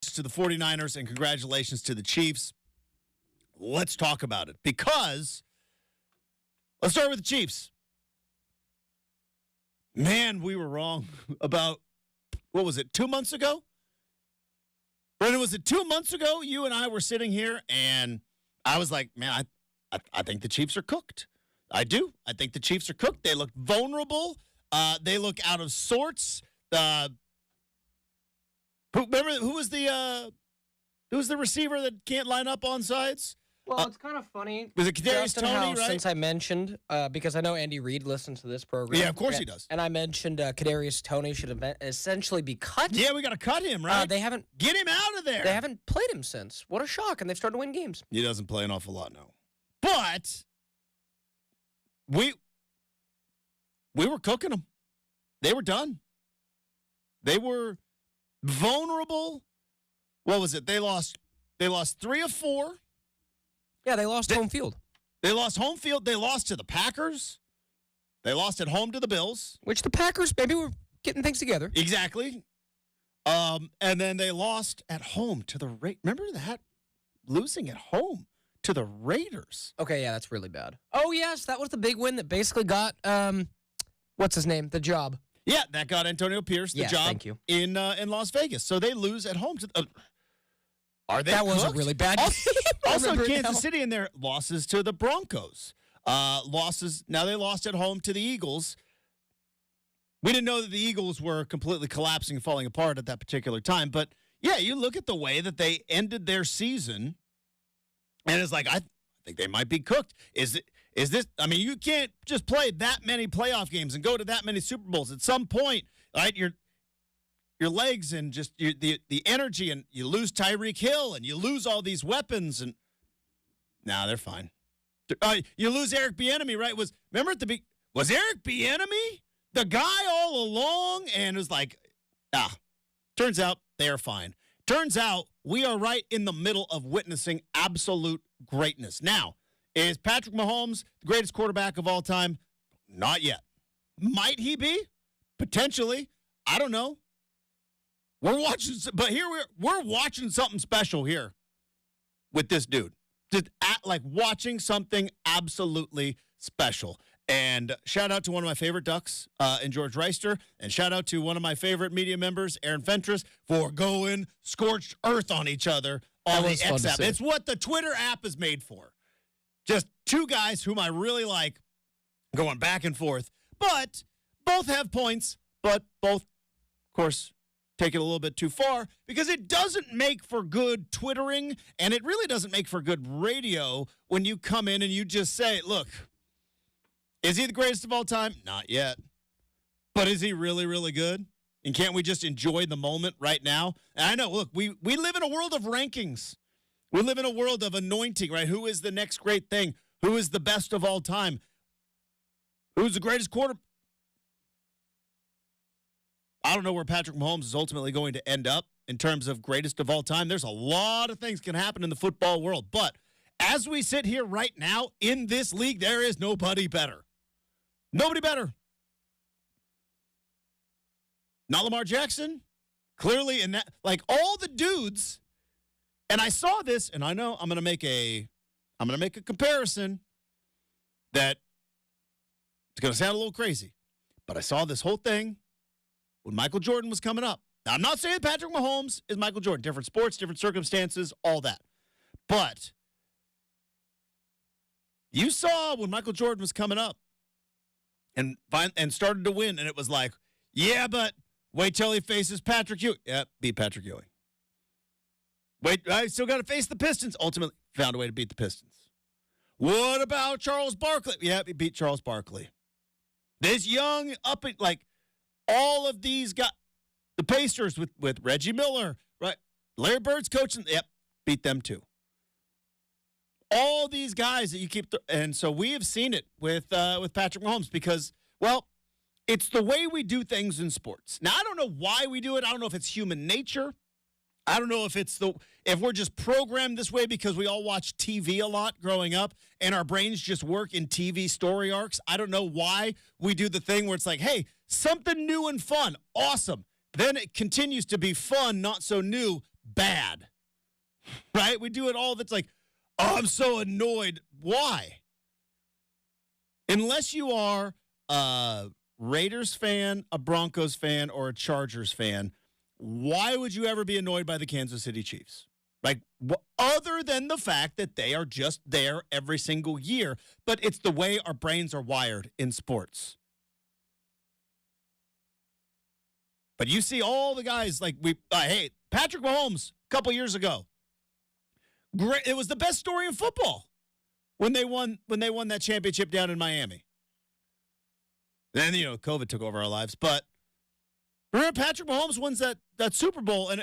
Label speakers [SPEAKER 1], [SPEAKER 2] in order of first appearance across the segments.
[SPEAKER 1] to the 49ers and congratulations to the Chiefs. Let's talk about it because let's start with the Chiefs. Man, we were wrong about, what was it, 2 months ago? Brenden, was it 2 months ago you and I were sitting here and I was like, man, I think the Chiefs are cooked. I do. I think the Chiefs are cooked. They look vulnerable. They look out of sorts. Remember who was the receiver that can't line up on sides?
[SPEAKER 2] Well, it's kind of funny.
[SPEAKER 1] Was it Kadarius Toney, right?
[SPEAKER 2] Since I mentioned, because I know Andy Reid listens to this program.
[SPEAKER 1] Yeah, of course he does.
[SPEAKER 2] And I mentioned Kadarius Toney should essentially be cut.
[SPEAKER 1] Yeah, we got to cut him, right?
[SPEAKER 2] They haven't.
[SPEAKER 1] Get him out of there.
[SPEAKER 2] They haven't played him since. What a shock, and they've started to win games.
[SPEAKER 1] He doesn't play an awful lot now. But we were cooking them. They were done. They were vulnerable. What was it? They lost 3 of 4.
[SPEAKER 2] Yeah, they lost home field.
[SPEAKER 1] They lost home field. They lost to the Packers. They lost at home to the Bills.
[SPEAKER 2] Which the Packers maybe were getting things together.
[SPEAKER 1] Exactly. And then they lost at home to the Raiders. Remember that? Losing at home to the Raiders.
[SPEAKER 2] Okay, yeah, that's really bad. Oh, yes, that was the big win that basically got, what's his name? The job.
[SPEAKER 1] Yeah, that got Antonio Pierce the job
[SPEAKER 2] thank you.
[SPEAKER 1] in Las Vegas. So they lose at home to are they
[SPEAKER 2] That was a
[SPEAKER 1] cooked?
[SPEAKER 2] really bad game.
[SPEAKER 1] Also, Kansas City in their losses to the Broncos. Losses. Now they lost at home to the Eagles. We didn't know that the Eagles were completely collapsing and falling apart at that particular time. But, yeah, you look at the way that they ended their season, and it's like, I think they might be cooked. Is this? I mean, you can't just play that many playoff games and go to that many Super Bowls. At some point, right, your legs and just the energy, and you lose Tyreek Hill and you lose all these weapons, and they're fine. You lose Eric Bieniemy, right? Was Eric Bieniemy the guy all along? And it was like, turns out they are fine. Turns out we are right in the middle of witnessing absolute greatness. Now, is Patrick Mahomes the greatest quarterback of all time? Not yet. Might he be? Potentially. I don't know. We're watching, but here we're watching something special here with this dude. Just watching something absolutely special. And shout out to one of my favorite Ducks in George Reister, and shout out to one of my favorite media members, Aaron Fentress, for going scorched earth on each other on the X app. It's what the Twitter app is made for. Just two guys whom I really like going back and forth, but both have points, but both, of course, take it a little bit too far because it doesn't make for good Twittering, and it really doesn't make for good radio when you come in and you just say, look, is he the greatest of all time? Not yet. But is he really, really good? And can't we just enjoy the moment right now? And I know, look, we live in a world of rankings. We live in a world of anointing, right? Who is the next great thing? Who is the best of all time? Who's the greatest quarterback? I don't know where Patrick Mahomes is ultimately going to end up in terms of greatest of all time. There's a lot of things can happen in the football world. But as we sit here right now in this league, there is nobody better. Nobody better. Not Lamar Jackson. Clearly in that, like all the dudes, and I saw this, and I know I'm gonna make a comparison that it's gonna sound a little crazy. But I saw this whole thing when Michael Jordan was coming up. Now, I'm not saying Patrick Mahomes is Michael Jordan. Different sports, different circumstances, all that. But you saw when Michael Jordan was coming up and started to win, and it was like, yeah, but wait till he faces Patrick Ewing. Yeah, beat Patrick Ewing. Wait, I still got to face the Pistons. Ultimately, found a way to beat the Pistons. What about Charles Barkley? Yeah, he beat Charles Barkley. This young, all of these got the Pacers with Reggie Miller, right? Larry Bird's coaching. Yep, beat them too. All these guys that you keep, and so we have seen it with Patrick Mahomes because, well, it's the way we do things in sports. Now, I don't know why we do it. I don't know if it's human nature. I don't know if we're just programmed this way because we all watch TV a lot growing up and our brains just work in TV story arcs. I don't know why we do the thing where it's like, hey, something new and fun. Awesome. Then it continues to be fun, not so new, bad, right? We do it all. That's like, oh, I'm so annoyed. Why? Unless you are a Raiders fan, a Broncos fan, or a Chargers fan, why would you ever be annoyed by the Kansas City Chiefs? Like, other than the fact that they are just there every single year, but it's the way our brains are wired in sports. But you see all the guys like hey, Patrick Mahomes a couple years ago. Great, it was the best story in football when they won that championship down in Miami. Then COVID took over our lives, but remember Patrick Mahomes wins that Super Bowl, and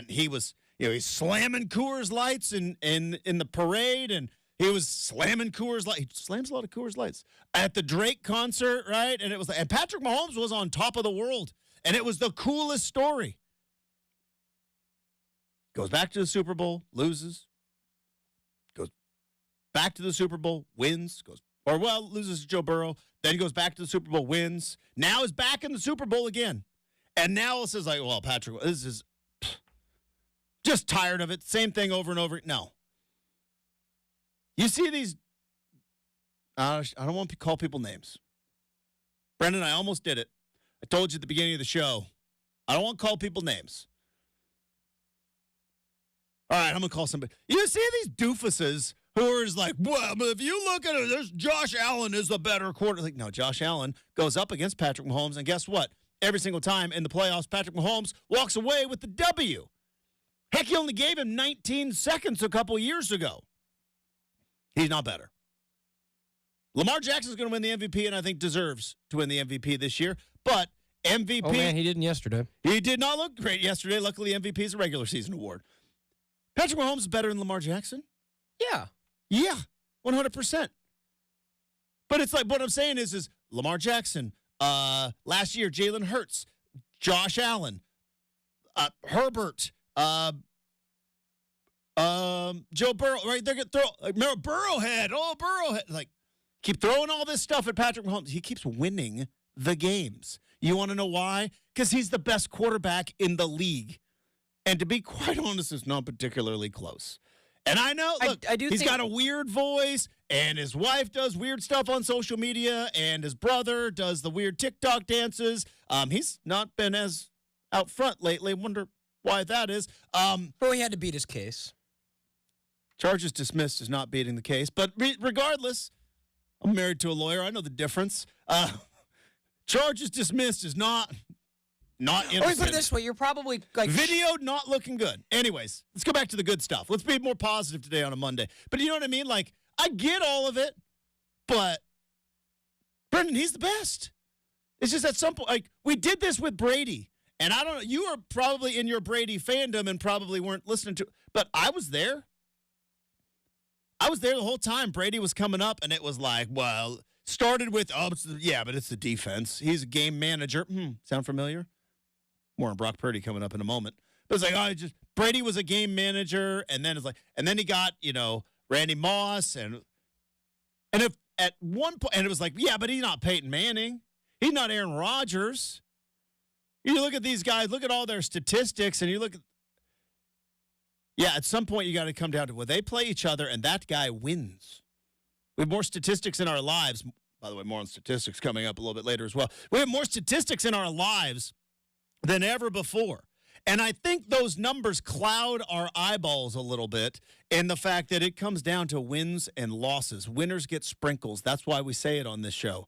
[SPEAKER 1] he was he's slamming Coors Lights in the parade, and he was slamming Coors Lights. He slams a lot of Coors Lights at the Drake concert, right? And and Patrick Mahomes was on top of the world. And it was the coolest story. Goes back to the Super Bowl, loses. Goes back to the Super Bowl, wins. Loses to Joe Burrow. Then goes back to the Super Bowl, wins. Now is back in the Super Bowl again. And now it says, like, well, Patrick, this is just tired of it. Same thing over and over. No. You see these, I don't want to call people names. Brenden, I almost did it. I told you at the beginning of the show, I don't want to call people names. All right, I'm going to call somebody. You see these doofuses who are like, well, but if you look at it, there's Josh Allen is the better quarterback. Like, no, Josh Allen goes up against Patrick Mahomes, and guess what? Every single time in the playoffs, Patrick Mahomes walks away with the W. Heck, he only gave him 19 seconds a couple years ago. He's not better. Lamar Jackson's going to win the MVP, and I think deserves to win the MVP this year. But MVP...
[SPEAKER 2] Oh, man, he didn't yesterday.
[SPEAKER 1] He did not look great yesterday. Luckily, MVP is a regular season award. Patrick Mahomes is better than Lamar Jackson?
[SPEAKER 2] Yeah.
[SPEAKER 1] Yeah, 100%. But it's like, what I'm saying is Lamar Jackson, last year, Jalen Hurts, Josh Allen, Herbert, Joe Burrow, right? They're going to throw, remember, Burrowhead. Like, keep throwing all this stuff at Patrick Mahomes. He keeps winning the games. You want to know why? Because he's the best quarterback in the league. And to be quite honest, it's not particularly close. And I know, look, he's got a weird voice, and his wife does weird stuff on social media, and his brother does the weird TikTok dances. He's not been as out front lately. Wonder why that is.
[SPEAKER 2] Well, he had to beat his case.
[SPEAKER 1] Charges dismissed is not beating the case. But regardless, I'm married to a lawyer. I know the difference. Charges dismissed is not innocent.
[SPEAKER 2] Or put it this way, you're probably like...
[SPEAKER 1] Video not looking good. Anyways, let's go back to the good stuff. Let's be more positive today on a Monday. But you know what I mean? Like, I get all of it, but Brenden, he's the best. It's just at some point, like, we did this with Brady. And I don't know, you were probably in your Brady fandom and probably weren't listening to, but I was there. I was there the whole time. Brady was coming up, and it was like, well, started with, but it's the defense. He's a game manager. Sound familiar? More on Brock Purdy coming up in a moment. But it's like, Brady was a game manager, and then he got, Randy Moss, and if at one point, and it was like, yeah, but he's not Peyton Manning. He's not Aaron Rodgers. You look at these guys, look at all their statistics, and you look at, at some point you got to come down to, well, they play each other, and that guy wins. We have more statistics in our lives. By the way, more on statistics coming up a little bit later as well. We have more statistics in our lives than ever before. And I think those numbers cloud our eyeballs a little bit in the fact that it comes down to wins and losses. Winners get sprinkles. That's why we say it on this show.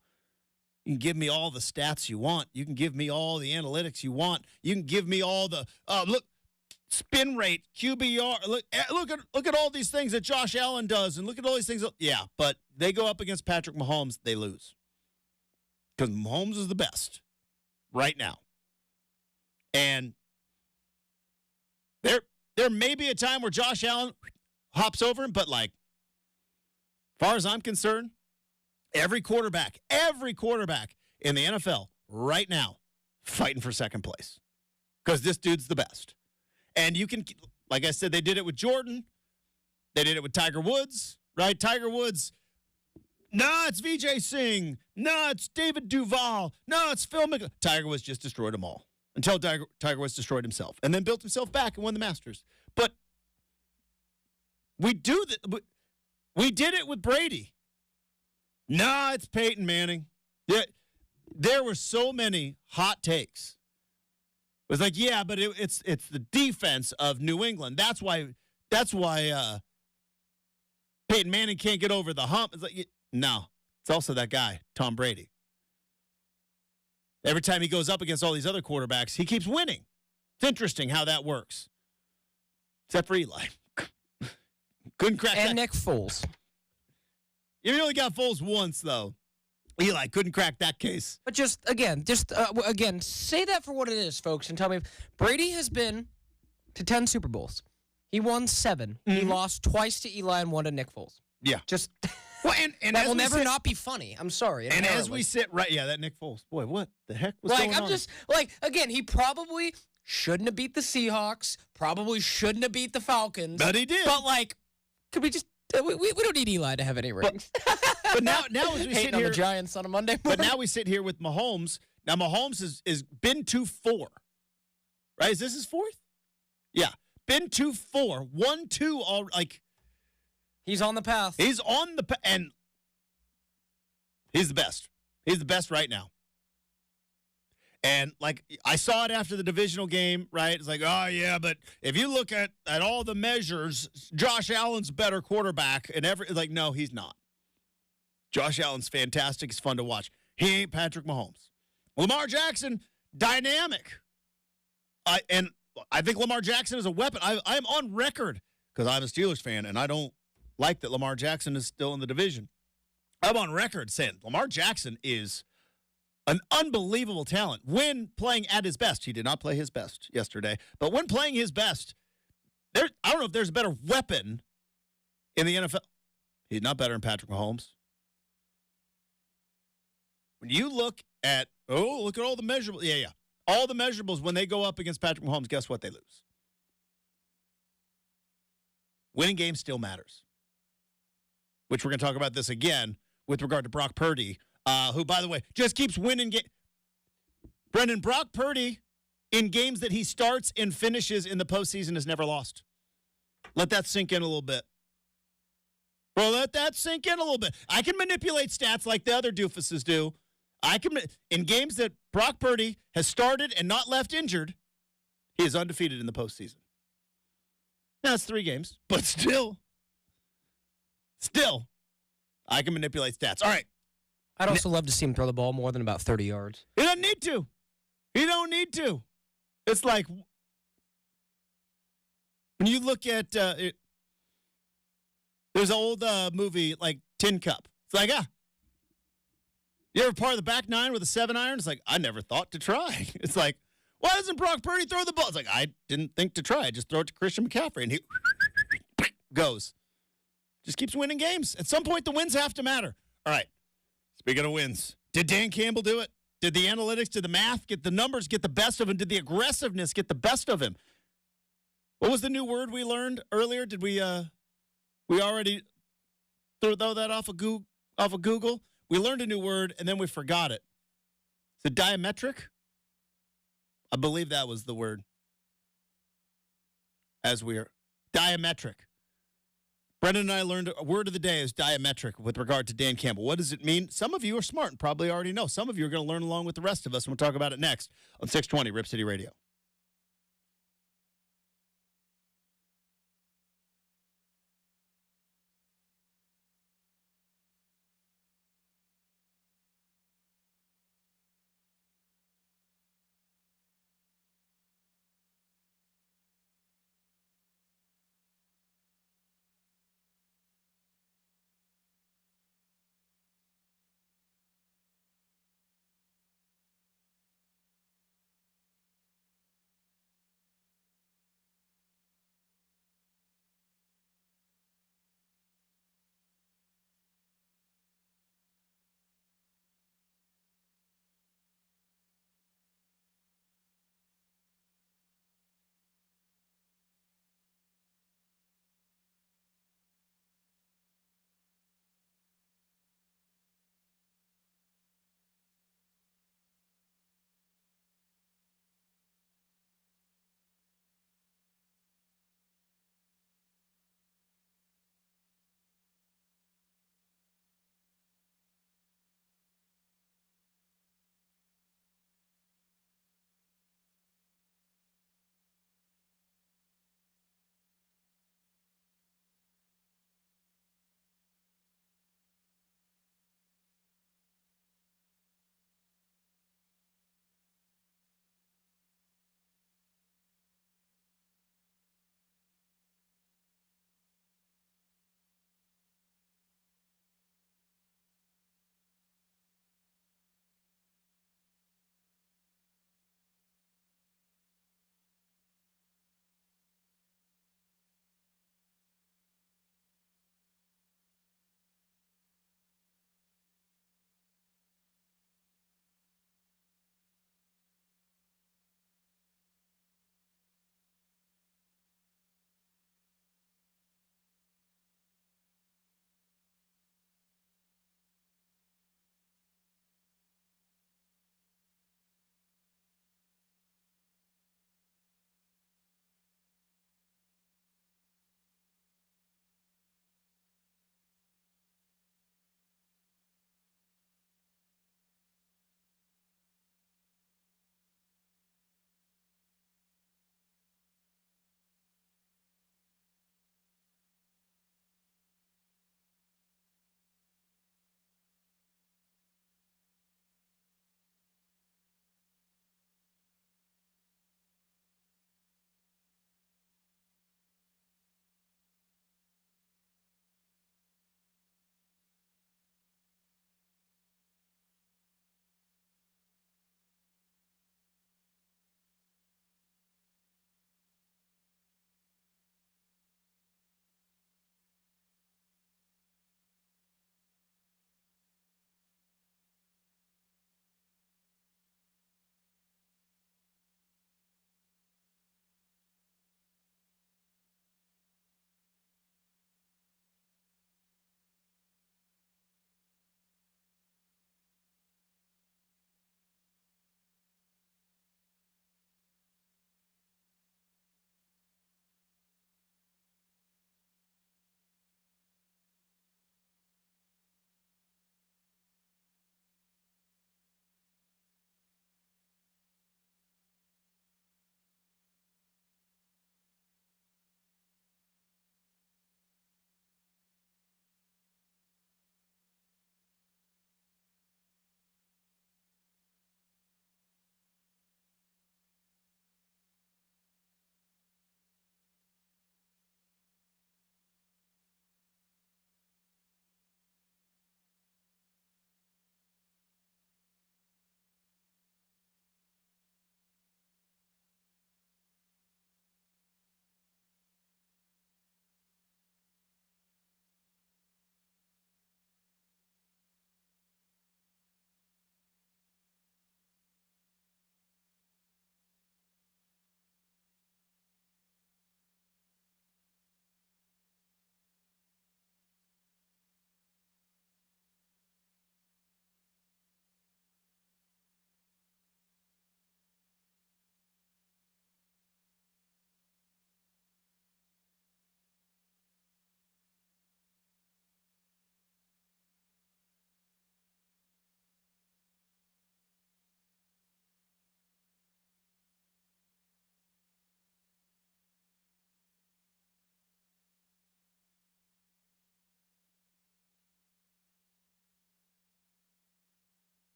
[SPEAKER 1] You can give me all the stats you want. You can give me all the analytics you want. You can give me all the, spin rate, QBR. Look at all these things that Josh Allen does, and look at all these things. Yeah, but they go up against Patrick Mahomes, they lose. Because Mahomes is the best right now. And there may be a time where Josh Allen hops over him, but like, as far as I'm concerned, every quarterback in the NFL right now fighting for second place. Because this dude's the best. And you can, like I said, they did it with Jordan. They did it with Tiger Woods, right? Tiger Woods, it's Vijay Singh. It's David Duval. It's Phil Mickelson. Tiger Woods just destroyed them all until Tiger Woods destroyed himself and then built himself back and won the Masters. But we do that. We did it with Brady. Nah, it's Peyton Manning. Yeah, there were so many hot takes. It was like, yeah, but it's the defense of New England. That's why Peyton Manning can't get over the hump. It's like, no, it's also that guy, Tom Brady. Every time he goes up against all these other quarterbacks, he keeps winning. It's interesting how that works. Except for Eli. Couldn't crack that.
[SPEAKER 2] And Nick Foles.
[SPEAKER 1] You only got Foles once, though. Eli couldn't crack that case.
[SPEAKER 2] But again, say that for what it is, folks, and tell me. Brady has been to 10 Super Bowls. He won 7. Mm-hmm. He lost twice to Eli and 1 to Nick Foles.
[SPEAKER 1] Yeah.
[SPEAKER 2] Just
[SPEAKER 1] well, and
[SPEAKER 2] that will never not be funny. I'm sorry.
[SPEAKER 1] And as we sit that Nick Foles. Boy, what the heck was going on?
[SPEAKER 2] Just again, he probably shouldn't have beat the Seahawks. Probably shouldn't have beat the Falcons.
[SPEAKER 1] But he did.
[SPEAKER 2] But could we just? We don't need Eli to have any rings.
[SPEAKER 1] But now as we sit
[SPEAKER 2] on
[SPEAKER 1] here,
[SPEAKER 2] the Giants on a Monday morning.
[SPEAKER 1] But now we sit here with Mahomes. Now Mahomes is been 2-4, right? Is this his 4th? Yeah, been 2-4, 1-2 all
[SPEAKER 2] he's on the path.
[SPEAKER 1] He's on the and he's the best. He's the best right now. And I saw it after the divisional game, right? It's like, oh yeah, but if you look at all the measures, Josh Allen's better quarterback, and no, he's not. Josh Allen's fantastic. It's fun to watch. He ain't Patrick Mahomes. Lamar Jackson, dynamic. I think Lamar Jackson is a weapon. I'm on record because I'm a Steelers fan, and I don't like that Lamar Jackson is still in the division. I'm on record saying Lamar Jackson is an unbelievable talent when playing at his best. He did not play his best yesterday, but when playing his best, I don't know if there's a better weapon in the NFL. He's not better than Patrick Mahomes. When you look at all the measurables, all the measurables when they go up against Patrick Mahomes, guess what? They lose. Winning games still matters, which we're going to talk about this again with regard to Brock Purdy. Who, by the way, just keeps winning. Brenden, Brock Purdy, in games that he starts and finishes in the postseason, has never lost. Let that sink in a little bit. Bro, let that sink in a little bit. I can manipulate stats like the other doofuses do. In games that Brock Purdy has started and not left injured, he is undefeated in the postseason. Now, it's 3 games, but still, I can manipulate stats. All right.
[SPEAKER 2] I'd also love to see him throw the ball more than about 30 yards.
[SPEAKER 1] He doesn't need to. He don't need to. It's like when you look at there's an old movie like Tin Cup. It's like, you ever part of the back 9 with a 7-iron? It's like, I never thought to try. It's like, why doesn't Brock Purdy throw the ball? It's like, I didn't think to try. I just throw it to Christian McCaffrey, and he goes. Just keeps winning games. At some point, the wins have to matter. All right. Speaking of wins, did Dan Campbell do it? Did the analytics, did the math, get the numbers, get the best of him? Did the aggressiveness get the best of him? What was the new word we learned earlier? Did we already throw that off of Google? We learned a new word, and then we forgot it. Is it diametric? I believe that was the word. Diametric. Brenden and I learned a word of the day is diametric with regard to Dan Campbell. What does it mean? Some of you are smart and probably already know. Some of you are going to learn along with the rest of us, and we'll talk about it next on 620 Rip City Radio.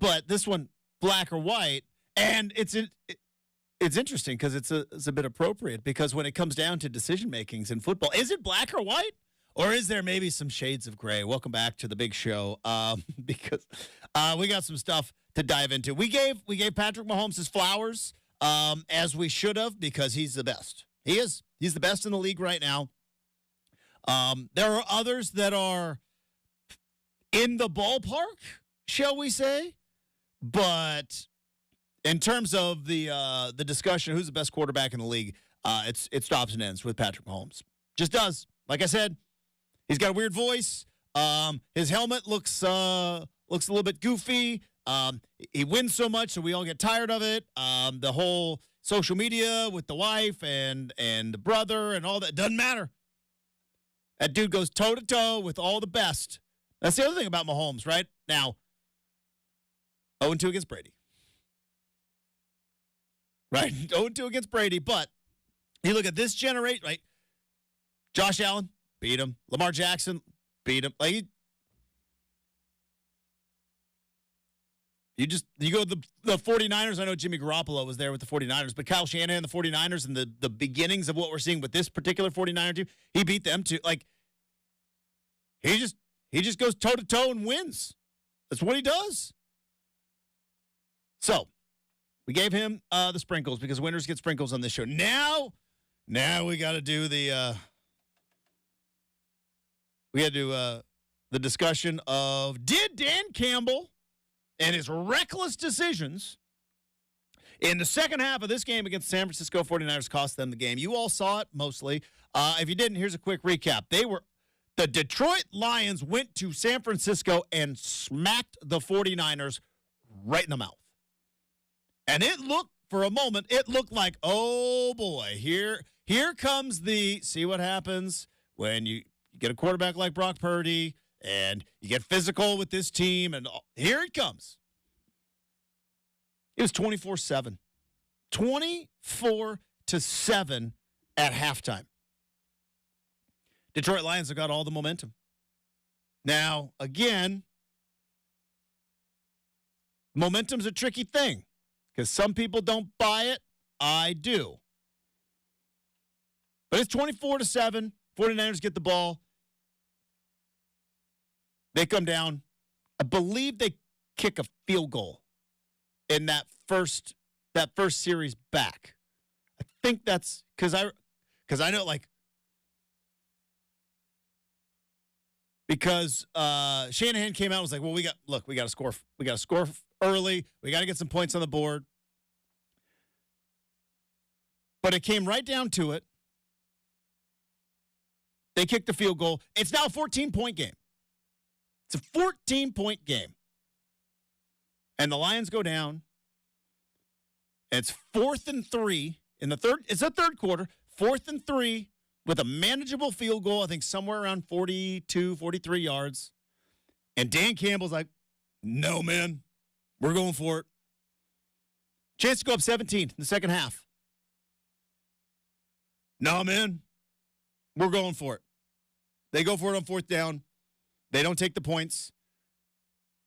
[SPEAKER 1] but this one, black or white. And it's interesting because it's a bit appropriate because when it comes down to decision makings in football, is it black or white? Or is there maybe some shades of gray? Welcome back to the big show because we got some stuff to dive into. We gave Patrick Mahomes his flowers as we should have because he's the best. He is. He's the best in the league right now. There are others that are in the ballpark, shall we say? But in terms of the discussion, who's the best quarterback in the league, it stops and ends with Patrick Mahomes. Just does. Like I said, he's got a weird voice. His helmet looks a little bit goofy. He wins so much, so we all get tired of it. The whole social media with the wife and the brother and all that doesn't matter. That dude goes toe-to-toe with all the best. That's the other thing about Mahomes, right? Now, 0-2 against Brady. Right? 0-2 against Brady, but you look at this generation, right? Josh Allen, beat him. Lamar Jackson, beat him. Like, you go to the 49ers. I know Jimmy Garoppolo was there with the 49ers, but Kyle Shanahan, the 49ers, and the beginnings of what we're seeing with this particular 49er team, he beat them too. Like, he just goes toe-to-toe and wins. That's what he does. So, we gave him the sprinkles because winners get sprinkles on this show. Now we got to do the discussion of did Dan Campbell and his reckless decisions in the second half of this game against the San Francisco 49ers cost them the game. You all saw it mostly. If you didn't, here's a quick recap. The Detroit Lions went to San Francisco and smacked the 49ers right in the mouth. And for a moment, it looked like, oh boy, here comes see what happens when you get a quarterback like Brock Purdy and you get physical with this team, and here it comes. It was 24-7. 24-7 at halftime. Detroit Lions have got all the momentum. Now, again, momentum's a tricky thing because some people don't buy it. I do. But it's 24-7. 49ers get the ball. They come down. I believe they kick a field goal in that first series back. I think that's because I know, like, because Shanahan came out and was like, well, we got to score early. We got to get some points on the board. But it came right down to it. They kicked the field goal. It's now a 14-point game. It's a 14-point game. And the Lions go down. It's 4th and 3 in the third. It's the third quarter. 4th and 3 with a manageable field goal, I think somewhere around 42, 43 yards. And Dan Campbell's like, no, man, we're going for it. Chance to go up 17 in the second half. No, man, we're going for it. They go for it on 4th down. They don't take the points.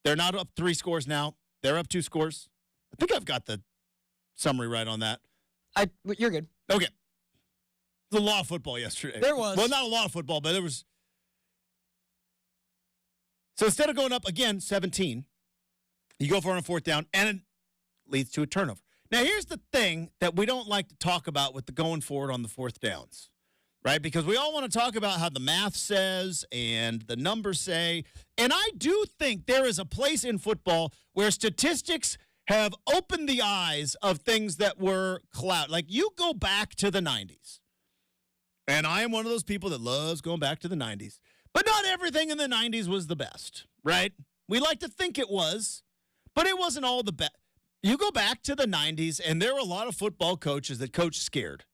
[SPEAKER 1] They're not up 3 scores now. They're up 2 scores. I think I've got the summary right on that.
[SPEAKER 2] You're good.
[SPEAKER 1] Okay. The law of football yesterday.
[SPEAKER 2] There was.
[SPEAKER 1] Well, not a law of football, but there was. So instead of going up again 17, you go for it on 4th down, and it leads to a turnover. Now, here's the thing that we don't like to talk about with the going forward on the 4th downs, right? Because we all want to talk about how the math says and the numbers say. And I do think there is a place in football where statistics have opened the eyes of things that were cloud. Like, you go back to the 90s. And I am one of those people that loves going back to the 90s. But not everything in the 90s was the best, right? We like to think it was, but it wasn't all the best. You go back to the 90s, and there were a lot of football coaches that coached scared.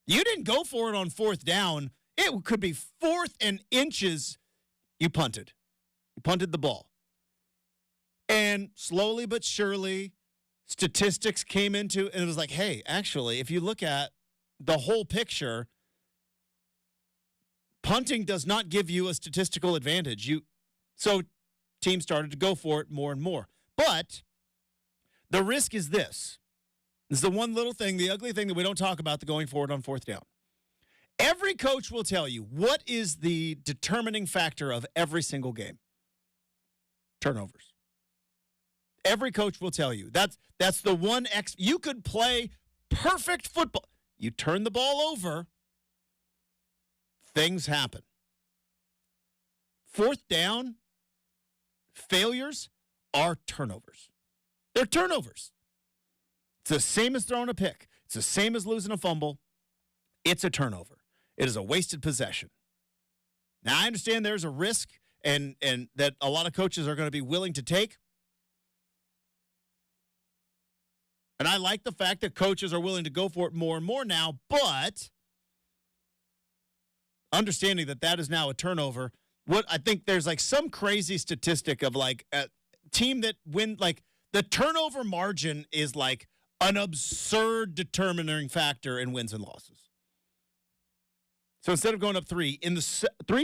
[SPEAKER 1] You didn't go for it on 4th down. It could be 4th and inches. You punted. You punted the ball. And slowly but surely, statistics came into, and it was like, hey, actually, if you look at the whole picture, punting does not give you a statistical advantage. So teams started to go for it more and more. But the risk is this. This is the one little thing, the ugly thing that we don't talk about the going forward on fourth down. Every coach will tell you what is the determining factor of every single game. Turnovers. Every coach will tell you. That's the one you could play perfect football. You turn the ball over, things happen. Fourth down failures are turnovers. They're turnovers. It's the same as throwing a pick. It's the same as losing a fumble. It's a turnover. It is a wasted possession. Now, I understand there's a risk and that a lot of coaches are going to be willing to take. And I like the fact that coaches are willing to go for it more and more now, but understanding that that is now a turnover, what I think there's like some crazy statistic of like a team that win, like the turnover margin is like an absurd determining factor in wins and losses. So instead of going up three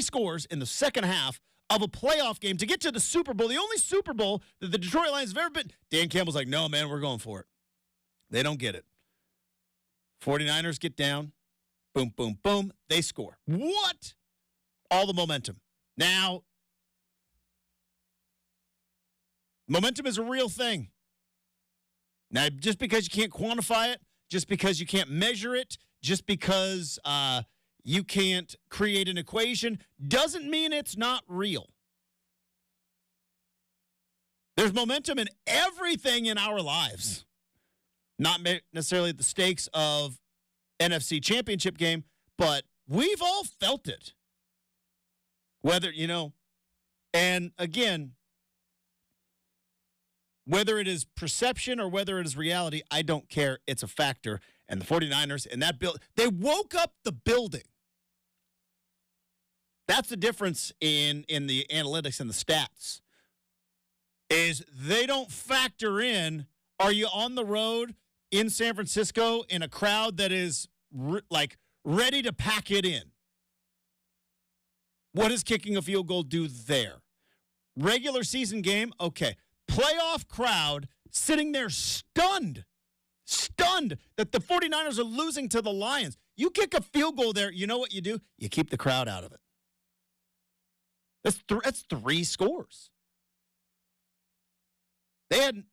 [SPEAKER 1] scores in the second half of a playoff game to get to the Super Bowl, the only Super Bowl that the Detroit Lions have ever been, Dan Campbell's like, no, man, we're going for it. They don't get it. 49ers get down. Boom, boom, boom. They score. What? All the momentum. Now, momentum is a real thing. Now, just because you can't quantify it, just because you can't measure it, just because you can't create an equation, doesn't mean it's not real. There's momentum in everything in our lives. Not necessarily at the stakes of NFC Championship game, but we've all felt it. Whether, and again, whether it is perception or whether it is reality, I don't care. It's a factor. And the 49ers and that they woke up the building. That's the difference in the analytics and the stats. Is they don't factor in, are you on the road in San Francisco in a crowd that is ready to pack it in? What does kicking a field goal do there? Regular season game, okay. Playoff crowd sitting there stunned that the 49ers are losing to the Lions. You kick a field goal there, you know what you do? You keep the crowd out of it. That's three scores. They had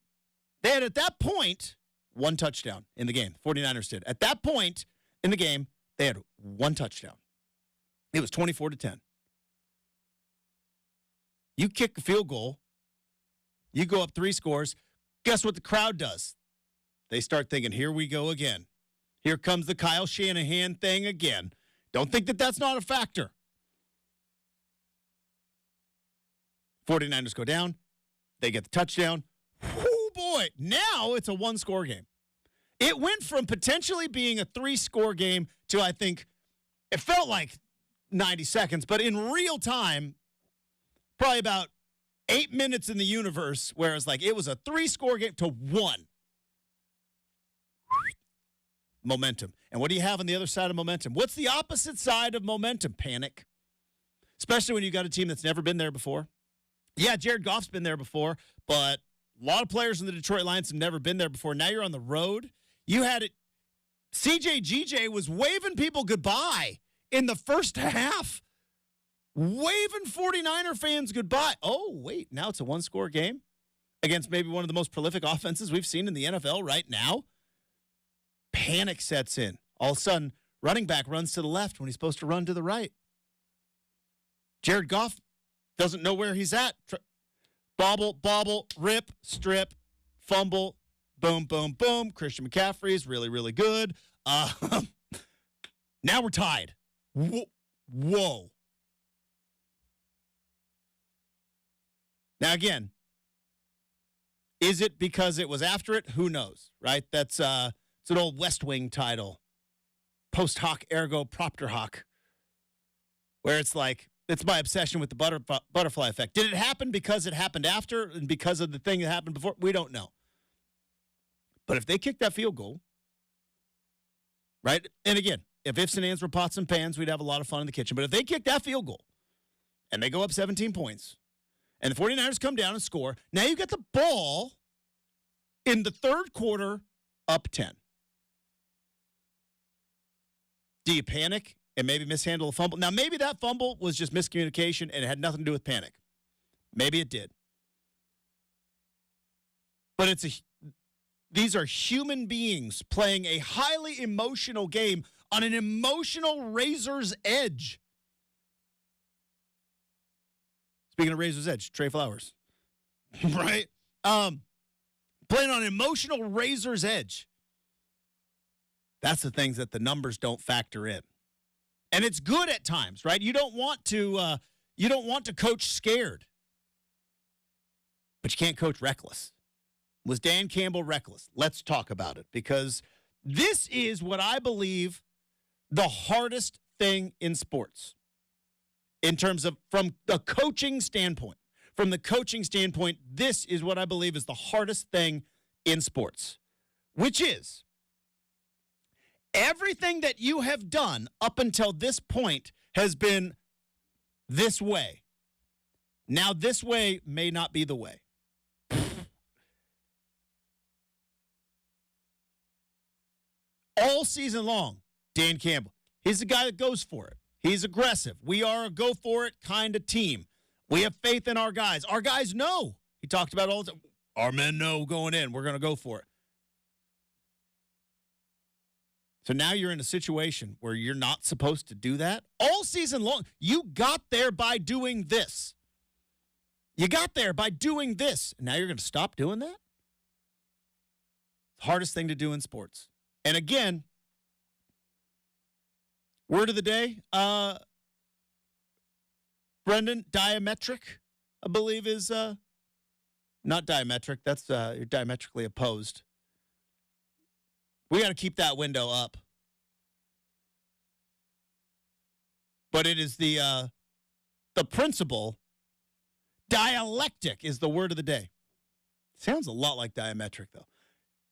[SPEAKER 1] at that point one touchdown in the game. 49ers did. At that point in the game, they had one touchdown. It was 24-10. You kick a field goal, you go up three scores, guess what the crowd does? They start thinking, here we go again. Here comes the Kyle Shanahan thing again. Don't think that that's not a factor. 49ers go down. They get the touchdown. Oh, boy. Now it's a one-score game. It went from potentially being a three-score game to, I think, it felt like 90 seconds, but in real time, probably about 8 minutes in the universe, whereas like it was a three-score game to one. Momentum. And what do you have on the other side of momentum? What's the opposite side of momentum? Panic. Especially when you got a team that's never been there before. Yeah, Jared Goff's been there before, but a lot of players in the Detroit Lions have never been there before. Now you're on the road. You had it. CJ was waving people goodbye in the first half. Waving 49er fans goodbye. Oh, wait, now it's a one-score game against maybe one of the most prolific offenses we've seen in the NFL right now. Panic sets in. All of a sudden, running back runs to the left when he's supposed to run to the right. Jared Goff doesn't know where he's at. Bobble, rip, strip, fumble, boom, boom, boom. Christian McCaffrey's really, really good. Now we're tied. Whoa. Now, again, is it because it was after it? Who knows, right? It's an old West Wing title. Post hoc ergo propter hoc. Where it's like, it's my obsession with the butterfly effect. Did it happen because it happened after and because of the thing that happened before? We don't know. But if they kick that field goal, right? And again, if ifs and ands were pots and pans, we'd have a lot of fun in the kitchen. But if they kick that field goal and they go up 17 points, and the 49ers come down and score. Now you get the ball in the third quarter up 10. Do you panic and maybe mishandle a fumble? Now, maybe that fumble was just miscommunication and it had nothing to do with panic. Maybe it did. But these are human beings playing a highly emotional game on an emotional razor's edge. Speaking of razor's edge, Trey Flowers. Right? Playing on an emotional razor's edge. That's the things that the numbers don't factor in. And it's good at times, right? You don't want to coach scared. But you can't coach reckless. Was Dan Campbell reckless? Let's talk about it, because this is what I believe the hardest thing in sports in terms of from the coaching standpoint. From the coaching standpoint, this is what I believe is the hardest thing in sports, which is everything that you have done up until this point has been this way. Now, this way may not be the way. All season long, Dan Campbell, he's the guy that goes for it. He's aggressive. We are a go-for-it kind of team. We have faith in our guys. Our guys know. He talked about all the time. Our men know going in. We're going to go for it. So now you're in a situation where you're not supposed to do that. All season long, you got there by doing this. You got there by doing this. And now you're going to stop doing that? Hardest thing to do in sports. And again, word of the day, Brenden, diametric, I believe is not diametric. That's you're diametrically opposed. We got to keep that window up. But it is the principle. Dialectic is the word of the day. Sounds a lot like diametric, though.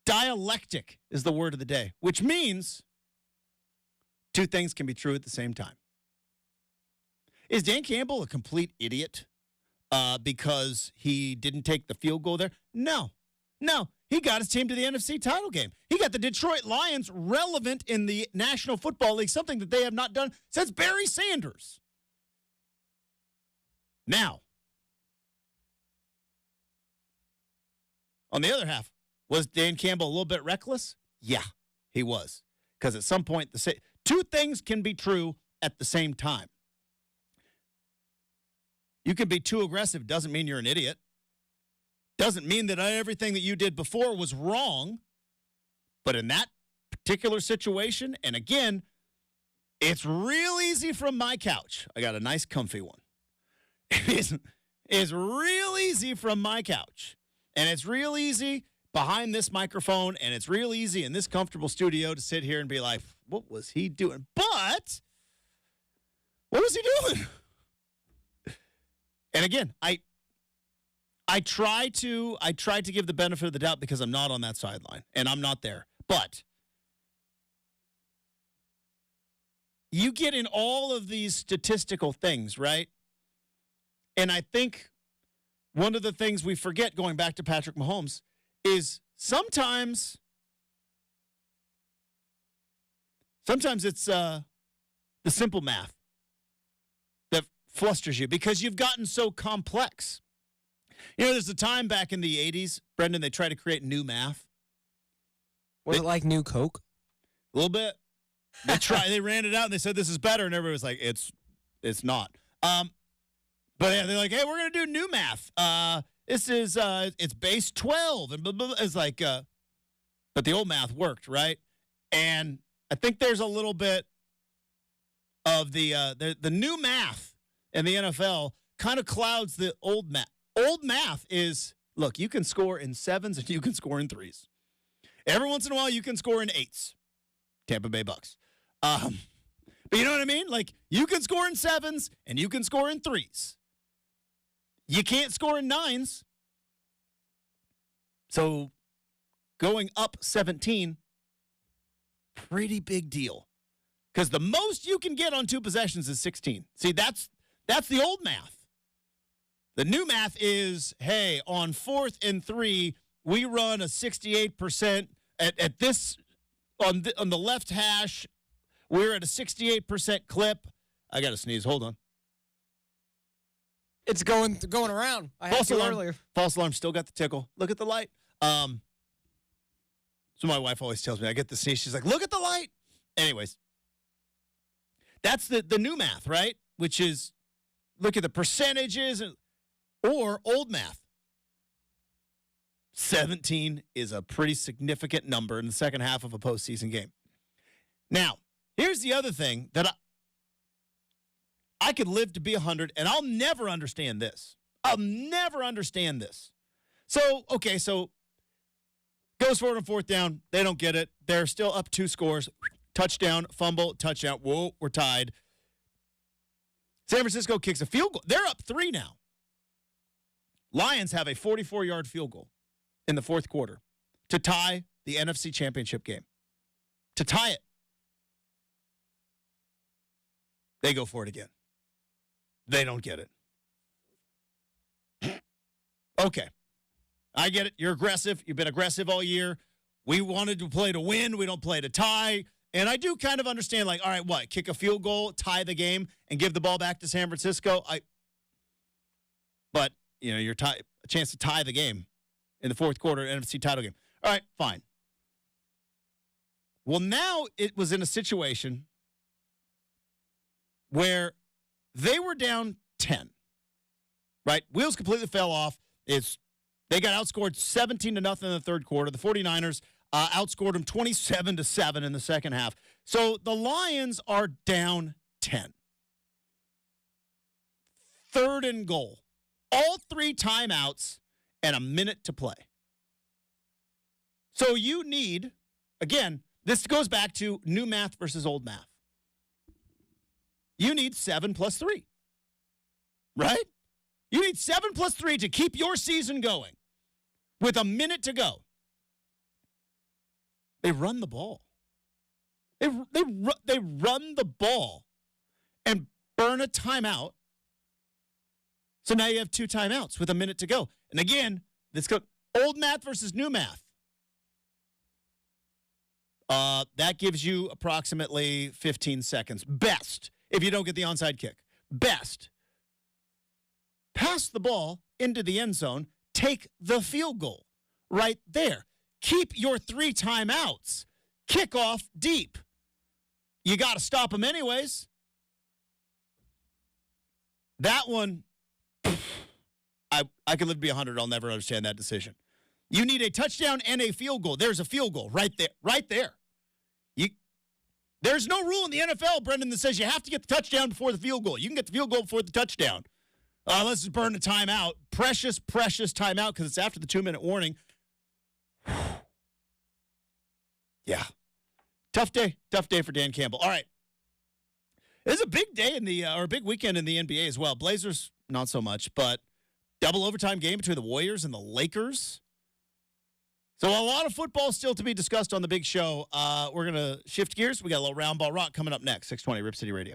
[SPEAKER 1] Dialectic is the word of the day, which means two things can be true at the same time. Is Dan Campbell a complete idiot because he didn't take the field goal there? No. He got his team to the NFC title game. He got the Detroit Lions relevant in the National Football League, something that they have not done since Barry Sanders. Now, on the other half, was Dan Campbell a little bit reckless? Yeah, he was. Because at some point, two things can be true at the same time. You can be too aggressive. Doesn't mean you're an idiot. Doesn't mean that everything that you did before was wrong. But in that particular situation, and again, it's real easy from my couch. I got a nice comfy one. It's real easy from my couch. And it's real easy behind this microphone, and it's real easy in this comfortable studio to sit here and be like, what was he doing? But what was he doing? And again, I try to give the benefit of the doubt because I'm not on that sideline, and I'm not there. But you get in all of these statistical things, right? And I think one of the things we forget, going back to Patrick Mahomes, is sometimes it's the simple math that flusters you because you've gotten so complex. You know, there's a time back in the 80s, Brenden, they tried to create new math.
[SPEAKER 2] Was it like New Coke?
[SPEAKER 1] A little bit. They ran it out and they said this is better, and everybody was like, it's not. But yeah, they're like, hey, we're gonna do new math. This is it's base 12 and blah, blah, blah. It's like but the old math worked, right? And I think there's a little bit of the new math in the NFL kind of clouds the old math. Old math is, look, you can score in 7s and you can score in 3s. Every once in a while you can score in 8s. Tampa Bay Bucks. But you know what I mean? Like, you can score in 7s and you can score in 3s. You can't score in 9s. So going up 17, pretty big deal. Because the most you can get on 2 possessions is 16. See, that's the old math. The new math is, hey, on 4th and 3, we run a 68% at this on the left hash. We're at a 68% clip. I got to sneeze. Hold on.
[SPEAKER 2] It's going around. I had to earlier.
[SPEAKER 1] False alarm. Still got the tickle. Look at the light. So my wife always tells me I get the sneeze. She's like, look at the light. Anyways, that's the new math, right? Which is look at the percentages or old math. 17 is a pretty significant number in the second half of a postseason game. Now, here's the other thing that I could live to be 100, and I'll never understand this. I'll never understand this. So goes forward on 4th down. They don't get it. They're still up 2 scores. Touchdown, fumble, touchdown. Whoa, we're tied. San Francisco kicks a field goal. They're up 3 now. Lions have a 44-yard field goal in the 4th quarter to tie the NFC Championship game. To tie it. They go for it again. They don't get it. Okay. I get it. You're aggressive. You've been aggressive all year. We wanted to play to win. We don't play to tie. And I do kind of understand, like, all right, what? Kick a field goal, tie the game, and give the ball back to San Francisco? But, you're a chance to tie the game in the 4th quarter, NFC title game. All right, fine. Well, now it was in a situation where they were down 10, right? Wheels completely fell off. They got outscored 17-0 in the 3rd quarter. The 49ers outscored them 27-7 in the second half. So the Lions are down 10. 3rd and goal. All 3 timeouts and a minute to play. So you need, again, this goes back to new math versus old math. You need 7 plus 3, right? You need 7 plus 3 to keep your season going with a minute to go. They run the ball. They run the ball and burn a timeout. So now you have 2 timeouts with a minute to go. And again, let's go old math versus new math. That gives you approximately 15 seconds. Best, if you don't get the onside kick. Best. Pass the ball into the end zone. Take the field goal right there. Keep your 3 timeouts. Kick off deep. You got to stop them anyways. That one, I could live to be 100. I'll never understand that decision. You need a touchdown and a field goal. There's a field goal right there. Right there. There's no rule in the NFL, Brenden, that says you have to get the touchdown before the field goal. You can get the field goal before the touchdown. Let's just burn the timeout. Precious timeout because it's after the 2-minute warning. Yeah. Tough day for Dan Campbell. All right. This is a big day or a big weekend in the NBA as well. Blazers, not so much, but double overtime game between the Warriors and the Lakers. So a lot of football still to be discussed on the big show. We're going to shift gears. We got a little round ball rock coming up next, 620 Rip City Radio.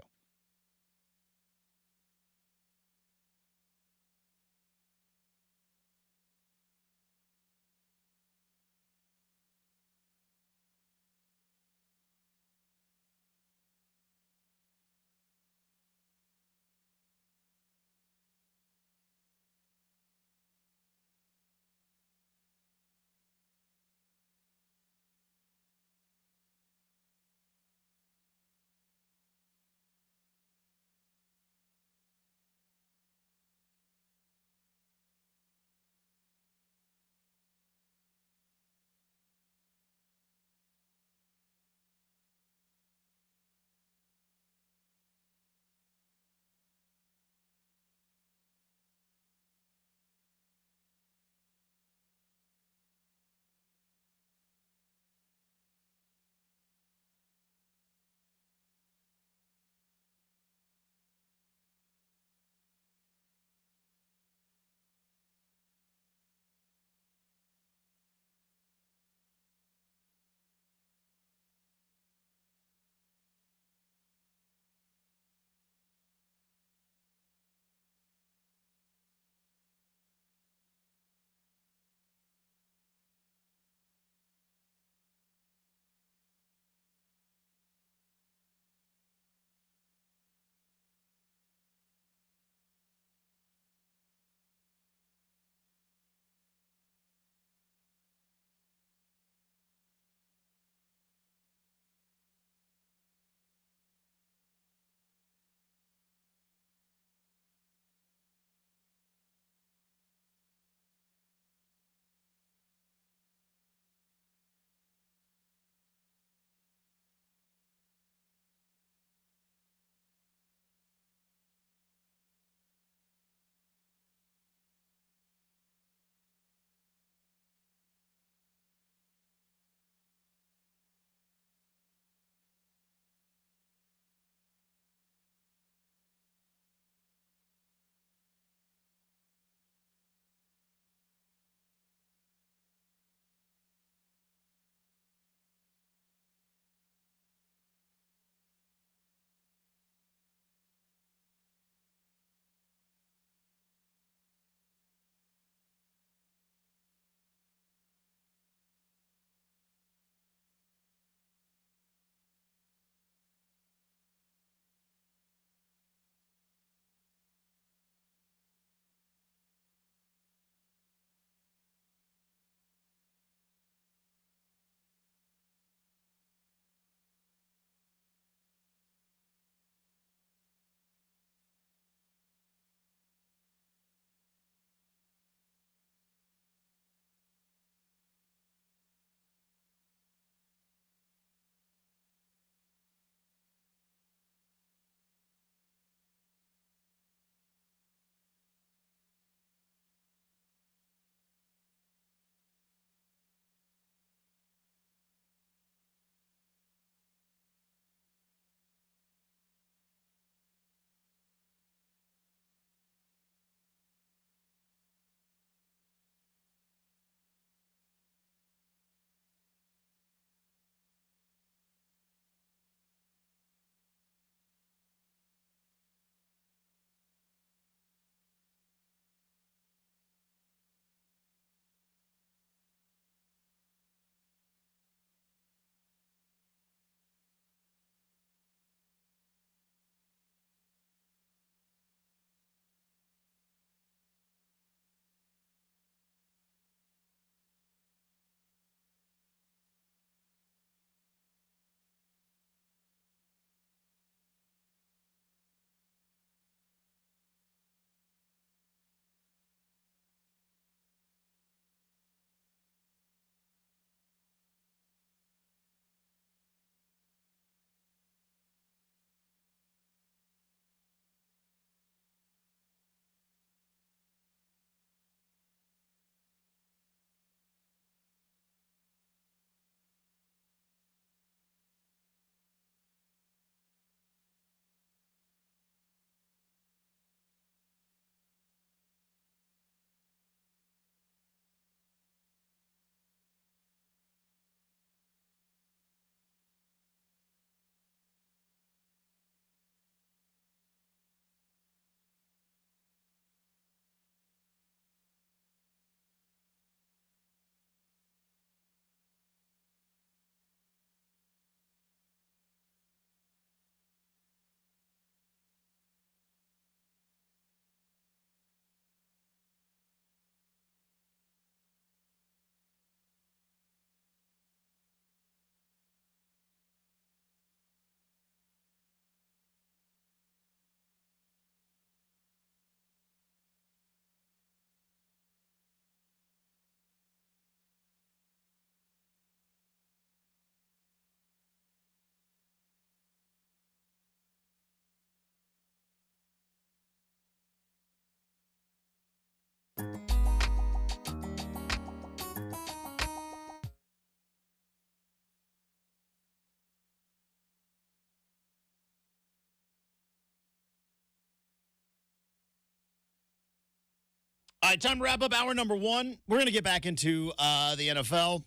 [SPEAKER 1] All right, time to wrap up hour number one. We're going to get back into the NFL.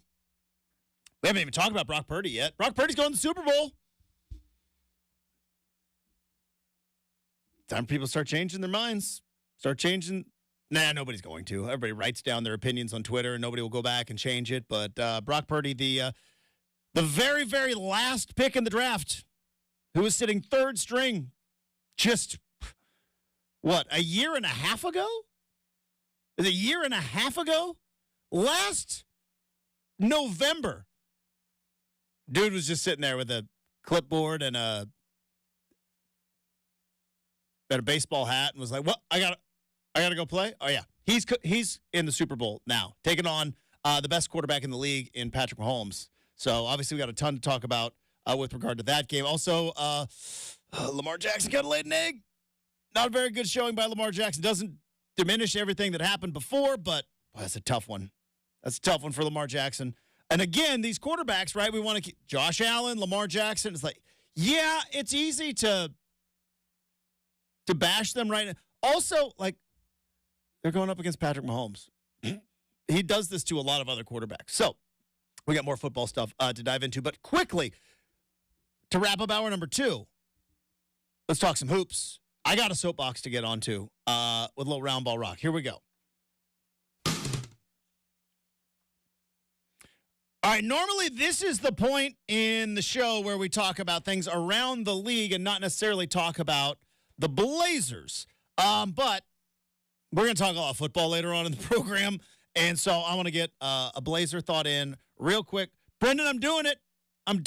[SPEAKER 1] We haven't even talked about Brock Purdy yet. Brock Purdy's going to the Super Bowl. Time for people to start changing their minds. Start changing. Nah, nobody's going to. Everybody writes down their opinions on Twitter, and nobody will go back and change it. But Brock Purdy, the very, very last pick in the draft, who was sitting third string just, a year and a half ago? Is it a year and a half ago? Last November. Dude was just sitting there with a clipboard and a baseball hat and was like, "What? I gotta go play." Oh yeah, he's in the Super Bowl now, taking on the best quarterback in the league in Patrick Mahomes. So obviously we got a ton to talk about with regard to that game. Also, Lamar Jackson kind of laid an egg. Not a very good showing by Lamar Jackson. Doesn't diminish everything that happened before, but that's a tough one. That's a tough one for Lamar Jackson. And again, these quarterbacks, right? We want to keep Josh Allen, Lamar Jackson. It's like, yeah, it's easy to bash them right now. Also, like, they're going up against Patrick Mahomes. He does this to a lot of other quarterbacks. So we got more football stuff to dive into. But quickly, to wrap up hour number two, let's talk some hoops. I got a soapbox to get onto with a little round ball rock. Here we go. All right, normally this is the point in the show where we talk about things around the league and not necessarily talk about the Blazers. But we're going to talk a lot of football later on in the program, and so I want to get a Blazer thought in real quick. Brenden, I'm doing it. I'm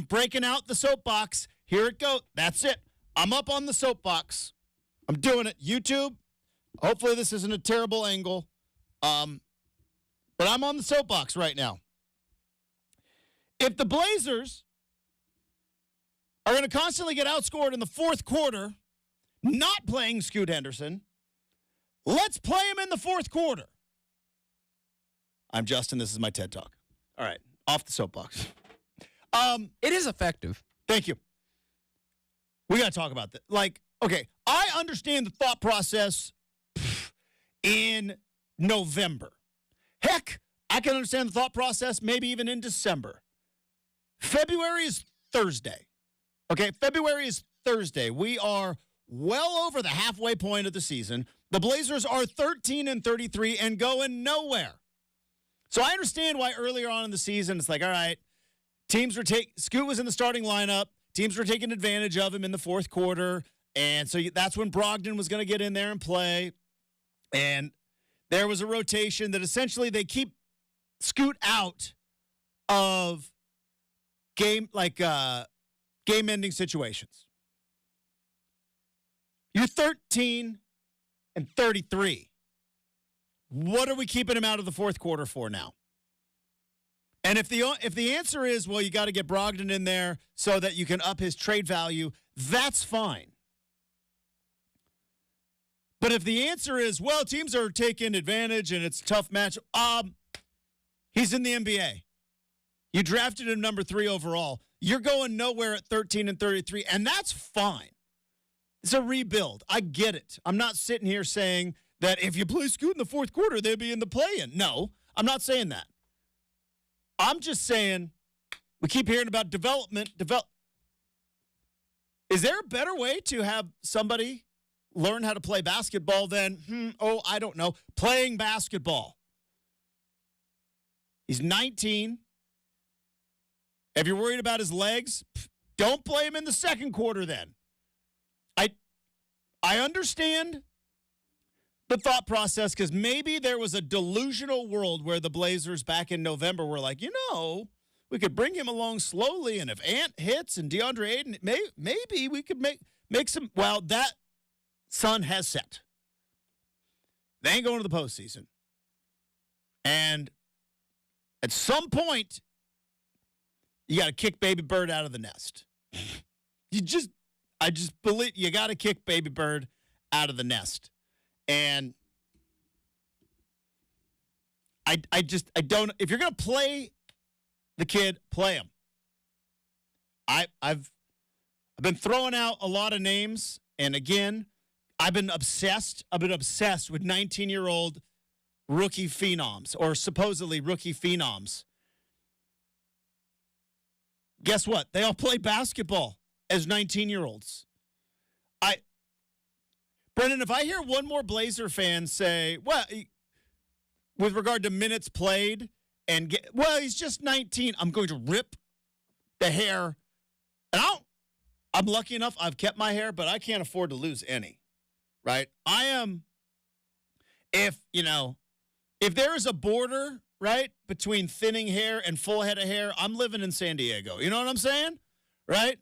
[SPEAKER 1] breaking out the soapbox. Here it goes. That's it. I'm up on the soapbox. I'm doing it. YouTube, hopefully this isn't a terrible angle. But I'm on the soapbox right now. If the Blazers are going to constantly get outscored in the fourth quarter, not playing Scoot Henderson, let's play him in the fourth quarter. I'm Justin. This is my TED Talk. All right, off the soapbox.
[SPEAKER 2] It is effective.
[SPEAKER 1] Thank you. We got to talk about that. Like, okay, I understand the thought process in November. Heck, I can understand the thought process maybe even in December. February is Thursday. Okay, February is Thursday. We are well over the halfway point of the season. The Blazers are 13-33 and going nowhere. So I understand why earlier on in the season it's like, all right, Scoot was in the starting lineup. Teams were taking advantage of him in the fourth quarter. And so that's when Brogdon was going to get in there and play. And there was a rotation that essentially they keep Scoot out of game-ending situations. You're 13-33. What are we keeping him out of the fourth quarter for now? And if the answer is, well, you got to get Brogdon in there so that you can up his trade value, that's fine. But if the answer is, well, teams are taking advantage and it's a tough match, he's in the NBA. You drafted him number 3 overall. You're going nowhere at 13-33, and that's fine. It's a rebuild. I get it. I'm not sitting here saying that if you play Scoot in the fourth quarter, they'd be in the play-in. No, I'm not saying that. I'm just saying we keep hearing about development. Is there a better way to have somebody learn how to play basketball than, I don't know, playing basketball? He's 19. If you're worried about his legs, don't play him in the second quarter then. I understand the thought process because maybe there was a delusional world where the Blazers back in November were like, we could bring him along slowly, and if Ant hits and DeAndre Ayton, maybe we could make some. Well, that sun has set. They ain't going to the postseason. And at some point, you got to kick Baby Bird out of the nest. I just believe you got to kick Baby Bird out of the nest. And I don't. If you're going to play the kid, play him. I've been throwing out a lot of names, and again, I've been obsessed with 19-year-old rookie phenoms or supposedly rookie phenoms. Guess what? They all play basketball as 19-year-olds. Brenden, if I hear one more Blazer fan say, well, with regard to minutes played he's just 19, I'm going to rip the hair. And I'm lucky enough, I've kept my hair, but I can't afford to lose any, right? If there is a border, right, between thinning hair and full head of hair, I'm living in San Diego. You know what I'm saying? Right?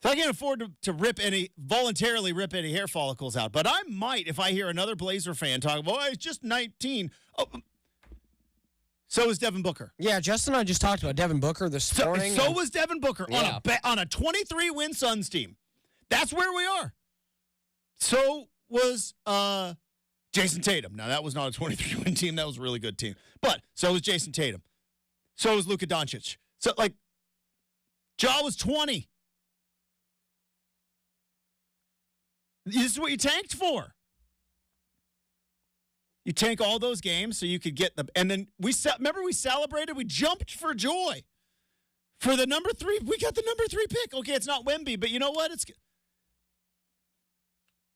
[SPEAKER 1] So I can't afford to voluntarily rip any hair follicles out. But I might if I hear another Blazer fan talk about, he's just 19. Oh, so is Devin Booker.
[SPEAKER 2] Yeah, Justin and I just talked about Devin Booker this morning.
[SPEAKER 1] So was Devin Booker on a 23-win Suns team. That's where we are. So was Jason Tatum. Now, that was not a 23-win team. That was a really good team. But so was Jason Tatum. So was Luka Doncic. So, Ja was 20. This is what you tanked for. You tank all those games so you could get them. And then we celebrated. We jumped for joy for the number 3. We got the number 3 pick. Okay, it's not Wemby, but you know what?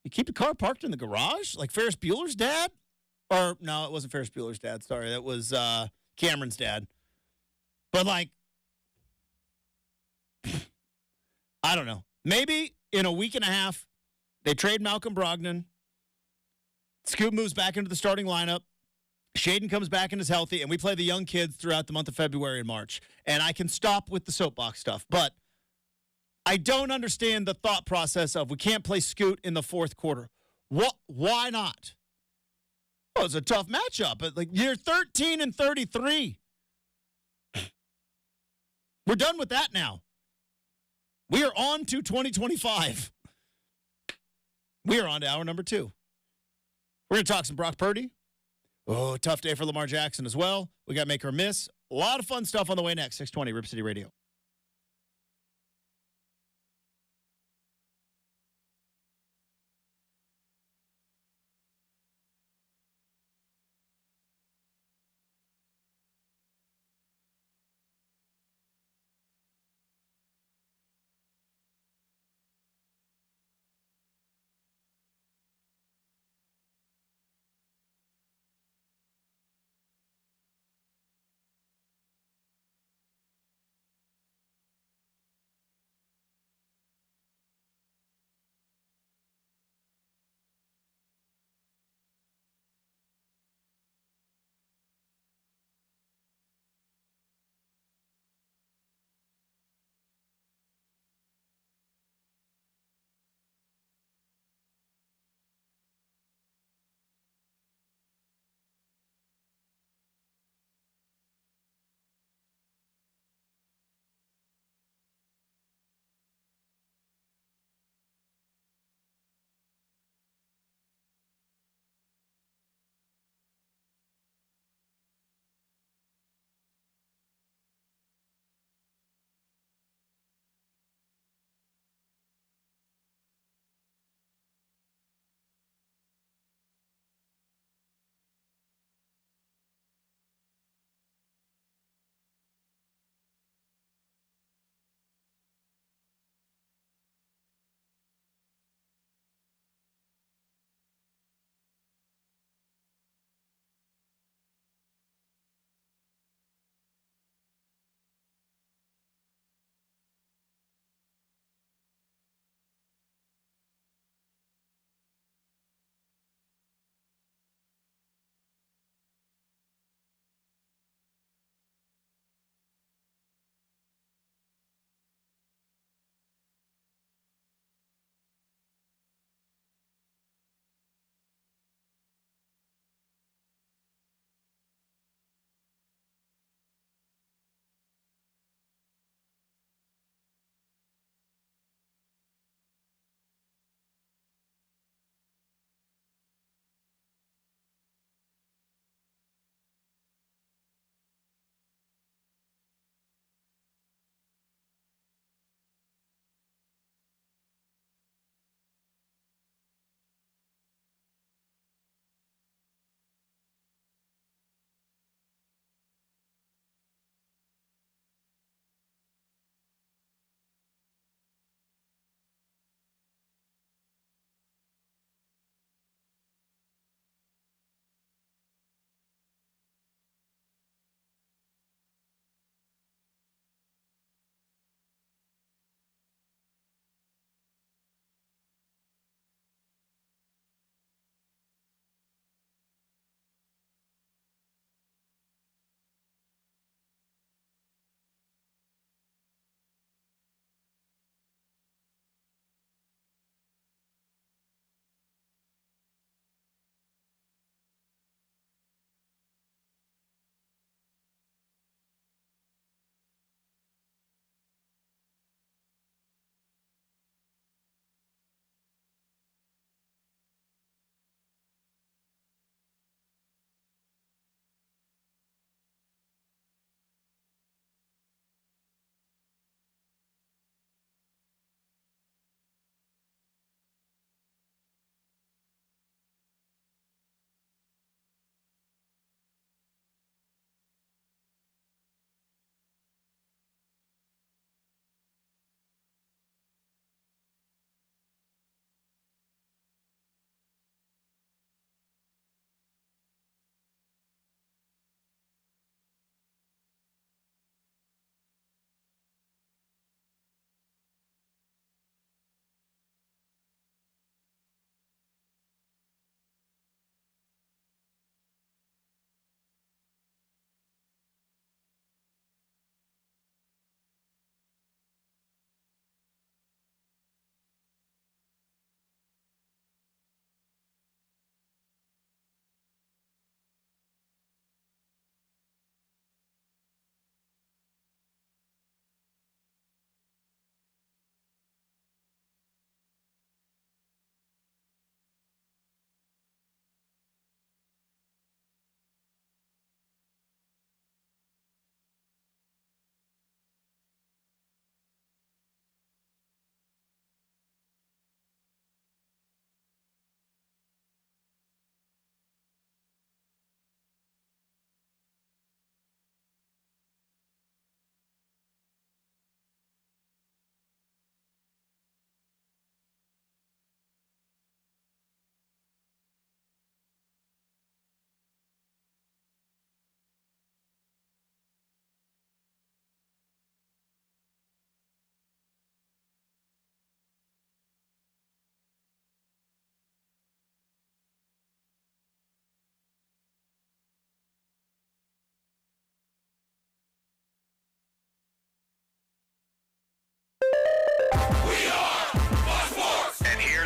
[SPEAKER 1] You keep the car parked in the garage like Ferris Bueller's dad? Or, no, it wasn't Ferris Bueller's dad. Sorry, that was Cameron's dad. But, I don't know. Maybe in a week and a half, they trade Malcolm Brogdon. Scoot moves back into the starting lineup. Shaden comes back and is healthy, and we play the young kids throughout the month of February and March. And I can stop with the soapbox stuff, but I don't understand the thought process of we can't play Scoot in the fourth quarter. Why not? Well, it's a tough matchup, but you're 13-33. We're done with that now. We are on to 2025. We are on to hour number 2. We're going to talk some Brock Purdy. Oh, tough day for Lamar Jackson as well. We got make or miss. A lot of fun stuff on the way next. 620 Rip City Radio.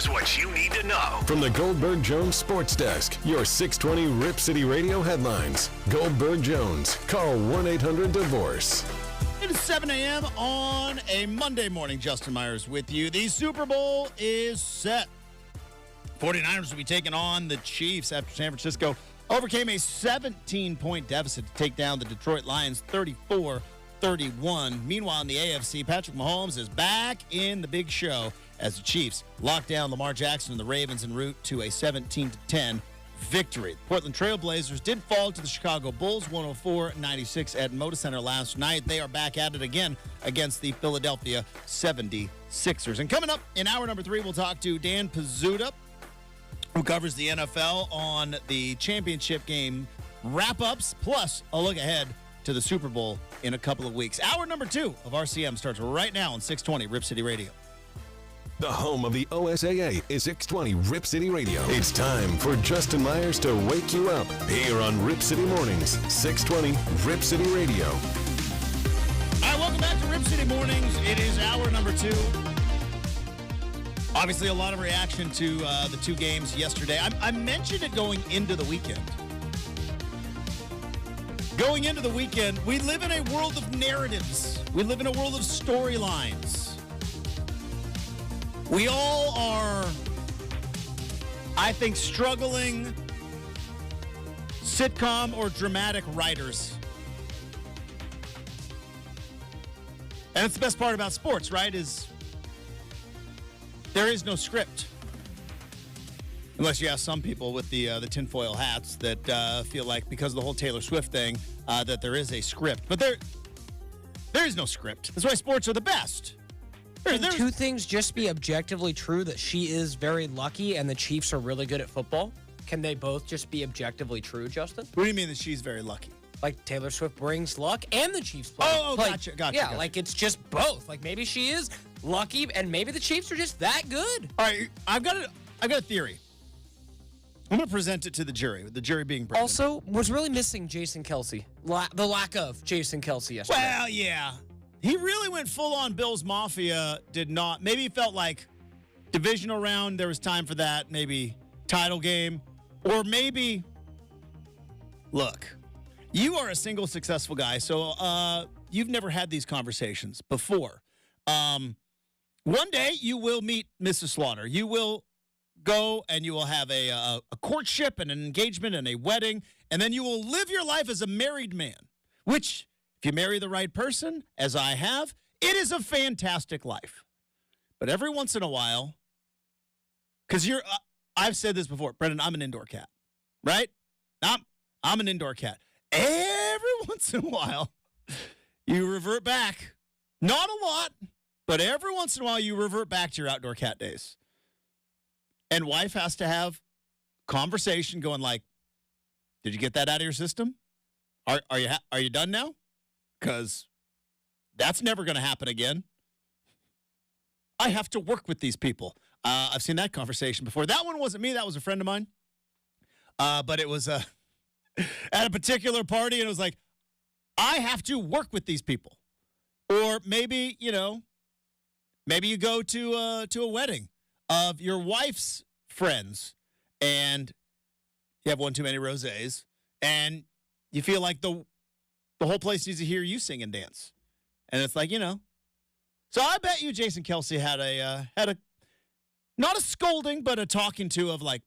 [SPEAKER 3] Here's what you need to know.
[SPEAKER 4] From the Goldberg Jones Sports Desk, your 620 Rip City Radio headlines. Goldberg Jones. Call 1-800-DIVORCE.
[SPEAKER 1] It is 7 a.m. on a Monday morning. Justin Myers with you. The Super Bowl is set. 49ers will be taking on the Chiefs after San Francisco overcame a 17-point deficit to take down the Detroit Lions 34-31. Meanwhile, in the AFC, Patrick Mahomes is back in the big show as the Chiefs lock down Lamar Jackson and the Ravens en route to a 17-10 victory. The Portland Trail Blazers did fall to the Chicago Bulls 104-96 at Moda Center last night. They are back at it again against the Philadelphia 76ers. And coming up in hour number 3, we'll talk to Dan Pizzuta, who covers the NFL, on the championship game wrap-ups, plus a look ahead to the Super Bowl in a couple of weeks. Hour number 2 of RCM starts right now on 620 Rip City Radio.
[SPEAKER 4] The home of the OSAA is 620 Rip City Radio. It's time for Justin Myers to wake you up here on Rip City Mornings, 620 Rip City Radio.
[SPEAKER 1] All right, welcome back to Rip City Mornings. It is hour number 2. Obviously, a lot of reaction to the two games yesterday. I mentioned it going into the weekend. Going into the weekend, we live in a world of narratives. We live in a world of storylines. We all are, I think, struggling sitcom or dramatic writers. And it's the best part about sports, right, is there is no script. Unless you ask some people with the tinfoil hats that feel like because of the whole Taylor Swift thing that there is a script. But there is no script. That's why sports are the best.
[SPEAKER 2] Can two things just be objectively true, that she is very lucky and the Chiefs are really good at football? Can they both just be objectively true, Justin?
[SPEAKER 1] What do you mean that she's very lucky?
[SPEAKER 2] Like Taylor Swift brings luck and the Chiefs play.
[SPEAKER 1] Oh,
[SPEAKER 2] like,
[SPEAKER 1] gotcha.
[SPEAKER 2] Yeah,
[SPEAKER 1] gotcha.
[SPEAKER 2] like it's just both. Like maybe she is lucky and maybe the Chiefs are just that good.
[SPEAKER 1] All right, I've got a theory. I'm going to present it to the jury being Brenden.
[SPEAKER 2] Also, was really missing Jason Kelce. The lack of Jason Kelce yesterday.
[SPEAKER 1] Well, yeah. He really went full on Bills Mafia, did not. Maybe he felt like divisional round, there was time for that. Maybe title game. Or maybe, look, you are a single successful guy, so you've never had these conversations before. One day you will meet Mrs. Slaughter. You will go and you will have a courtship and an engagement and a wedding, and then you will live your life as a married man, which, if you marry the right person, as I have, it is a fantastic life. But every once in a while, because I've said this before, Brenden, I'm an indoor cat, right? I'm an indoor cat. Every once in a while, you revert back. Not a lot, but every once in a while, you revert back to your outdoor cat days. And wife has to have conversation going like, did you get that out of your system? Are you done now? Because that's never going to happen again. I have to work with these people. I've seen that conversation before. That one wasn't me. That was a friend of mine. But it was at a particular party, and it was like, I have to work with these people. Or maybe, maybe you go to a wedding of your wife's friends, and you have one too many rosés, and you feel like the whole place needs to hear you sing and dance. And it's like, So I bet you Jason Kelce had a not a scolding, but a talking to of like,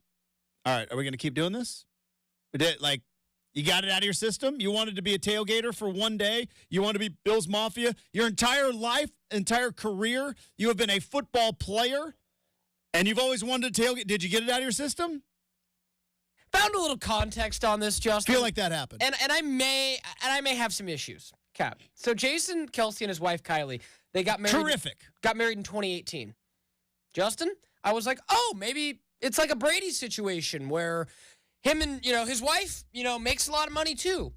[SPEAKER 1] all right, are we going to keep doing this? Like, you got it out of your system? You wanted to be a tailgater for one day? You want to be Bills Mafia? Your entire life, entire career, you have been a football player, and you've always wanted to tailgate. Did you get it out of your system?
[SPEAKER 2] Found a little context on this, Justin.
[SPEAKER 1] Feel like that happened.
[SPEAKER 2] And I may have some issues. Cap. So Jason Kelce and his wife Kylie, they got married.
[SPEAKER 1] Terrific.
[SPEAKER 2] Got married in 2018. Justin, I was like, oh, maybe it's like a Brady situation where him and, his wife, makes a lot of money too.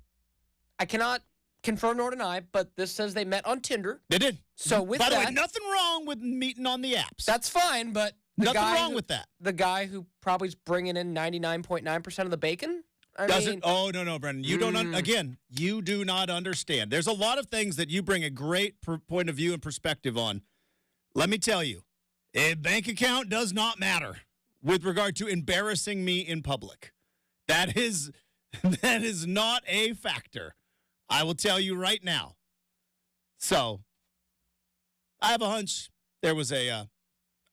[SPEAKER 2] I cannot confirm nor deny, but this says they met on Tinder.
[SPEAKER 1] They did.
[SPEAKER 2] So with
[SPEAKER 1] By the
[SPEAKER 2] that,
[SPEAKER 1] way, nothing wrong with meeting on the apps.
[SPEAKER 2] That's fine, but
[SPEAKER 1] nothing wrong with that.
[SPEAKER 2] The guy who probably is bringing in 99.9% of the bacon?
[SPEAKER 1] Oh, no, Brenden. You don't, again, you do not understand. There's a lot of things that you bring a great point of view and perspective on. Let me tell you, A bank account does not matter with regard to embarrassing me in public. That is not a factor. I will tell you right now. So, I have a hunch there was all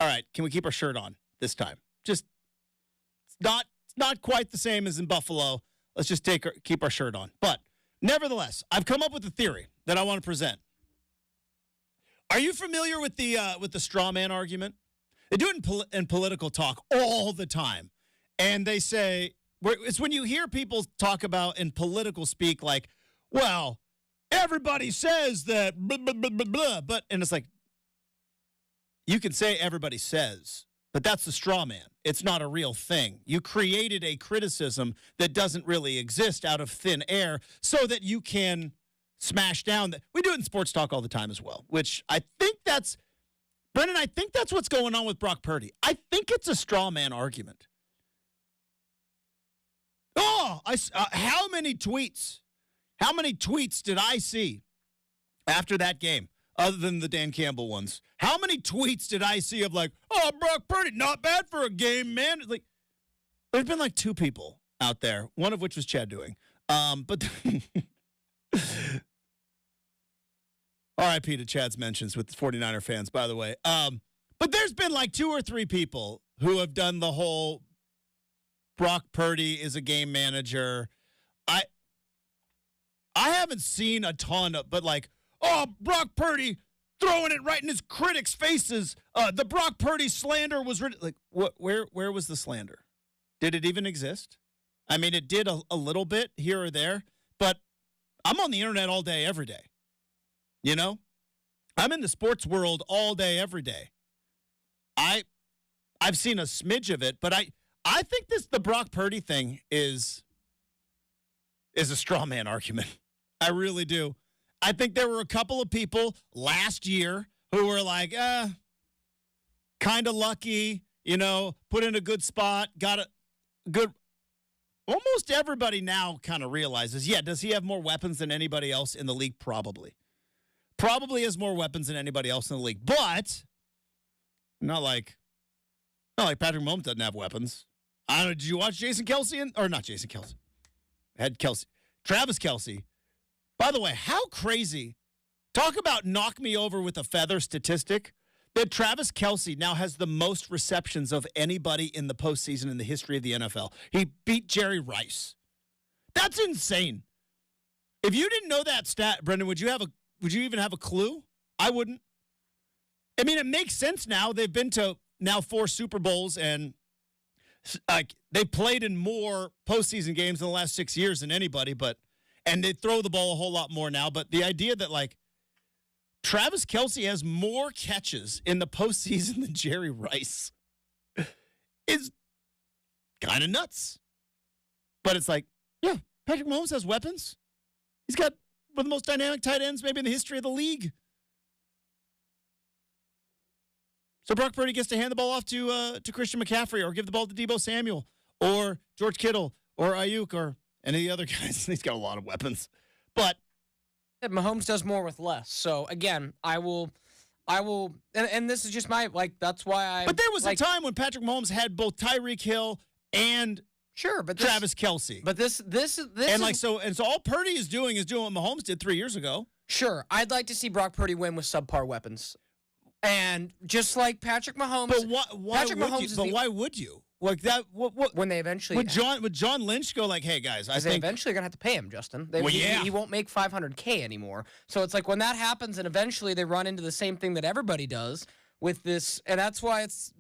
[SPEAKER 1] right, can we keep our shirt on this time? Just, it's not quite the same as in Buffalo. Let's just keep our shirt on. But, nevertheless, I've come up with a theory that I want to present. Are you familiar with the straw man argument? They do it in political talk all the time. And they say, it's when you hear people talk about in political speak like, well, everybody says that blah, blah, blah, blah, blah. But, and it's like, you can say everybody says, but that's the straw man. It's not a real thing. You created a criticism that doesn't really exist out of thin air so that you can smash down. We do it in sports talk all the time as well, which I think that's, Brenden, I think that's what's going on with Brock Purdy. I think it's a straw man argument. Oh, how many tweets did I see after that game, other than the Dan Campbell ones? How many tweets did I see of like, oh, Brock Purdy, not bad for a game, man? Like, there's been like 2 people out there, one of which was Chad doing. But RIP to Chad's mentions with the 49er fans, by the way. But there's been like 2 or 3 people who have done the whole Brock Purdy is a game manager. I haven't seen a ton of, but like, oh, Brock Purdy throwing it right in his critics' faces. The Brock Purdy slander was like, what? Where was the slander? Did it even exist? I mean, it did a little bit here or there, but I'm on the internet all day, every day. You know, I'm in the sports world all day, every day. I've seen a smidge of it, but I think the Brock Purdy thing is a straw man argument. I really do. I think there were a couple of people last year who were like, kind of lucky, you know, put in a good spot, got a good. Almost everybody now kind of realizes, yeah, does he have more weapons than anybody else in the league? Probably. Probably has more weapons than anybody else in the league, but not like Patrick Mahomes doesn't have weapons. I don't know. Did you watch Jason Kelce or not Jason Kelce? Had Kelce, Travis Kelce. By the way, how crazy! Talk about knock me over with a feather statistic. That Travis Kelce now has the most receptions of anybody in the postseason in the history of the NFL. He beat Jerry Rice. That's insane. If you didn't know that stat, Brenden, would you even have a clue? I wouldn't. I mean, it makes sense now. They've been to now 4 Super Bowls, and like they played in more postseason games in the last 6 years than anybody, and they throw the ball a whole lot more now. But the idea that like Travis Kelce has more catches in the postseason than Jerry Rice is kind of nuts. But it's like, yeah, Patrick Mahomes has weapons. He's got one of the most dynamic tight ends maybe in the history of the league. So Brock Purdy gets to hand the ball off to Christian McCaffrey or give the ball to Deebo Samuel or George Kittle or Ayuk or any of the other guys. He's got a lot of weapons. But
[SPEAKER 2] Mahomes does more with less. So again, I will, and this is just my that's why
[SPEAKER 1] But there was a time when Patrick Mahomes had both Tyreek Hill and
[SPEAKER 2] sure, but
[SPEAKER 1] Travis Kelce.
[SPEAKER 2] But this
[SPEAKER 1] and so all Purdy is doing what Mahomes did 3 years ago.
[SPEAKER 2] Sure, I'd like to see Brock Purdy win with subpar weapons, and just like Patrick Mahomes.
[SPEAKER 1] But why would you? Like that? What?
[SPEAKER 2] When they eventually
[SPEAKER 1] would John Lynch go like, "Hey guys, I think
[SPEAKER 2] they eventually gonna have to pay him, Justin. He won't make $500K anymore. So it's like when that happens, and eventually they run into the same thing that everybody does with this, and that's why it's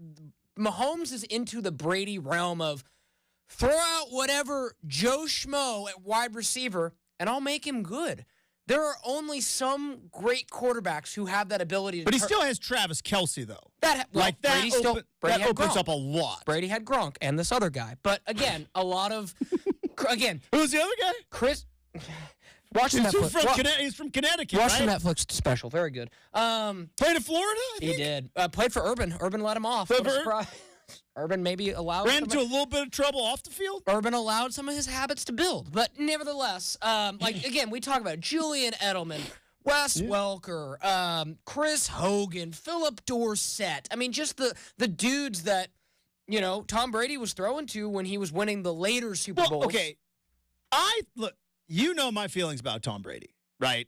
[SPEAKER 2] Mahomes is into the Brady realm of throw out whatever Joe Schmo at wide receiver, and I'll make him good. There are only some great quarterbacks who have that ability to.
[SPEAKER 1] But he still has Travis Kelce, though.
[SPEAKER 2] Brady
[SPEAKER 1] opens up a lot.
[SPEAKER 2] Brady had Gronk and this other guy. But again, a lot of. Again.
[SPEAKER 1] Who's the other guy?
[SPEAKER 2] Chris. Watch Netflix.
[SPEAKER 1] He's from Connecticut,
[SPEAKER 2] Watch
[SPEAKER 1] right?
[SPEAKER 2] the Netflix special. Very good.
[SPEAKER 1] Played in Florida, I think?
[SPEAKER 2] He did. Played for Urban. Urban let him off. Urban maybe allowed.
[SPEAKER 1] Ran into a little bit of trouble off the field.
[SPEAKER 2] Urban allowed some of his habits to build, but nevertheless, again, we talk about Julian Edelman. Wes Welker, Chris Hogan, Philip Dorsett. I mean, just the dudes that, Tom Brady was throwing to when he was winning the later Super Bowls.
[SPEAKER 1] Okay, look, my feelings about Tom Brady, right?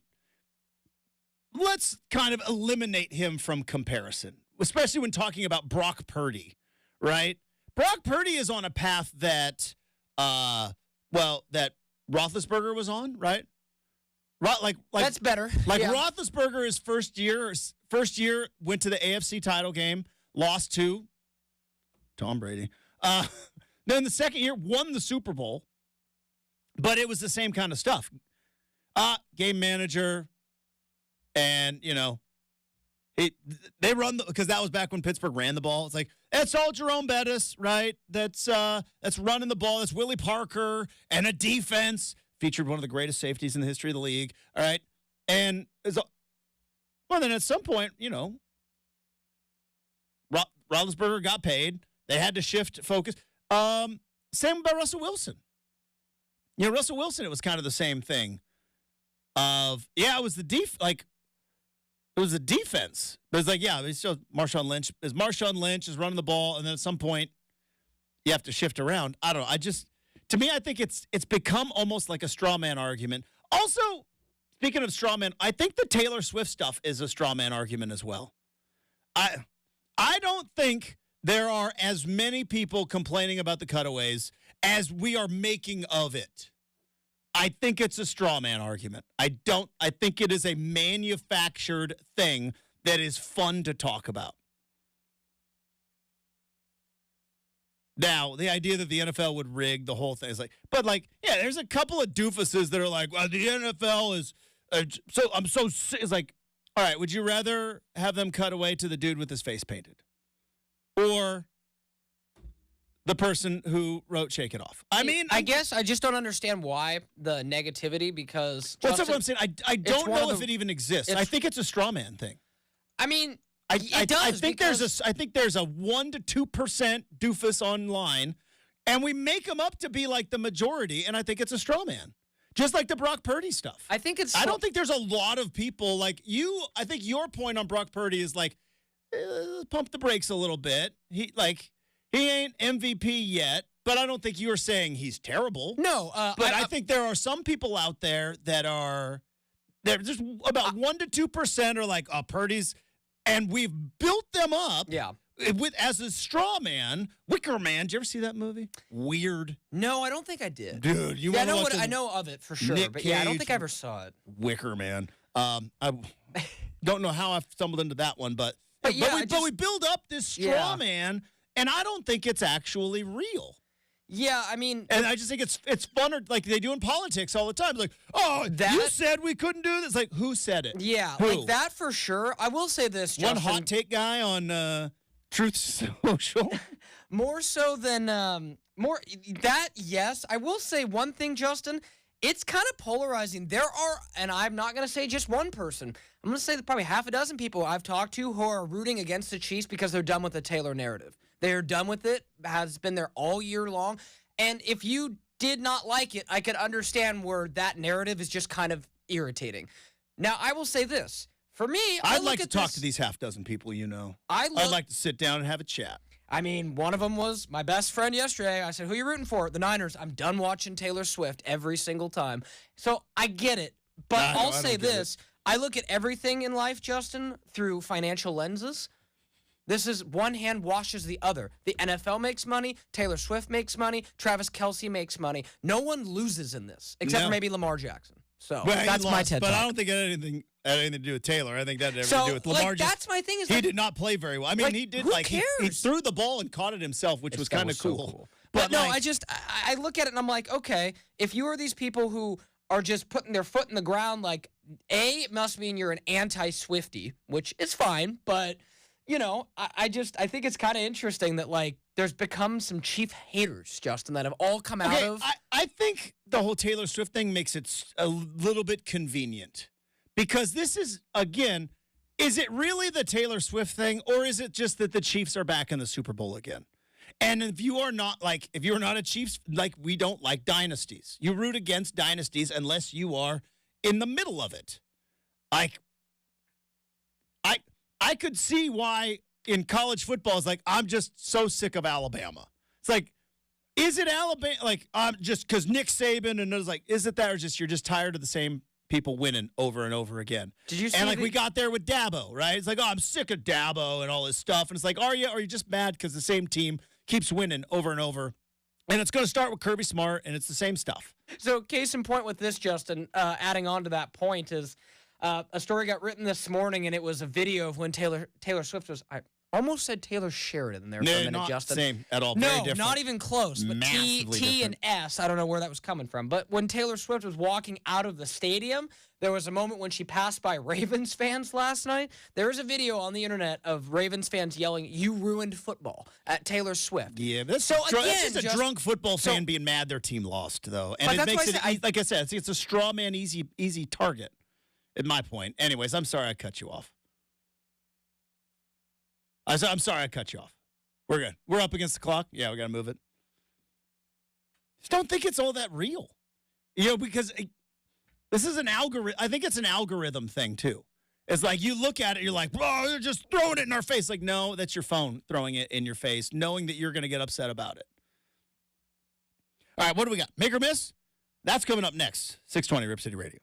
[SPEAKER 1] Let's kind of eliminate him from comparison, especially when talking about Brock Purdy, right? Brock Purdy is on a path that, that Roethlisberger was on, right? Like
[SPEAKER 2] that's better.
[SPEAKER 1] Like Roethlisberger, his first year went to the AFC title game, lost to Tom Brady. Then the second year won the Super Bowl, but it was the same kind of stuff. Game manager, and they run because that was back when Pittsburgh ran the ball. It's like it's all Jerome Bettis, right? That's running the ball. That's Willie Parker and a defense. Featured one of the greatest safeties in the history of the league. All right. And then at some point, Roethlisberger got paid. They had to shift focus. Same about Russell Wilson. Russell Wilson, it was kind of the same thing. It was the it was the defense. But it's like, it's still Marshawn Lynch. Marshawn Lynch is running the ball, and then at some point you have to shift around. I don't know. To me, I think it's become almost like a straw man argument. Also, speaking of straw man, I think the Taylor Swift stuff is a straw man argument as well. I don't think there are as many people complaining about the cutaways as we are making of it. I think it's a straw man argument. I think it is a manufactured thing that is fun to talk about. Now, the idea that the NFL would rig the whole thing is there's a couple of doofuses that are like, well, the NFL is it's like, all right, would you rather have them cut away to the dude with his face painted or the person who wrote Shake It Off?
[SPEAKER 2] I guess I just don't understand why the negativity because
[SPEAKER 1] that's what I'm saying. I don't know if it even exists. I think it's a straw man thing.
[SPEAKER 2] I mean,
[SPEAKER 1] it does. I think there's a 1% to 2% doofus online, and we make them up to be like the majority, and I think it's a straw man. Just like the Brock Purdy stuff.
[SPEAKER 2] I don't
[SPEAKER 1] think there's a lot of people like you. I think your point on Brock Purdy is like, pump the brakes a little bit. He ain't MVP yet, but I don't think you're saying he's terrible.
[SPEAKER 2] No,
[SPEAKER 1] but I think there are some people out there that are just about 1% to 2% are like, Purdy's. And we've built them up as a straw man. Wicker Man. Did you ever see that movie? Weird.
[SPEAKER 2] No, I don't think I did.
[SPEAKER 1] Dude,
[SPEAKER 2] I know of it for sure.
[SPEAKER 1] Nick
[SPEAKER 2] but
[SPEAKER 1] Cage,
[SPEAKER 2] I don't think I ever saw it.
[SPEAKER 1] Wicker Man. I don't know how I stumbled into that one, but we build up this straw man, and I don't think it's actually real.
[SPEAKER 2] Yeah, I mean...
[SPEAKER 1] And I just think it's funner, like they do in politics all the time. Like, you said we couldn't do this. Like, who said it?
[SPEAKER 2] Yeah,
[SPEAKER 1] who?
[SPEAKER 2] Like that for sure. I will say this, Justin.
[SPEAKER 1] One hot take guy on Truth Social.
[SPEAKER 2] More so than... yes. I will say one thing, Justin. It's kind of polarizing. There are, and I'm not going to say just one person. I'm going to say that probably half a dozen people I've talked to who are rooting against the Chiefs because they're done with the Taylor narrative. They're done with it, has been there all year long. And if you did not like it, I could understand where that narrative is just kind of irritating. Now, I will say this. For me,
[SPEAKER 1] I'd like to talk to these half dozen people, I'd like to sit down and have a chat.
[SPEAKER 2] I mean, one of them was my best friend yesterday. I said, who are you rooting for? The Niners. I'm done watching Taylor Swift every single time. So I get it. But I'll say this. I look at everything in life, Justin, through financial lenses. This is one hand washes the other. The NFL makes money. Taylor Swift makes money. Travis Kelce makes money. No one loses in this, except for maybe Lamar Jackson. So that's my TED
[SPEAKER 1] But
[SPEAKER 2] talk.
[SPEAKER 1] I don't think it had anything to do with Taylor. I think that had everything to do with Lamar.
[SPEAKER 2] That's my thing.
[SPEAKER 1] He did not play very well. I mean, he did
[SPEAKER 2] who
[SPEAKER 1] cares? He threw the ball and caught it himself, which was kind of cool.
[SPEAKER 2] But no, I look at it and I'm like, okay, if you are these people who are just putting their foot in the ground, like, it must mean you're an anti-Swiftie, which is fine, but I think it's kind of interesting that, like, there's become some Chief haters, Justin, that have all come out of.
[SPEAKER 1] I think the whole Taylor Swift thing makes it a little bit convenient because this is, again, is it really the Taylor Swift thing or is it just that the Chiefs are back in the Super Bowl again? And if you're not a Chiefs, like, we don't like dynasties. You root against dynasties unless you are in the middle of it. Like, I could see why in college football it's like, I'm just so sick of Alabama. It's like, is it Alabama? Like, just because Nick Saban and it was like, is it that or just you're just tired of the same people winning over and over again?
[SPEAKER 2] Did you see
[SPEAKER 1] and like we got there with Dabo, right? It's like, oh, I'm sick of Dabo and all this stuff. And it's like, are you? Or are you just mad because the same team keeps winning over and over? And it's going to start with Kirby Smart, and it's the same stuff.
[SPEAKER 2] So, case in point with this, Justin, adding on to that point is a story got written this morning, and it was a video of when Taylor Swift was. I almost said Taylor Sheridan there for a minute,
[SPEAKER 1] not
[SPEAKER 2] Justin.
[SPEAKER 1] Same at all.
[SPEAKER 2] No,
[SPEAKER 1] Very different.
[SPEAKER 2] not even close. But T and S, I don't know where that was coming from. But when Taylor Swift was walking out of the stadium, there was a moment when she passed by Ravens fans last night. There is a video on the internet of Ravens fans yelling, "You ruined football" at Taylor Swift.
[SPEAKER 1] Yeah, that's just a drunk football fan being mad their team lost, though. And it makes it, like I said, it's a straw man, easy target, at my point. Anyways, I'm sorry I cut you off. I'm sorry I cut you off. We're good. We're up against the clock. Yeah, we got to move it. Just don't think it's all that real. Because this is an algorithm. I think it's an algorithm thing, too. It's like you look at it, you're like, bro, they're just throwing it in our face. Like, no, that's your phone throwing it in your face, knowing that you're going to get upset about it. All right, what do we got? Make or miss? That's coming up next. 620 Rip City Radio.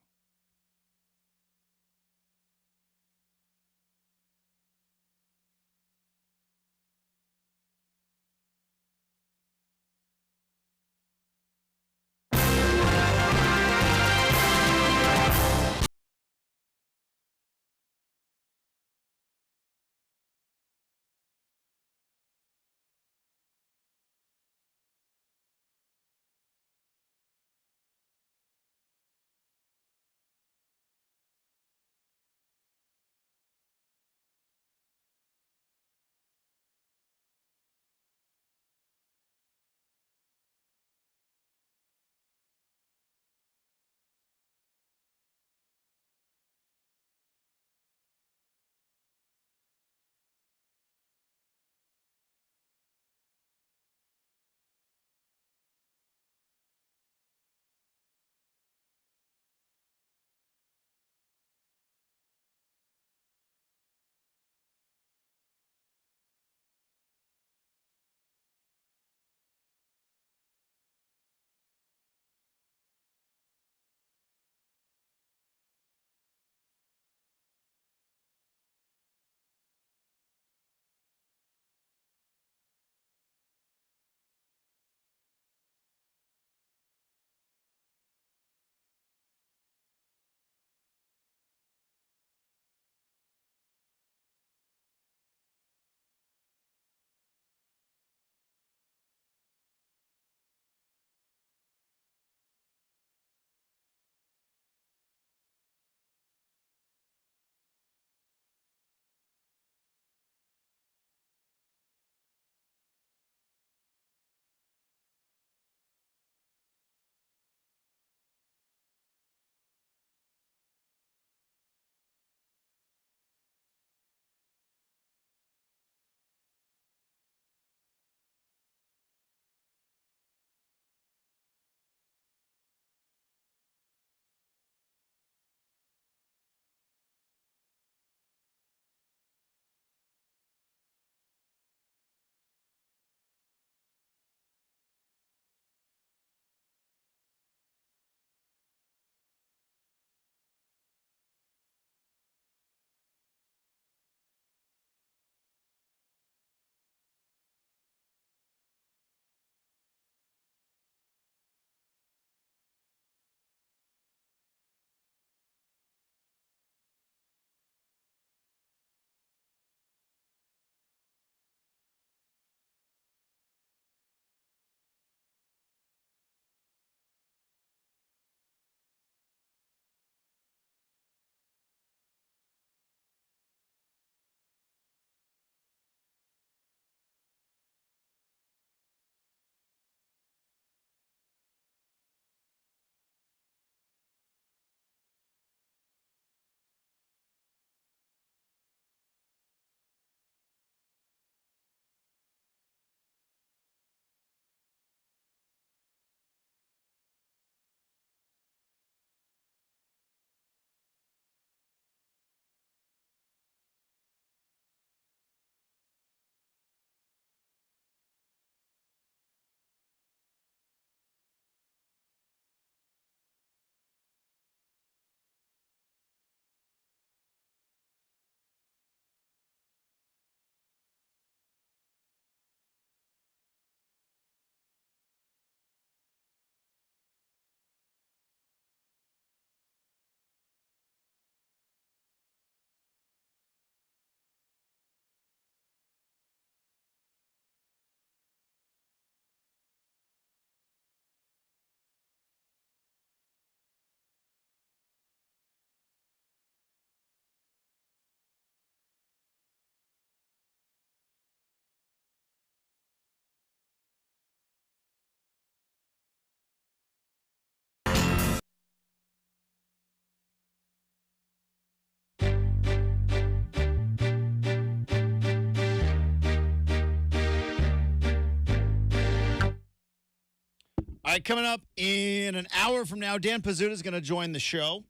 [SPEAKER 1] All right, coming up in an hour from now, Dan Pizzuta is going to join the show.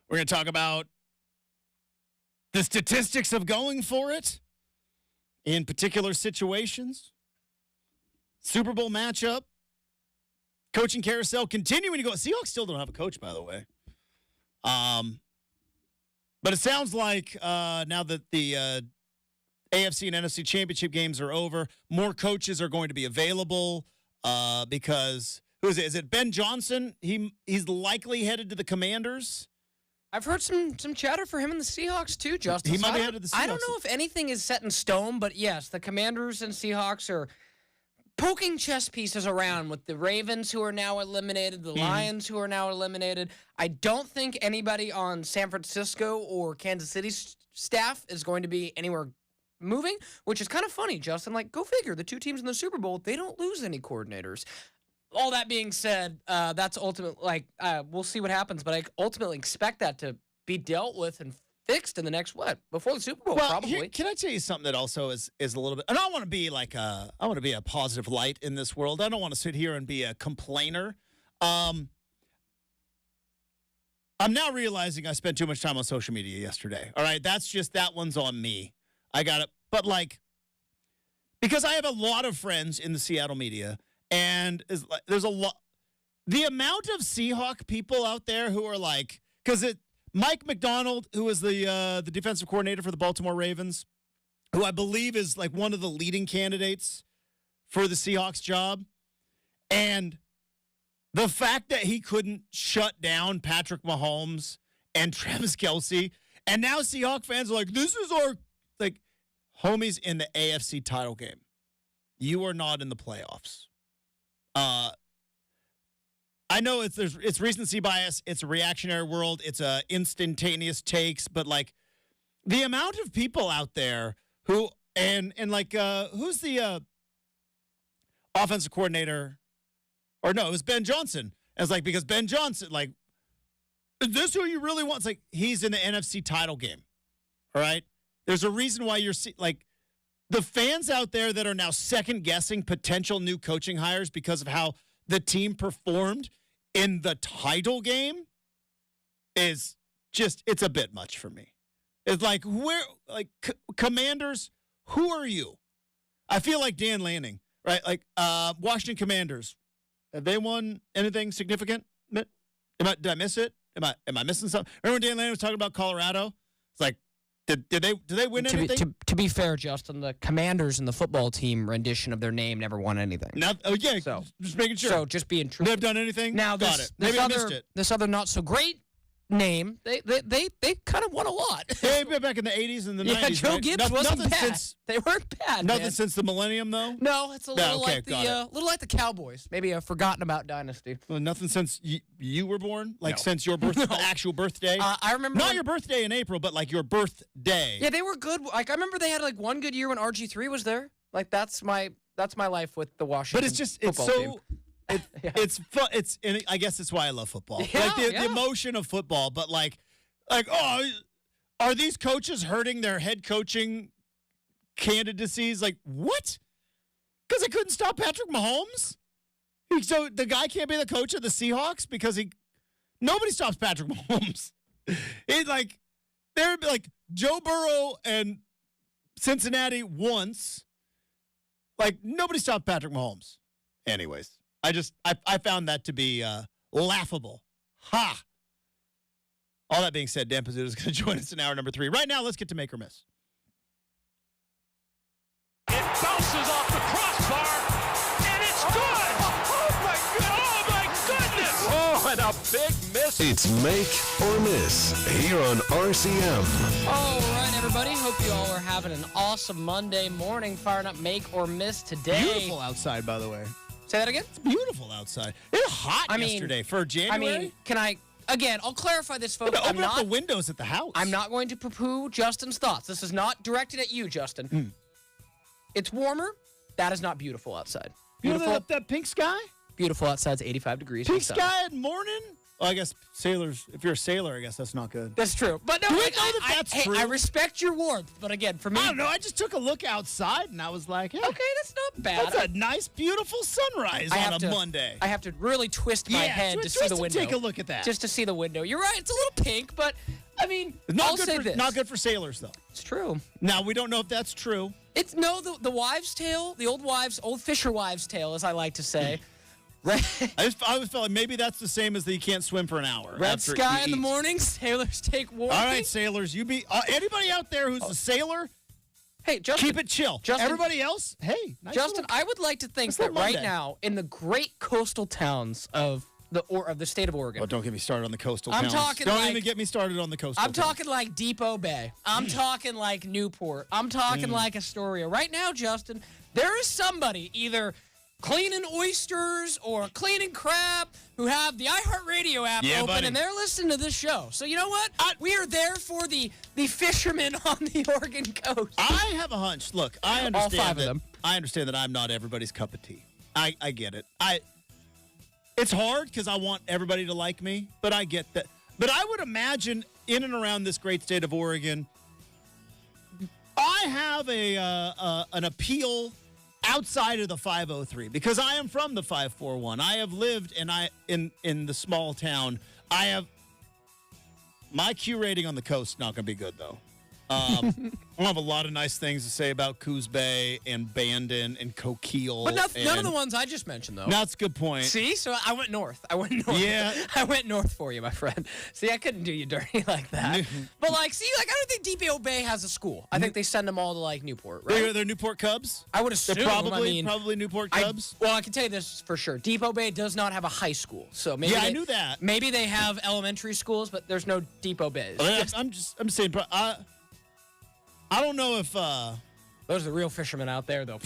[SPEAKER 1] We're going to talk about the statistics of going for it in particular situations. Super Bowl matchup. Coaching carousel continuing to go. Seahawks still don't have a coach, by the way. But it sounds like now that the AFC and NFC championship games are over, more coaches are going to be available because who is it? Is it Ben Johnson? He's likely headed to the Commanders.
[SPEAKER 2] I've heard some chatter for him in the Seahawks too, Justin.
[SPEAKER 1] He might be headed to the Seahawks.
[SPEAKER 2] I don't know if anything is set in stone, but yes, the Commanders and Seahawks are poking chess pieces around with the Ravens, who are now eliminated, the Lions, who are now eliminated. I don't think anybody on San Francisco or Kansas City's staff is going to be anywhere moving, which is kind of funny, Justin. Like, go figure. The two teams in the Super Bowl, they don't lose any coordinators. All that being said, that's ultimately, we'll see what happens, but I ultimately expect that to be dealt with and fixed in the next, before the Super Bowl, probably.
[SPEAKER 1] Here, can I tell you something that also is a little bit, and I want to be I want to be a positive light in this world. I don't want to sit here and be a complainer. I'm now realizing I spent too much time on social media yesterday. All right, that one's on me. I got it. But because I have a lot of friends in the Seattle media, and there's a lot, the amount of Seahawk people out there who are Mike McDonald, who was the defensive coordinator for the Baltimore Ravens, who I believe is one of the leading candidates for the Seahawks job, and the fact that he couldn't shut down Patrick Mahomes and Travis Kelce, and now Seahawk fans are like, this is our homies in the AFC title game. You are not in the playoffs. I know it's recency bias. It's a reactionary world. It's a instantaneous takes. But the amount of people out there who who's the offensive coordinator? Or no, it was Ben Johnson. It's because Ben Johnson, is this who you really want? It's he's in the NFC title game. All right. There's a reason why you're the fans out there that are now second guessing potential new coaching hires because of how the team performed in the title game is it's a bit much for me. It's Commanders, who are you? I feel like Dan Lanning, right? Washington Commanders. Have they won anything significant? Did I miss it? Am I missing something? Remember when Dan Lanning was talking about Colorado? It's did they win anything?
[SPEAKER 2] To be fair, Justin, the Commanders and the football team rendition of their name never won anything.
[SPEAKER 1] So just making sure.
[SPEAKER 2] So just being true.
[SPEAKER 1] They've done anything?
[SPEAKER 2] Now
[SPEAKER 1] Got it. Maybe I missed it.
[SPEAKER 2] This other not so great name, they kind of won a lot.
[SPEAKER 1] Hey, back in the 80s and the 90s.
[SPEAKER 2] Yeah, Joe
[SPEAKER 1] right?
[SPEAKER 2] Gibbs wasn't bad. They weren't bad.
[SPEAKER 1] Nothing
[SPEAKER 2] man.
[SPEAKER 1] since the millennium, though.
[SPEAKER 2] No, it's a little
[SPEAKER 1] little
[SPEAKER 2] like the Cowboys. Maybe a forgotten about dynasty.
[SPEAKER 1] Well, nothing since you were born, since your birth, the actual birthday.
[SPEAKER 2] I remember
[SPEAKER 1] not your birthday in April, but your birthday.
[SPEAKER 2] Yeah, they were good. I remember they had one good year when RG3 was there. That's my life with the Washington.
[SPEAKER 1] But it's
[SPEAKER 2] football
[SPEAKER 1] so.
[SPEAKER 2] team.
[SPEAKER 1] It's fun. And I guess that's why I love football.
[SPEAKER 2] Yeah,
[SPEAKER 1] the emotion of football, but are these coaches hurting their head coaching candidacies? What? Because they couldn't stop Patrick Mahomes? So the guy can't be the coach of the Seahawks because nobody stops Patrick Mahomes. They're Joe Burrow and Cincinnati once. Nobody stopped Patrick Mahomes. Anyways, I found that to be laughable. Ha! All that being said, Dan Pizzuta is going to join us in hour number 3. Right now, let's get to Make or Miss.
[SPEAKER 3] It bounces off the crossbar, and it's good! Oh, my goodness! Oh, and a big miss.
[SPEAKER 4] It's Make or Miss here on RCM.
[SPEAKER 2] All right, everybody. Hope you all are having an awesome Monday morning. Firing up Make or Miss today.
[SPEAKER 1] Beautiful outside, by the way.
[SPEAKER 2] Say that again?
[SPEAKER 1] It's beautiful outside. It was hot yesterday for January.
[SPEAKER 2] Again, I'll clarify this, folks.
[SPEAKER 1] Open up the windows at the house.
[SPEAKER 2] I'm not going to poo-poo Justin's thoughts. This is not directed at you, Justin. It's warmer. That is not beautiful outside.
[SPEAKER 1] Beautiful. That pink sky?
[SPEAKER 2] Beautiful outside is 85 degrees.
[SPEAKER 1] Pink sky at morning? Well, I guess sailors. If you're a sailor, I guess that's not good.
[SPEAKER 2] That's true. But no,
[SPEAKER 1] Do we
[SPEAKER 2] like,
[SPEAKER 1] know that that's
[SPEAKER 2] hey,
[SPEAKER 1] true?
[SPEAKER 2] I respect your warmth, but again, for me,
[SPEAKER 1] I don't know. I just took a look outside and I was like, hey,
[SPEAKER 2] okay, that's not bad.
[SPEAKER 1] that's a nice, beautiful sunrise on a Monday.
[SPEAKER 2] I have to really twist my head to see the window.
[SPEAKER 1] Take a look at that.
[SPEAKER 2] Just to see the window. You're right. It's a little pink, but I mean,
[SPEAKER 1] not
[SPEAKER 2] I'll
[SPEAKER 1] good
[SPEAKER 2] say
[SPEAKER 1] for,
[SPEAKER 2] this.
[SPEAKER 1] Not good for sailors, though.
[SPEAKER 2] It's true.
[SPEAKER 1] Now, we don't know if that's true.
[SPEAKER 2] It's no, the wives' tale, the old fisher wives' tale, as I like to say. Red,
[SPEAKER 1] I always felt like maybe that's the same as that you can't swim for an hour.
[SPEAKER 2] red
[SPEAKER 1] after
[SPEAKER 2] sky
[SPEAKER 1] you
[SPEAKER 2] in the
[SPEAKER 1] eat.
[SPEAKER 2] morning, sailors take warning.
[SPEAKER 1] All right, sailors, you be anybody out there who's a sailor,
[SPEAKER 2] Hey, Justin.
[SPEAKER 1] keep it chill.
[SPEAKER 2] Justin-
[SPEAKER 1] Everybody else, hey, nice
[SPEAKER 2] Justin,
[SPEAKER 1] little-
[SPEAKER 2] I would like to think
[SPEAKER 1] nice
[SPEAKER 2] that
[SPEAKER 1] little
[SPEAKER 2] right
[SPEAKER 1] Monday.
[SPEAKER 2] now, in the great coastal towns of the state of Oregon,
[SPEAKER 1] Oh, don't get me started on the coastal
[SPEAKER 2] I'm
[SPEAKER 1] towns.
[SPEAKER 2] talking
[SPEAKER 1] Don't
[SPEAKER 2] like-
[SPEAKER 1] even get me started on the coastal
[SPEAKER 2] I'm
[SPEAKER 1] towns.
[SPEAKER 2] talking like Depot Bay. I'm talking like Newport. I'm talking like Astoria. Right now, Justin, there is somebody either cleaning oysters or cleaning crab who have the iHeartRadio app
[SPEAKER 1] Yeah,
[SPEAKER 2] open
[SPEAKER 1] buddy.
[SPEAKER 2] and they're listening to this show. So you know what? We are there for the fishermen on the Oregon coast.
[SPEAKER 1] I have a hunch. Look, I understand
[SPEAKER 2] All five of
[SPEAKER 1] that,
[SPEAKER 2] them.
[SPEAKER 1] I understand that I'm not everybody's cup of tea. I get it. It's hard because I want everybody to like me, but I get that. But I would imagine in and around this great state of Oregon, I have an appeal outside of the 503 because I am from the 541. I have lived in the small town. I have my Q rating on the coast not going to be good though. I have a lot of nice things to say about Coos Bay and Brenden and Coquille.
[SPEAKER 2] But none of the ones I just mentioned, though.
[SPEAKER 1] That's a good point.
[SPEAKER 2] See? So I went north.
[SPEAKER 1] Yeah.
[SPEAKER 2] I went north for you, my friend. See, I couldn't do you dirty like that. But, I don't think Depot Bay has a school. I think they send them all to, Newport, right?
[SPEAKER 1] They're Newport Cubs?
[SPEAKER 2] I would assume.
[SPEAKER 1] They're probably
[SPEAKER 2] I mean,
[SPEAKER 1] Newport Cubs.
[SPEAKER 2] I can tell you this for sure. Depot Bay does not have a high school. So maybe
[SPEAKER 1] Yeah, I knew that.
[SPEAKER 2] Maybe they have elementary schools, but there's no Depot Bays.
[SPEAKER 1] I'm saying, I don't know if
[SPEAKER 2] Those are the real fishermen out there, though.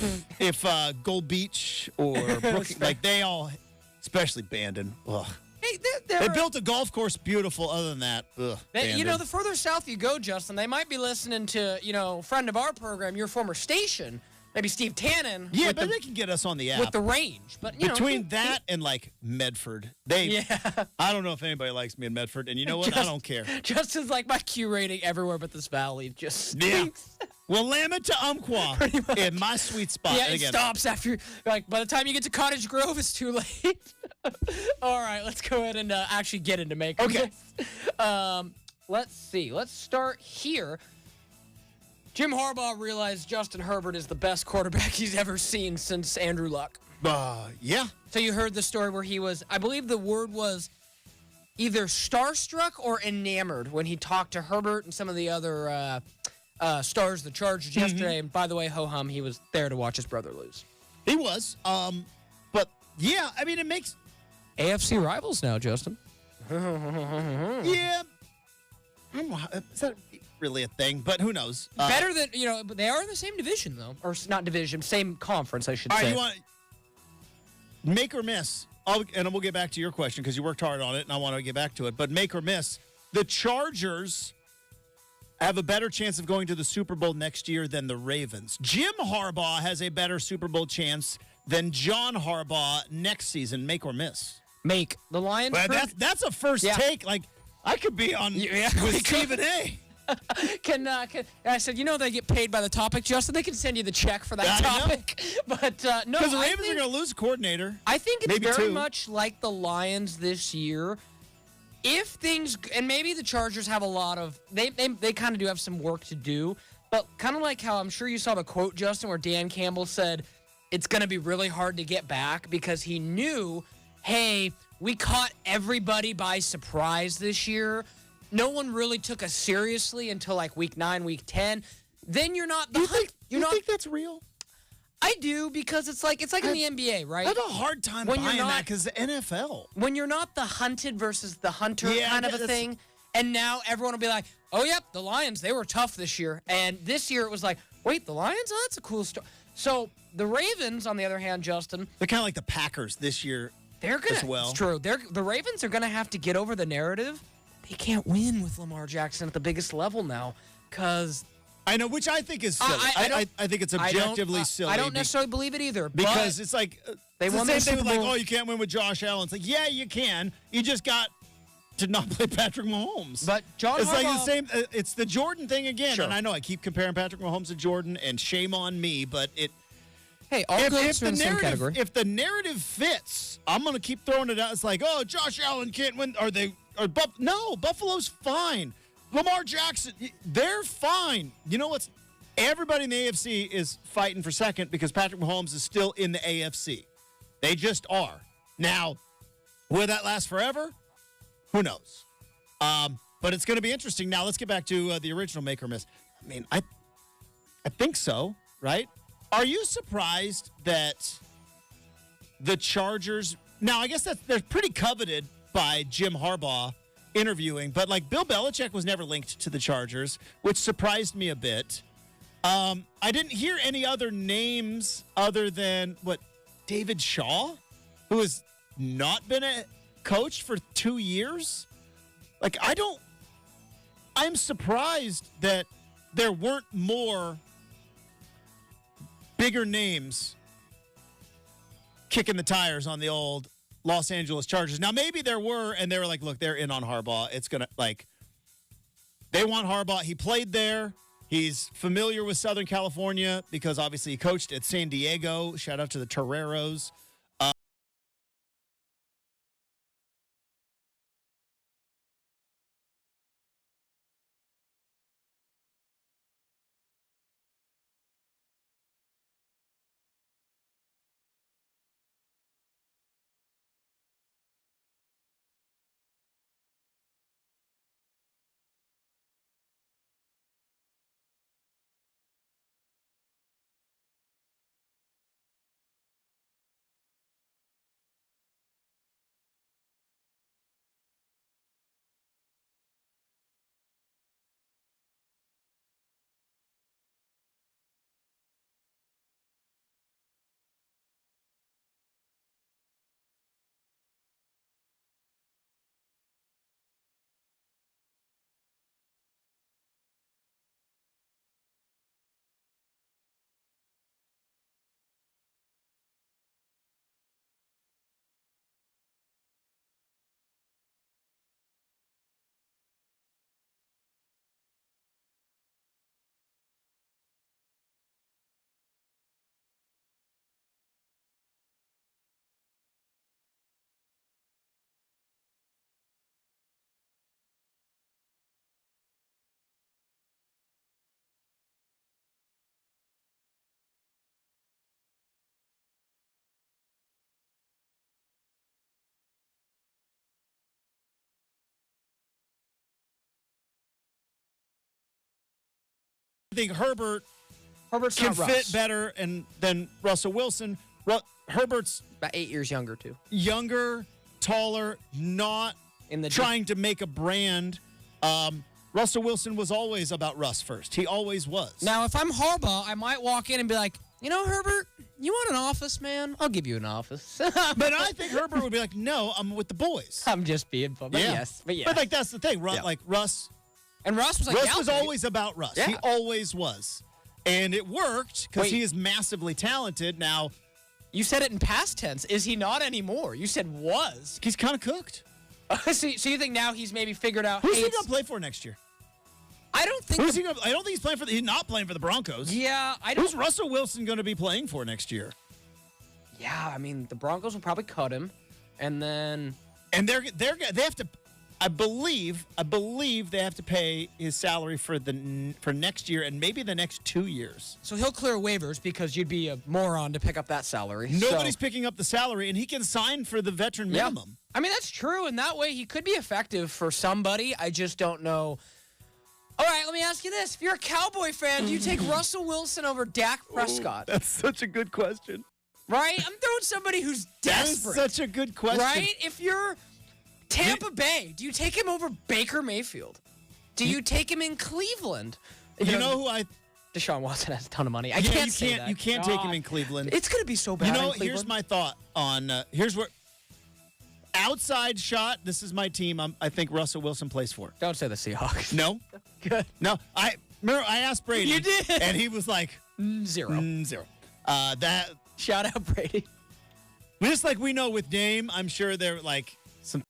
[SPEAKER 1] Gold Beach or Brook, they all, especially Brenden. Ugh.
[SPEAKER 2] Hey,
[SPEAKER 1] They built a golf course beautiful. Other than that, ugh. Brenden.
[SPEAKER 2] the further south you go, Justin, they might be listening to, a friend of our program, your former station, maybe Steve Tannen.
[SPEAKER 1] Yeah,
[SPEAKER 2] with
[SPEAKER 1] but
[SPEAKER 2] the,
[SPEAKER 1] they can get us on the app.
[SPEAKER 2] with the range. But
[SPEAKER 1] Between that and Medford,
[SPEAKER 2] yeah.
[SPEAKER 1] I don't know if anybody likes me in Medford, and you know what? I don't care.
[SPEAKER 2] Justin's like my Q rating everywhere but this valley just stinks.
[SPEAKER 1] Well, Willamette to Umpqua in my sweet spot.
[SPEAKER 2] Yeah,
[SPEAKER 1] And
[SPEAKER 2] it
[SPEAKER 1] again,
[SPEAKER 2] stops after, by the time you get to Cottage Grove, it's too late. All right, let's go ahead and actually get into make.
[SPEAKER 1] Okay.
[SPEAKER 2] Let's see. Let's start here. Jim Harbaugh realized Justin Herbert is the best quarterback he's ever seen since Andrew Luck.
[SPEAKER 1] Yeah.
[SPEAKER 2] So you heard the story where he was, I believe the word was either starstruck or enamored when he talked to Herbert and some of the other stars of the Chargers yesterday. And by the way, ho-hum, he was there to watch his brother lose.
[SPEAKER 1] He was. But, yeah, I mean, it makes...
[SPEAKER 2] AFC rivals now, Justin.
[SPEAKER 1] Yeah. I don't know. Is that really a thing? But who knows?
[SPEAKER 2] Better than, but they are in the same division, though. Or not division, same conference, I should
[SPEAKER 1] All
[SPEAKER 2] say.
[SPEAKER 1] right, you want... Make or miss. And we'll get back to your question because you worked hard on it, and I want to get back to it. But make or miss, the Chargers have a better chance of going to the Super Bowl next year than the Ravens. Jim Harbaugh has a better Super Bowl chance than John Harbaugh next season. Make or miss.
[SPEAKER 2] Make. The Lions.
[SPEAKER 1] Well, that's a first take. I could be on with Stephen A.
[SPEAKER 2] Can I said, they get paid by the topic, Justin. They can send you the check for that topic. But no,
[SPEAKER 1] because the Ravens are going to lose a coordinator.
[SPEAKER 2] I think it's
[SPEAKER 1] maybe
[SPEAKER 2] very
[SPEAKER 1] two.
[SPEAKER 2] much like the Lions this year. If things, and maybe the Chargers have a lot of, they kind of do have some work to do, but kind of like how I'm sure you saw the quote, Justin, where Dan Campbell said it's going to be really hard to get back because he knew, hey, we caught everybody by surprise this year. No one really took us seriously until week 9, week 10. Then you're not.
[SPEAKER 1] You think that's real?
[SPEAKER 2] I do because it's like in the NBA, right?
[SPEAKER 1] I have a hard time buying that because the NFL.
[SPEAKER 2] When you're not the hunted versus the hunter kind of a
[SPEAKER 1] that's-
[SPEAKER 2] thing, and now everyone will be like, "Oh, yep, the Lions, they were tough this year," and this year it was like, "Wait, the Lions? Oh, that's a cool story." So the Ravens, on the other hand, Justin,
[SPEAKER 1] They're kind of like the Packers this year.
[SPEAKER 2] they're gonna.
[SPEAKER 1] as well.
[SPEAKER 2] It's true. The Ravens are gonna have to get over the narrative. They can't win with Lamar Jackson at the biggest level now, because
[SPEAKER 1] I know, which I think is silly. I think it's objectively silly.
[SPEAKER 2] I don't necessarily believe it either.
[SPEAKER 1] Because
[SPEAKER 2] but
[SPEAKER 1] it's like
[SPEAKER 2] they
[SPEAKER 1] it's
[SPEAKER 2] won
[SPEAKER 1] the
[SPEAKER 2] the
[SPEAKER 1] same thing
[SPEAKER 2] Super
[SPEAKER 1] with
[SPEAKER 2] Bowl.
[SPEAKER 1] you can't win with Josh Allen. It's like, yeah, you can. You just got did not play Patrick Mahomes.
[SPEAKER 2] But John
[SPEAKER 1] it's like the
[SPEAKER 2] Harbaugh-
[SPEAKER 1] same. It's the Jordan thing again.
[SPEAKER 2] Sure.
[SPEAKER 1] And I know I keep comparing Patrick Mahomes to Jordan, and shame on me, but
[SPEAKER 2] Hey, all goats are in the same category.
[SPEAKER 1] if the narrative fits, I'm going to keep throwing it out. It's like, oh, Josh Allen can't win. No, Buffalo's fine. Lamar Jackson, they're fine. You know what's? Everybody in the AFC is fighting for second because Patrick Mahomes is still in the AFC. They just are. Now, will that last forever? Who knows? But it's going to be interesting. Now, let's get back to the original make or miss. I mean, I think so, right? Are you surprised that the Chargers... Now, I guess they're pretty coveted by Jim Harbaugh interviewing, but like Bill Belichick was never linked to the Chargers, which surprised me a bit. I didn't hear any other names other than, David Shaw, who has not been a coach for 2 years? Like, I'm surprised that there weren't more bigger names kicking the tires on the old Los Angeles Chargers. Now, maybe there were, and they were like, look, they're in on Harbaugh. It's going to, they want Harbaugh. He played there. He's familiar with Southern California because obviously he coached at San Diego. Shout out to the Toreros. I think Herbert's can
[SPEAKER 2] not Russ.
[SPEAKER 1] fit better than Russell Wilson. Herbert's
[SPEAKER 2] About 8 years younger, too.
[SPEAKER 1] younger, taller, not
[SPEAKER 2] In the
[SPEAKER 1] trying to make a brand. Russell Wilson was always about Russ first. He always was.
[SPEAKER 2] Now, if I'm Harbaugh, I might walk in and be like, you know, Herbert, you want an office, man? I'll give you an office.
[SPEAKER 1] But I think Herbert would be like, no, I'm with the boys.
[SPEAKER 2] I'm just being fun. But
[SPEAKER 1] Yeah.
[SPEAKER 2] yes. But yeah.
[SPEAKER 1] But that's the thing.
[SPEAKER 2] Yeah.
[SPEAKER 1] Russ
[SPEAKER 2] and Russ was like,
[SPEAKER 1] Russ
[SPEAKER 2] yeah,
[SPEAKER 1] was
[SPEAKER 2] I'll take it.
[SPEAKER 1] always about Russ.
[SPEAKER 2] Yeah.
[SPEAKER 1] He always was. And it worked because
[SPEAKER 2] Wait.
[SPEAKER 1] he is massively talented. Now,
[SPEAKER 2] You said it in past tense. Is he not anymore? You said was.
[SPEAKER 1] he's kind of cooked.
[SPEAKER 2] So you think now he's maybe figured out,
[SPEAKER 1] Who's
[SPEAKER 2] hey,
[SPEAKER 1] he
[SPEAKER 2] it's-
[SPEAKER 1] going to play for next year?
[SPEAKER 2] I don't think.
[SPEAKER 1] Who's he gonna, I don't think he's playing for he's not playing for the Broncos.
[SPEAKER 2] Yeah, I don't.
[SPEAKER 1] Who's Russell Wilson going to be playing for next year?
[SPEAKER 2] Yeah, I mean, the Broncos will probably cut him. And then.
[SPEAKER 1] And they have to, I believe they have to pay his salary for next year and maybe the next 2 years.
[SPEAKER 2] So he'll clear waivers because you'd be a moron to pick up that salary.
[SPEAKER 1] Nobody's
[SPEAKER 2] So,
[SPEAKER 1] picking up the salary, and he can sign for the veteran
[SPEAKER 2] yeah.
[SPEAKER 1] minimum.
[SPEAKER 2] I mean, that's true. And that way he could be effective for somebody. I just don't know. All right, let me ask you this. If you're a Cowboy fan, do you take Russell Wilson over Dak Prescott?
[SPEAKER 1] That's such a good question.
[SPEAKER 2] Right? I'm throwing somebody who's
[SPEAKER 1] That is
[SPEAKER 2] desperate.
[SPEAKER 1] such a good question.
[SPEAKER 2] Right? If you're Tampa Bay, do you take him over Baker Mayfield? Do you take him in Cleveland?
[SPEAKER 1] You know who I...
[SPEAKER 2] Deshaun Watson has a ton of money. I
[SPEAKER 1] Yeah,
[SPEAKER 2] can't
[SPEAKER 1] you
[SPEAKER 2] say
[SPEAKER 1] can't.
[SPEAKER 2] that.
[SPEAKER 1] You can't take him
[SPEAKER 2] God.
[SPEAKER 1] in Cleveland.
[SPEAKER 2] It's going to be so bad
[SPEAKER 1] You
[SPEAKER 2] in
[SPEAKER 1] know,
[SPEAKER 2] Cleveland.
[SPEAKER 1] here's my thought on... here's where... Outside shot, this is my team I think Russell Wilson plays for.
[SPEAKER 2] Don't say the Seahawks.
[SPEAKER 1] No?
[SPEAKER 2] Good.
[SPEAKER 1] No. Remember, I asked Brady.
[SPEAKER 2] You did.
[SPEAKER 1] And he was like...
[SPEAKER 2] Zero.
[SPEAKER 1] Zero. That...
[SPEAKER 2] Shout out Brady.
[SPEAKER 1] Just like we know with Dame, I'm sure they're like... some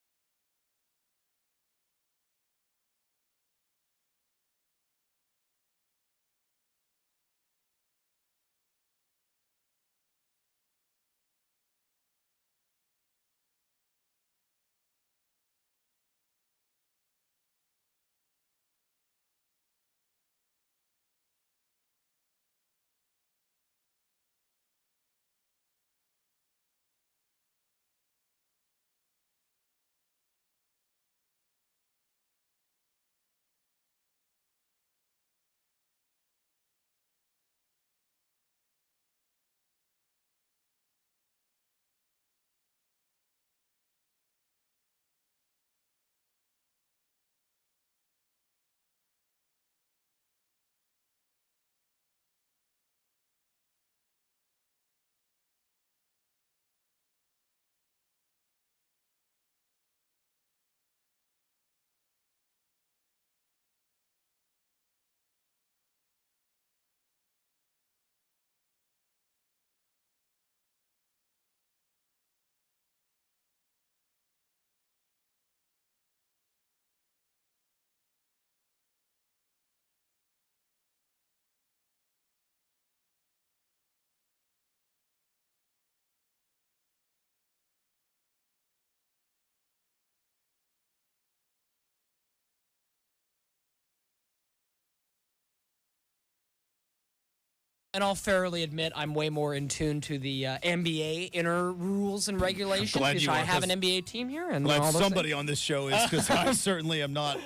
[SPEAKER 2] I'll fairly admit I'm way more in tune to the NBA inner rules and regulations
[SPEAKER 1] glad
[SPEAKER 2] because
[SPEAKER 1] you
[SPEAKER 2] I
[SPEAKER 1] are,
[SPEAKER 2] have an
[SPEAKER 1] 'cause
[SPEAKER 2] NBA team here. And
[SPEAKER 1] Glad
[SPEAKER 2] all those
[SPEAKER 1] somebody
[SPEAKER 2] things.
[SPEAKER 1] on this show is, because I certainly am not.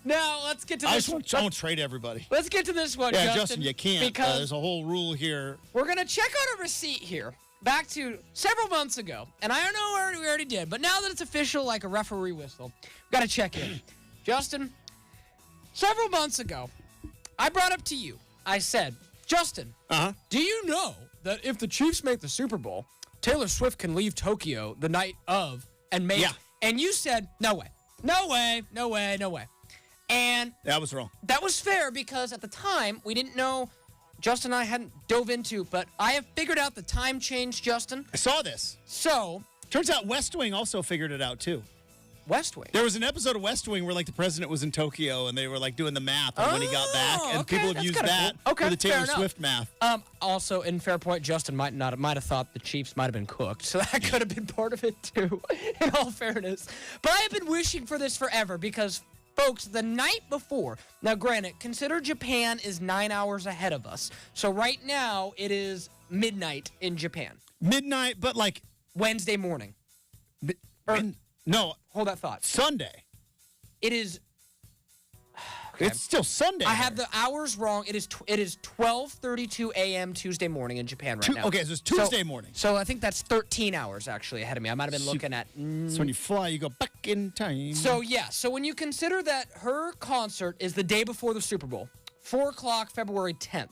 [SPEAKER 2] Now, let's get to
[SPEAKER 1] I
[SPEAKER 2] this.
[SPEAKER 1] just won't trade everybody.
[SPEAKER 2] Let's get to this one,
[SPEAKER 1] Yeah,
[SPEAKER 2] Justin.
[SPEAKER 1] you can't.
[SPEAKER 2] Because
[SPEAKER 1] There's a whole rule here.
[SPEAKER 2] we're going to check out a receipt here back to several months ago. And I don't know we already did, but now that it's official, like a referee whistle, we've got to check in. Justin, several months ago, I brought up to you, I said, Justin, do you know that if the Chiefs make the Super Bowl, Taylor Swift can leave Tokyo the night of and make
[SPEAKER 1] Yeah.
[SPEAKER 2] And you said, no way. No way, no way, no way. And
[SPEAKER 1] That was wrong.
[SPEAKER 2] that was fair because at the time, we didn't know, Justin and I hadn't dove into, but I have figured out the time change, Justin.
[SPEAKER 1] I saw this.
[SPEAKER 2] So,
[SPEAKER 1] Turns out West Wing also figured it out, too.
[SPEAKER 2] West Wing.
[SPEAKER 1] There was an episode of West Wing where, like, the president was in Tokyo and they were, like, doing the math on when he got back. And
[SPEAKER 2] okay,
[SPEAKER 1] people have
[SPEAKER 2] that's
[SPEAKER 1] used
[SPEAKER 2] kinda
[SPEAKER 1] that
[SPEAKER 2] cool. Okay,
[SPEAKER 1] for the Taylor
[SPEAKER 2] fair enough.
[SPEAKER 1] Swift math.
[SPEAKER 2] Also, in fair point, Justin might have thought the Chiefs might have been cooked, so that could have been part of it too. In all fairness, but I have been wishing for this forever because, folks, the night before. Now, granted, consider Japan is 9 hours ahead of us, so right now it is midnight in Japan,
[SPEAKER 1] Midnight, but, like,
[SPEAKER 2] Wednesday morning.
[SPEAKER 1] no,
[SPEAKER 2] Hold that thought.
[SPEAKER 1] Sunday.
[SPEAKER 2] It is.
[SPEAKER 1] It's still Sunday.
[SPEAKER 2] I have the hours wrong. It is 12:32 a.m. Tuesday morning in Japan right now.
[SPEAKER 1] Okay, so it's Tuesday morning.
[SPEAKER 2] So I think that's 13 hours actually ahead of me. I might have been looking at.
[SPEAKER 1] So when you fly, you go back in time.
[SPEAKER 2] So yeah. So when you consider that her concert is the day before the Super Bowl, 4 o'clock, February 10th,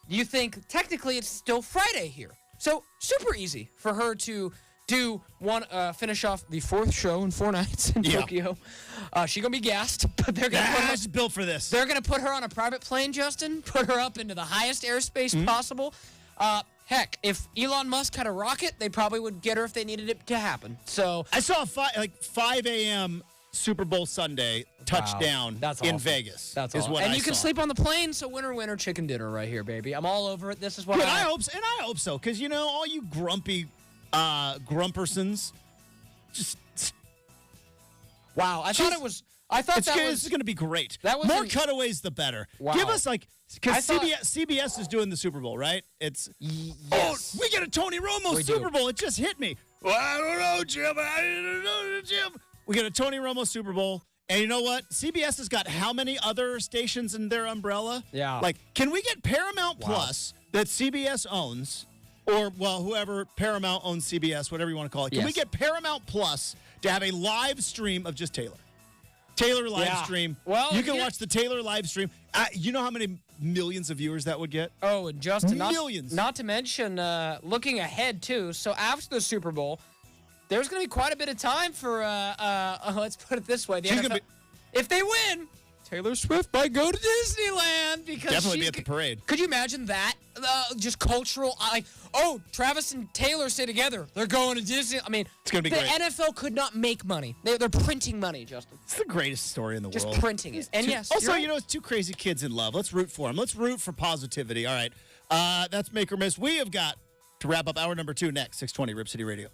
[SPEAKER 2] you think technically it's still Friday here. So super easy for her to do finish off the fourth show in 4 nights in Tokyo. She's gonna be gassed, but they're gonna put her,
[SPEAKER 1] she's built for this.
[SPEAKER 2] they're gonna put her on a private plane, Justin. Put her up into the highest airspace possible. Heck, if Elon Musk had a rocket, they probably would get her if they needed it to happen. So
[SPEAKER 1] I saw 5 a.m. Super Bowl Sunday touchdown
[SPEAKER 2] That's
[SPEAKER 1] in
[SPEAKER 2] awesome.
[SPEAKER 1] Vegas.
[SPEAKER 2] That's
[SPEAKER 1] is
[SPEAKER 2] awesome.
[SPEAKER 1] what
[SPEAKER 2] And
[SPEAKER 1] I
[SPEAKER 2] you can
[SPEAKER 1] saw.
[SPEAKER 2] sleep on the plane, so winner, chicken dinner right here, baby. I'm all over it. This is what
[SPEAKER 1] Good, I hope so, because all you grumpy grumpersons, just
[SPEAKER 2] Wow, I thought
[SPEAKER 1] this is going to be great.
[SPEAKER 2] That was
[SPEAKER 1] More
[SPEAKER 2] an-
[SPEAKER 1] cutaways, the better.
[SPEAKER 2] Wow.
[SPEAKER 1] Give us because
[SPEAKER 2] I thought-
[SPEAKER 1] CBS is doing the Super Bowl, right? It's
[SPEAKER 2] yes.
[SPEAKER 1] we get a Tony Romo
[SPEAKER 2] We
[SPEAKER 1] Super
[SPEAKER 2] do.
[SPEAKER 1] Bowl. It just hit me. Well, I don't know, Jim. I don't know, Jim. We get a Tony Romo Super Bowl. And you know what? CBS has got how many other stations in their umbrella?
[SPEAKER 2] Yeah.
[SPEAKER 1] Like, can we get Paramount Plus that CBS owns, or, well, whoever Paramount owns CBS, whatever you want to call it. Can we
[SPEAKER 2] Yes.
[SPEAKER 1] get Paramount Plus to have a live stream of just Taylor? Taylor live
[SPEAKER 2] Yeah.
[SPEAKER 1] stream.
[SPEAKER 2] Well,
[SPEAKER 1] you can
[SPEAKER 2] here-
[SPEAKER 1] watch the Taylor live stream. You know how many millions of viewers that would get?
[SPEAKER 2] Oh, and Justin,
[SPEAKER 1] Millions.
[SPEAKER 2] Not to mention looking ahead too. So after the Super Bowl, there's going to be quite a bit of time for. Let's put it this way: the
[SPEAKER 1] She's
[SPEAKER 2] NFL,
[SPEAKER 1] gonna
[SPEAKER 2] if they win, Taylor Swift might go to Disneyland because
[SPEAKER 1] Definitely be
[SPEAKER 2] she's
[SPEAKER 1] at the parade.
[SPEAKER 2] Could you imagine that? Just cultural, Travis and Taylor stay together. They're going to Disney. I mean,
[SPEAKER 1] It's gonna be
[SPEAKER 2] the
[SPEAKER 1] great.
[SPEAKER 2] NFL could not make money. They're printing money, Justin.
[SPEAKER 1] It's the greatest story in the
[SPEAKER 2] Just
[SPEAKER 1] world.
[SPEAKER 2] printing it. And yes,
[SPEAKER 1] Also,
[SPEAKER 2] you're right.
[SPEAKER 1] it's two crazy kids in love. Let's root for them. Let's root for positivity. All right. That's Make or Miss. We have got to wrap up hour number 2 next, 620 Rip City Radio.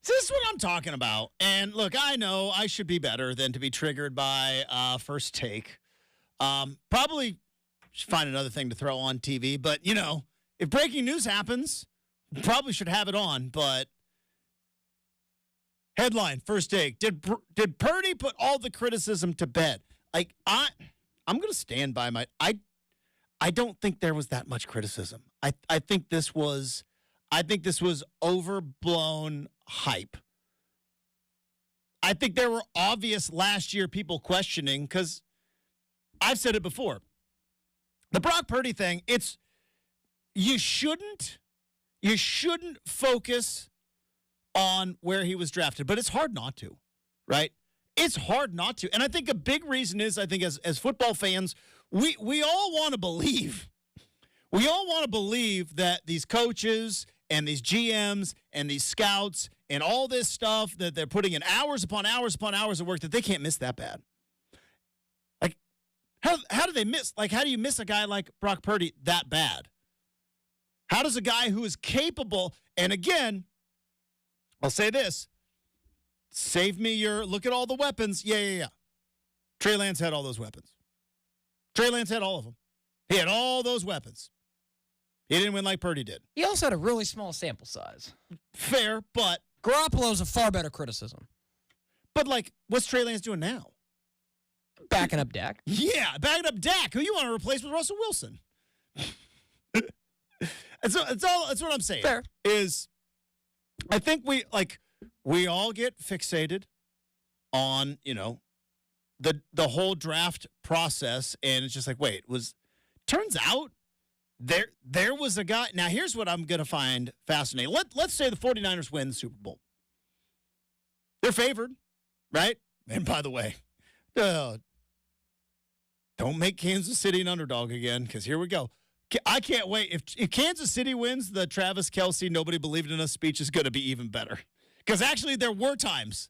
[SPEAKER 1] So this is what I'm talking about. And look, I know I should be better than to be triggered by First Take. Probably should find another thing to throw on TV. But, you know, if breaking news happens, probably should have it on. But headline, First Take. Did Purdy put all the criticism to bed? Like, I'm going to stand by my... I don't think there was that much criticism. I think this was overblown hype. I think there were obvious last year people questioning, because I've said it before. The Brock Purdy thing, you shouldn't focus on where he was drafted, but it's hard not to, right? It's hard not to. And I think a big reason is, I think as football fans, we all want to believe. We all want to believe that these coaches and these GMs and these scouts and all this stuff that they're putting in hours upon hours upon hours of work, that they can't miss that bad. Like, how do they miss? Like, how do you miss a guy like Brock Purdy that bad? How does a guy who is capable, and again, I'll say this, save me your, look at all the weapons. Yeah. Trey Lance had all those weapons. Trey Lance had all of them. He had all those weapons. He didn't win like Purdy did.
[SPEAKER 2] He also had a really small sample size.
[SPEAKER 1] Fair, but...
[SPEAKER 2] Garoppolo's a far better criticism.
[SPEAKER 1] But, like, what's Trey Lance doing now?
[SPEAKER 2] Backing up Dak.
[SPEAKER 1] Yeah, backing up Dak, who you want to replace with Russell Wilson. That's what I'm saying.
[SPEAKER 2] Fair.
[SPEAKER 1] Is, I think we all get fixated on, you know, the whole draft process, and it's just like, turns out there was a guy. Now, here's what I'm going to find fascinating. Let's say the 49ers win the Super Bowl. They're favored, right? And by the way, don't make Kansas City an underdog again, because here we go. I can't wait. If Kansas City wins, the Travis Kelce "nobody believed in us" speech is going to be even better. Because actually, there were times.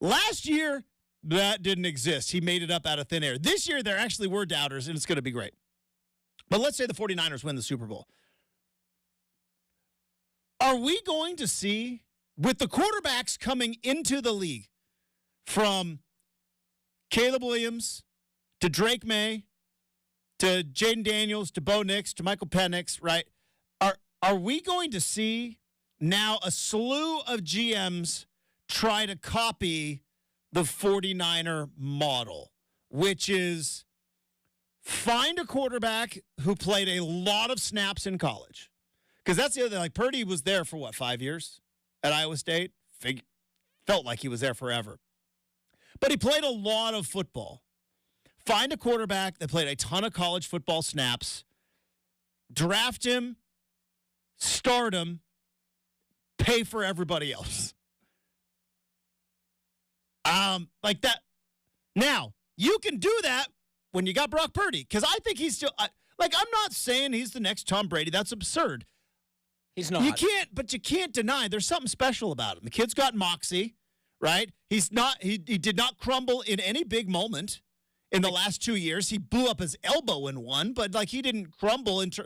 [SPEAKER 1] Last year, that didn't exist. He made it up out of thin air. This year, there actually were doubters, and it's going to be great. But let's say the 49ers win the Super Bowl. Are we going to see, with the quarterbacks coming into the league, from Caleb Williams to Drake May to Jaden Daniels to Bo Nix to Michael Penix, right? Are we going to see now a slew of GMs try to copy the 49er model, which is find a quarterback who played a lot of snaps in college? Because that's the other thing. Like, Purdy was there for, 5 years at Iowa State? Felt like he was there forever. But he played a lot of football. Find a quarterback that played a ton of college football snaps, draft him, start him, pay for everybody else. Like that. Now, you can do that when you got Brock Purdy, because I think he's still, I'm not saying he's the next Tom Brady. That's absurd.
[SPEAKER 2] He's not.
[SPEAKER 1] You can't deny there's something special about him. The kid's got moxie, right? He did not crumble in any big moment in the last 2 years. He blew up his elbow in one, but he didn't crumble he's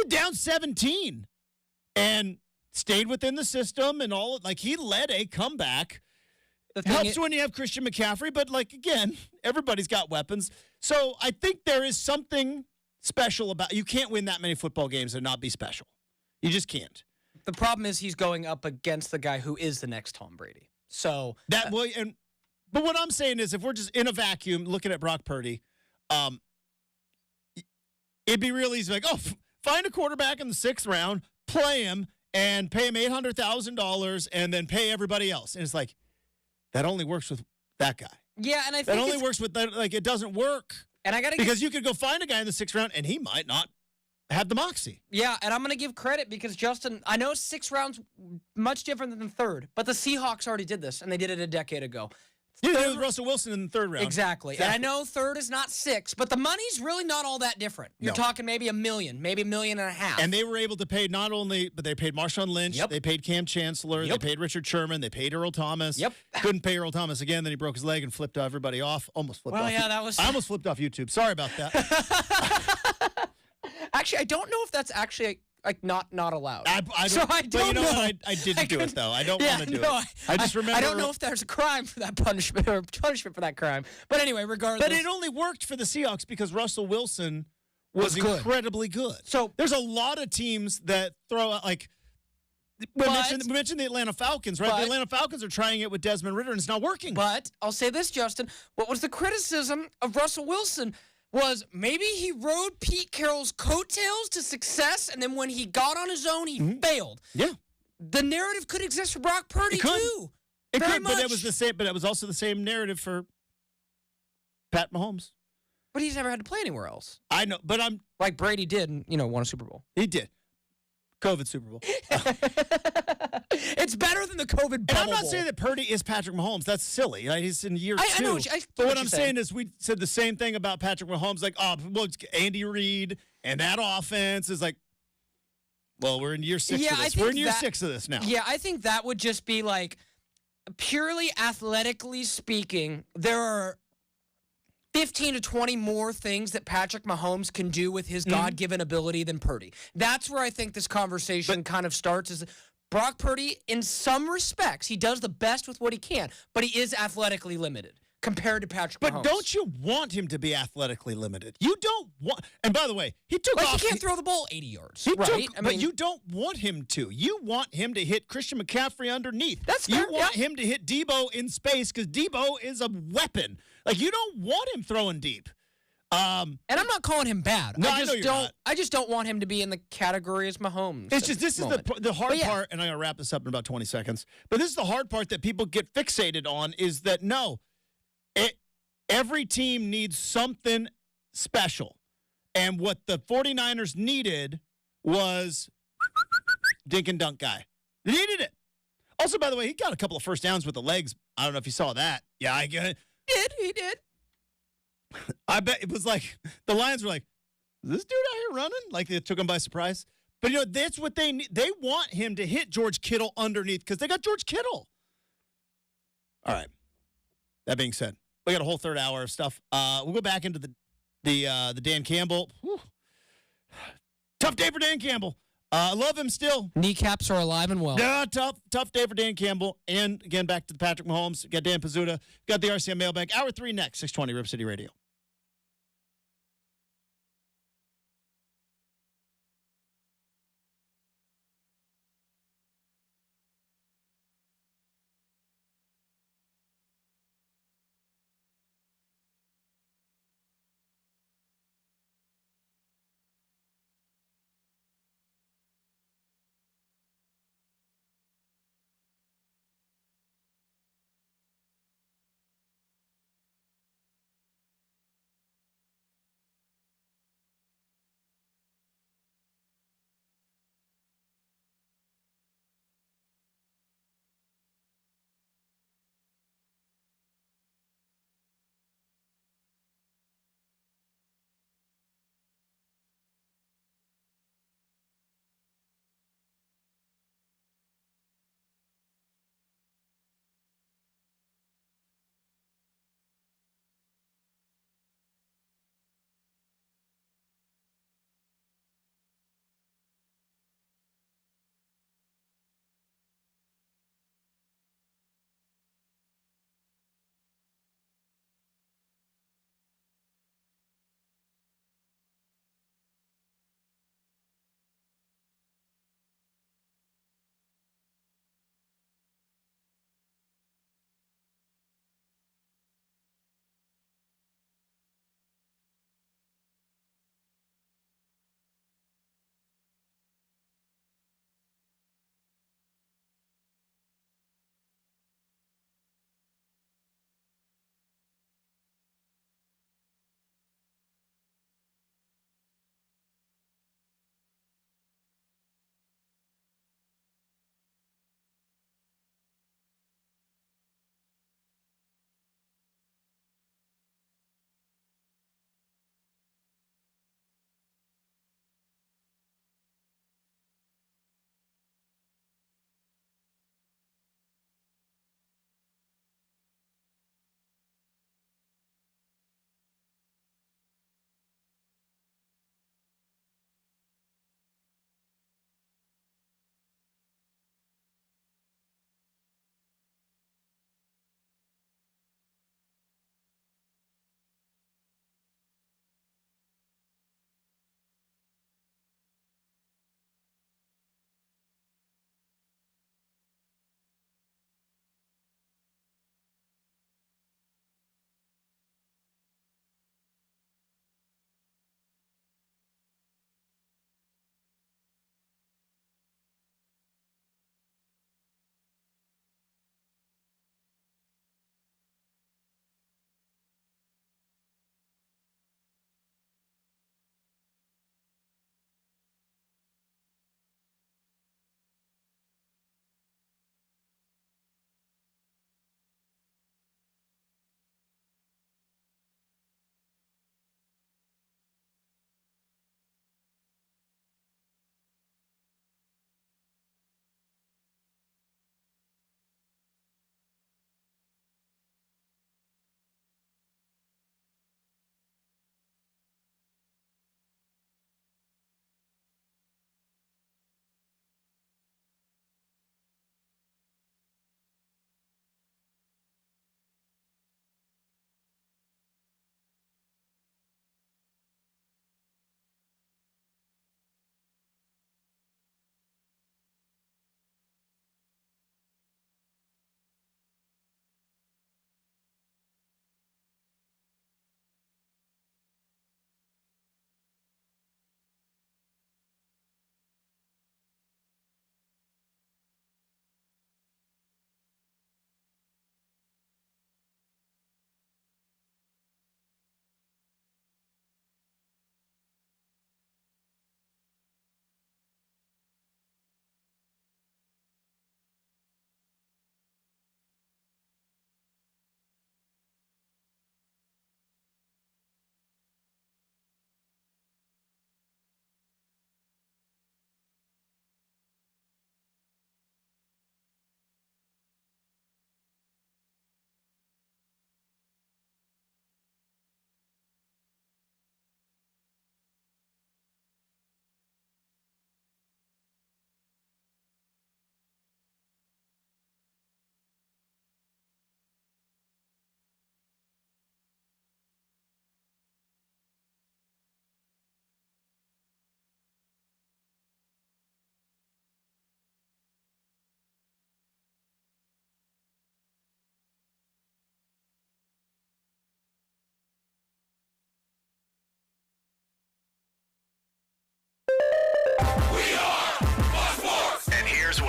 [SPEAKER 1] down 17 and stayed within the system and all. He led a comeback
[SPEAKER 2] The
[SPEAKER 1] It
[SPEAKER 2] thing
[SPEAKER 1] helps when you have Christian McCaffrey, but like again, everybody's got weapons. So I think there is something special about you can't win that many football games and not be special. You just can't.
[SPEAKER 2] the problem is he's going up against the guy who is the next Tom Brady. So
[SPEAKER 1] That way, but what I'm saying is, if we're just in a vacuum looking at Brock Purdy, it'd be real easy. Like, find a quarterback in the 6th round, play him, and pay him $800,000, and then pay everybody else. And it's like that only works with that guy.
[SPEAKER 2] yeah, and I
[SPEAKER 1] That
[SPEAKER 2] think
[SPEAKER 1] only works with that. Like, it doesn't work
[SPEAKER 2] and I got to
[SPEAKER 1] because you could go find a guy in the 6th round, and he might not have the moxie.
[SPEAKER 2] Yeah, and I'm going to give credit because Justin, I know 6 rounds much different than the 3rd, but the Seahawks already did this, and they did it a decade ago.
[SPEAKER 1] You did it with Russell Wilson in the 3rd round.
[SPEAKER 2] Exactly. And I know 3rd is not 6, but the money's really not all that different. You're
[SPEAKER 1] No.
[SPEAKER 2] talking maybe $1 million, maybe $1.5 million.
[SPEAKER 1] And they were able to pay not only, but they paid Marshawn Lynch,
[SPEAKER 2] Yep.
[SPEAKER 1] they paid Cam Chancellor,
[SPEAKER 2] Yep.
[SPEAKER 1] they paid Richard Sherman, they paid Earl Thomas.
[SPEAKER 2] Yep.
[SPEAKER 1] Couldn't pay Earl Thomas again, then he broke his leg and flipped everybody off. Almost flipped
[SPEAKER 2] Well,
[SPEAKER 1] off.
[SPEAKER 2] yeah, that was-
[SPEAKER 1] I almost flipped off YouTube. Sorry about that.
[SPEAKER 2] Actually, I don't know if that's actually like not allowed.
[SPEAKER 1] I
[SPEAKER 2] So
[SPEAKER 1] don't,
[SPEAKER 2] I
[SPEAKER 1] but
[SPEAKER 2] don't
[SPEAKER 1] you know
[SPEAKER 2] know.
[SPEAKER 1] what? I didn't do it, though. I don't want to do it. I just remember.
[SPEAKER 2] I don't know if there's a crime for that punishment or punishment for that crime. But anyway, regardless.
[SPEAKER 1] But it only worked for the Seahawks because Russell Wilson was
[SPEAKER 2] good.
[SPEAKER 1] incredibly good.
[SPEAKER 2] So-
[SPEAKER 1] there's a lot of teams that throw out, like, we mentioned the Atlanta Falcons, right?
[SPEAKER 2] But-
[SPEAKER 1] The Atlanta Falcons are trying it with Desmond Ridder, and it's not working.
[SPEAKER 2] But I'll say this, Justin. What was the criticism of Russell Wilson was maybe he rode Pete Carroll's coattails to success, and then when he got on his own, he failed.
[SPEAKER 1] Yeah.
[SPEAKER 2] The narrative could exist for Brock Purdy,
[SPEAKER 1] It could.
[SPEAKER 2] too.
[SPEAKER 1] It
[SPEAKER 2] Very
[SPEAKER 1] could, but it
[SPEAKER 2] much.
[SPEAKER 1] was the same. But it was also the same narrative for Pat Mahomes.
[SPEAKER 2] But he's never had to play anywhere else.
[SPEAKER 1] I know, but
[SPEAKER 2] Like Brady did and, won a Super Bowl.
[SPEAKER 1] he did COVID Super Bowl.
[SPEAKER 2] It's better than the COVID
[SPEAKER 1] And
[SPEAKER 2] bubble
[SPEAKER 1] I'm not
[SPEAKER 2] bowl.
[SPEAKER 1] saying that Purdy is Patrick Mahomes. That's silly. Right? He's in year 2.
[SPEAKER 2] I know what you- I
[SPEAKER 1] but
[SPEAKER 2] get
[SPEAKER 1] what
[SPEAKER 2] what
[SPEAKER 1] I'm
[SPEAKER 2] you're
[SPEAKER 1] saying
[SPEAKER 2] saying.
[SPEAKER 1] is we said the same thing about Patrick Mahomes. Like, well, it's Andy Reid and that offense is like, well, we're in year 6
[SPEAKER 2] Yeah,
[SPEAKER 1] of
[SPEAKER 2] I
[SPEAKER 1] this.
[SPEAKER 2] think
[SPEAKER 1] We're in year
[SPEAKER 2] that-
[SPEAKER 1] 6 of this now.
[SPEAKER 2] Yeah, I think that would just be like, purely athletically speaking, there are 15 to 20 more things that Patrick Mahomes can do with his God-given ability than Purdy. That's where I think this conversation kind of starts is Brock Purdy, in some respects, he does the best with what he can, but he is athletically limited compared to Patrick
[SPEAKER 1] But
[SPEAKER 2] Mahomes.
[SPEAKER 1] don't you want him to be athletically limited? You don't want. And by the way, he took
[SPEAKER 2] Like,
[SPEAKER 1] off.
[SPEAKER 2] he can't throw the ball 80 yards,
[SPEAKER 1] He
[SPEAKER 2] right?
[SPEAKER 1] took, but you don't want him to. You want him to hit Christian McCaffrey underneath.
[SPEAKER 2] That's
[SPEAKER 1] You
[SPEAKER 2] fair,
[SPEAKER 1] want
[SPEAKER 2] yeah.
[SPEAKER 1] him to hit Debo in space because Debo is a weapon. Like, you don't want him throwing deep.
[SPEAKER 2] And I'm not calling him bad.
[SPEAKER 1] No, I
[SPEAKER 2] I
[SPEAKER 1] know
[SPEAKER 2] just
[SPEAKER 1] you're
[SPEAKER 2] don't.
[SPEAKER 1] not.
[SPEAKER 2] I just don't want him to be in the category as Mahomes.
[SPEAKER 1] It's
[SPEAKER 2] at
[SPEAKER 1] just this is
[SPEAKER 2] moment.
[SPEAKER 1] the hard
[SPEAKER 2] But yeah.
[SPEAKER 1] part, and I'm gonna wrap this up in about 20 seconds. But this is the hard part that people get fixated on is that every team needs something special, and what the 49ers needed was dink and dunk guy. They needed it. Also, by the way, he got a couple of first downs with the legs. I don't know if you saw that. Yeah, I get it.
[SPEAKER 2] He did.
[SPEAKER 1] I bet it was like the Lions were like, is this dude out here running? Like they took him by surprise. But, that's what they need. They want him to hit George Kittle underneath because they got George Kittle. All right. That being said, we got a whole third hour of stuff. We'll go back into the Dan Campbell. Whew. Tough day for Dan Campbell. I love him still.
[SPEAKER 2] Kneecaps are alive and well.
[SPEAKER 1] Yeah, tough day for Dan Campbell. And again, back to the Patrick Mahomes. Got Dan Pizzuta. Got the RCM mailbag. Hour 3 next, 620 Rip City Radio.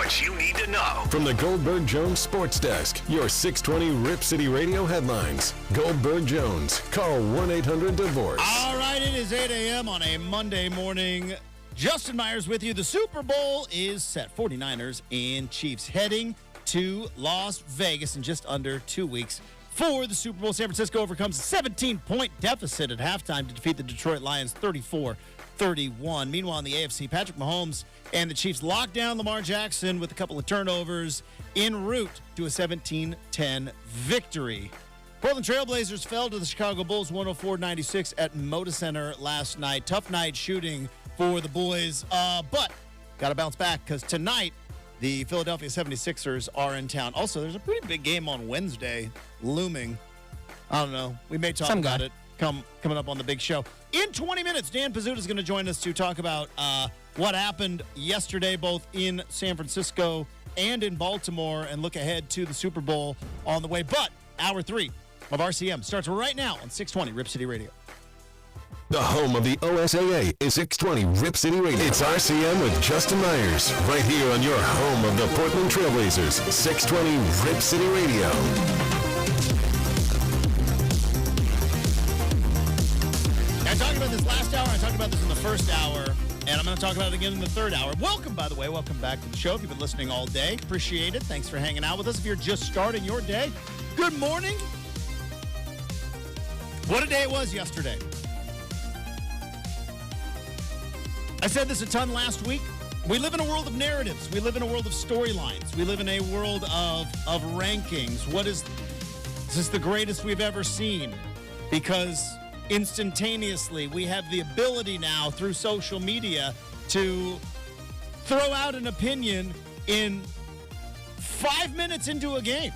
[SPEAKER 4] sports you need to know. From the Goldberg Jones Sports Desk, your 620 Rip City Radio headlines. Goldberg Jones. Call 1-800-DIVORCE.
[SPEAKER 1] All right, it is 8 a.m. on a Monday morning. Justin Myers with you. The Super Bowl is set. 49ers and Chiefs heading to Las Vegas in just under 2 weeks for the Super Bowl. San Francisco overcomes a 17-point deficit at halftime to defeat the Detroit Lions 34-31. Meanwhile, in the AFC, Patrick Mahomes and the Chiefs lock down Lamar Jackson with a couple of turnovers en route to a 17-10 victory. Portland Trailblazers fell to the Chicago Bulls 104-96 at Moda Center last night. Tough night shooting for the boys, but got to bounce back because tonight the Philadelphia 76ers are in town. Also, there's a pretty big game on Wednesday looming. I don't know. We may talk about it coming up on the big show. In 20 minutes, Dan Pizzuta is going to join us to talk about what happened yesterday, both in San Francisco and in Baltimore, and look ahead to the Super Bowl on the way. But Hour 3 of RCM starts right now on 620 Rip City Radio.
[SPEAKER 4] The home of the OSAA is 620 Rip City Radio. It's RCM with Justin Myers, right here on your home of the Portland Trailblazers, 620 Rip City Radio.
[SPEAKER 1] I talked about this last hour. I talked about this in the first hour, and I'm going to talk about it again in the third hour. Welcome, by the way. Welcome back to the show. If you've been listening all day, appreciate it. Thanks for hanging out with us. If you're just starting your day, good morning. What a day it was yesterday. I said this a ton last week. We live in a world of narratives. We live in a world of storylines. We live in a world of rankings. Is this the greatest we've ever seen? Because instantaneously, we have the ability now through social media to throw out an opinion in 5 minutes into a game.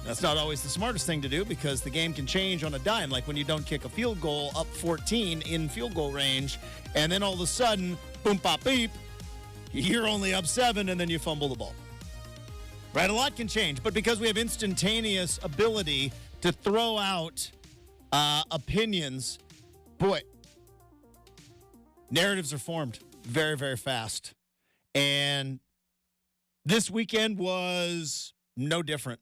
[SPEAKER 1] That's not always the smartest thing to do because the game can change on a dime, like when you don't kick a field goal up 14 in field goal range, and then all of a sudden, boom, pop, beep, you're only up 7, and then you fumble the ball. Right? A lot can change, but because we have instantaneous ability to throw out opinions, boy, narratives are formed very, very fast. And this weekend was no different.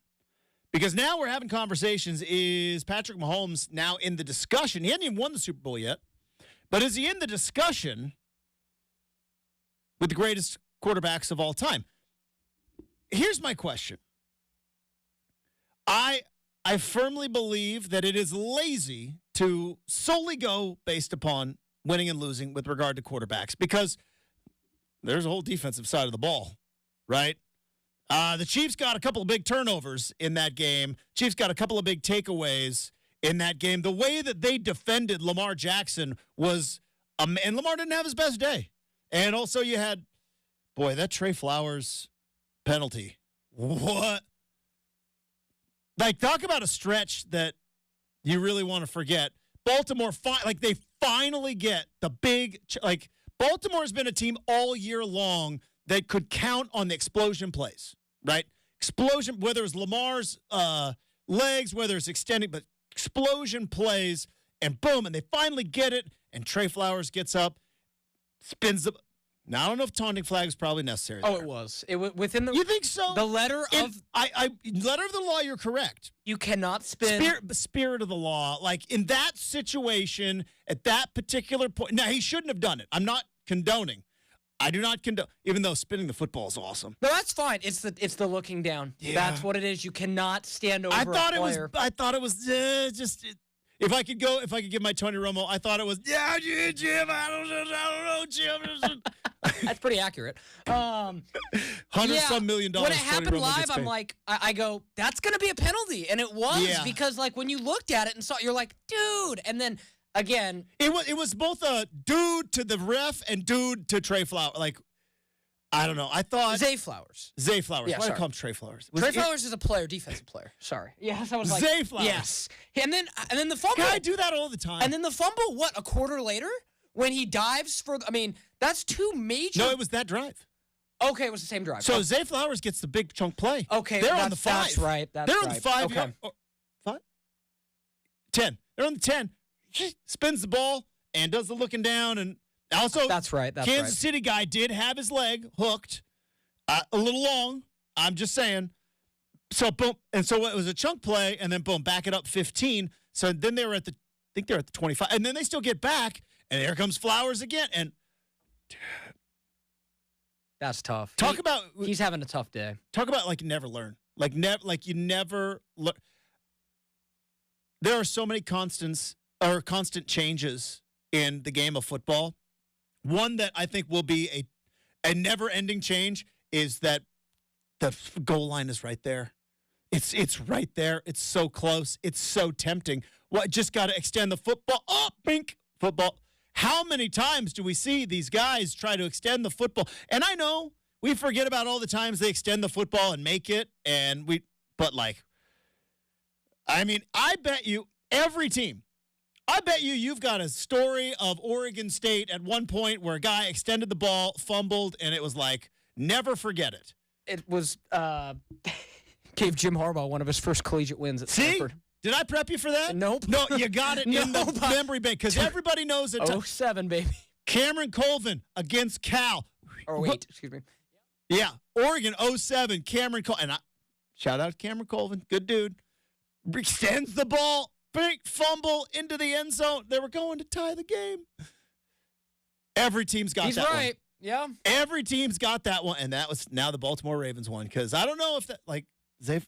[SPEAKER 1] Because now we're having conversations. Is Patrick Mahomes now in the discussion? He hasn't even won the Super Bowl yet. But is he in the discussion with the greatest quarterbacks of all time? Here's my question. I firmly believe that it is lazy to solely go based upon winning and losing with regard to quarterbacks because there's a whole defensive side of the ball, right? The Chiefs got a couple of big turnovers in that game. Chiefs got a couple of big takeaways in that game. The way that they defended Lamar Jackson was, and Lamar didn't have his best day. And also you had, boy, that Trey Flowers penalty. What? Like, talk about a stretch that you really want to forget. Baltimore, they finally get the big, Baltimore's been a team all year long that could count on the explosion plays, right? Explosion, whether it's Lamar's legs, whether it's extending, but explosion plays, and boom, and they finally get it, and Trey Flowers gets up, spins the. Now, I don't know if taunting flag is probably necessary.
[SPEAKER 2] Oh,
[SPEAKER 1] there.
[SPEAKER 2] it was. It within the.
[SPEAKER 1] You think so?
[SPEAKER 2] The letter of.
[SPEAKER 1] Letter of the law, you're correct.
[SPEAKER 2] You cannot spin.
[SPEAKER 1] Spirit of the law. Like, in that situation, at that particular point. Now, he shouldn't have done it. I'm not condoning. I do not condone, even though spinning the football is awesome.
[SPEAKER 2] No, that's fine. It's the looking down.
[SPEAKER 1] Yeah.
[SPEAKER 2] That's what it is. You cannot stand over a player.
[SPEAKER 1] I thought it was just. If I could give my Tony Romo, I thought it was. Yeah, Jim. I don't know, Jim.
[SPEAKER 2] That's pretty accurate.
[SPEAKER 1] $100-some million.
[SPEAKER 2] When it happened live, I'm like, I go, that's going to be a penalty, and it was because like when you looked at it and saw, you're like, dude, and then. Again,
[SPEAKER 1] it was both a dude to the ref and dude to Trey Flowers. Like, I don't know. I thought
[SPEAKER 2] Zay Flowers.
[SPEAKER 1] Zay Flowers.
[SPEAKER 2] Yeah,
[SPEAKER 1] Why do I call him Trey Flowers?
[SPEAKER 2] Trey Flowers is a player, defensive player. Sorry. Yes, I was like
[SPEAKER 1] Zay Flowers.
[SPEAKER 2] Yes. And then the fumble.
[SPEAKER 1] I do that all the time.
[SPEAKER 2] And then the fumble. What? A quarter later, when he dives for. I mean, that's two major.
[SPEAKER 1] No, it was that drive.
[SPEAKER 2] Okay, it was the same drive.
[SPEAKER 1] So Zay Flowers gets the big chunk play.
[SPEAKER 2] Okay,
[SPEAKER 1] they're on the 5.
[SPEAKER 2] That's right. They're
[SPEAKER 1] on the 5.
[SPEAKER 2] Okay.
[SPEAKER 1] 5? 10. They're on the 10. Spins the ball and does the looking down, and also
[SPEAKER 2] that's right.
[SPEAKER 1] Kansas City guy did have his leg hooked. A little long. I'm just saying. So boom, and so it was a chunk play, and then boom, back it up 15. So then they were at the, I think they're at the 25, and then they still get back, and here comes Flowers again, and
[SPEAKER 2] That's tough.
[SPEAKER 1] He's
[SPEAKER 2] having a tough day.
[SPEAKER 1] Talk about like never learn, like you never learn. There are so many constant changes in the game of football. One that I think will be a never-ending change is that the goal line is right there. It's right there. It's so close. It's so tempting. What? Just got to extend the football. Oh, bink, football. How many times do we see these guys try to extend the football? And I know we forget about all the times they extend the football and make it. But I mean, I bet you every team. I bet you've got a story of Oregon State at one point where a guy extended the ball, fumbled, and it was like, never forget it.
[SPEAKER 2] It was gave Jim Harbaugh one of his first collegiate wins at Stanford.
[SPEAKER 1] Did I prep you for that?
[SPEAKER 2] Nope.
[SPEAKER 1] No, you got it in the memory bank because everybody knows it.
[SPEAKER 2] 07, baby.
[SPEAKER 1] Cameron Colvin against Cal.
[SPEAKER 2] Or wait, excuse me.
[SPEAKER 1] Yeah, Oregon 07, Cameron Colvin. And shout out to Cameron Colvin. Good dude. Extends the ball. Big fumble into the end zone. They were going to tie the game. Every team's got that one.
[SPEAKER 2] He's right. Yeah.
[SPEAKER 1] Every team's got that one. And that was now the Baltimore Ravens one. Because I don't know if that, they've,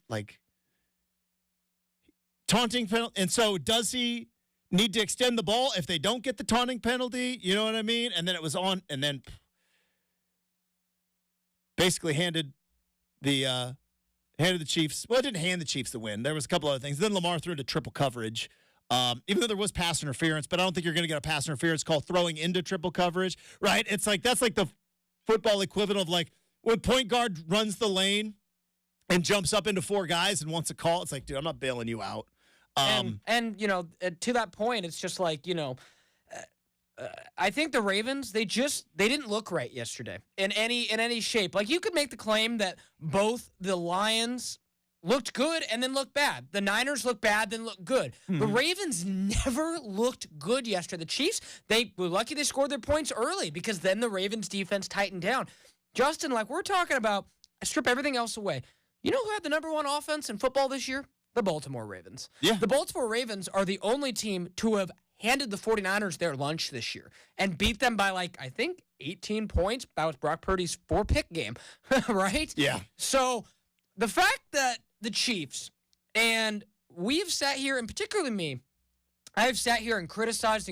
[SPEAKER 1] taunting penalty. And so does he need to extend the ball if they don't get the taunting penalty? You know what I mean? And then it was on, and then basically handed the Chiefs. Well, it didn't hand the Chiefs the win. There was a couple other things. Then Lamar threw into triple coverage, even though there was pass interference. But I don't think you're going to get a pass interference call throwing into triple coverage, right? It's like that's like the football equivalent of like when point guard runs the lane and jumps up into four guys and wants a call. It's like, dude, I'm not bailing you out.
[SPEAKER 2] And to that point, it's just like, I think the Ravens, they didn't look right yesterday in any shape. Like, you could make the claim that both the Lions looked good and then looked bad. The Niners looked bad, then looked good. Mm-hmm. The Ravens never looked good yesterday. The Chiefs, they were lucky they scored their points early because then the Ravens defense tightened down. Justin, like we're talking about, strip everything else away. You know who had the number one offense in football this year? The Baltimore Ravens.
[SPEAKER 1] Yeah.
[SPEAKER 2] The Baltimore Ravens are the only team to have handed the 49ers their lunch this year and beat them by, I think 18 points. That was Brock Purdy's 4-pick game, right?
[SPEAKER 1] Yeah.
[SPEAKER 2] So the fact that the Chiefs, and we've sat here, and particularly me, I've sat here and criticized,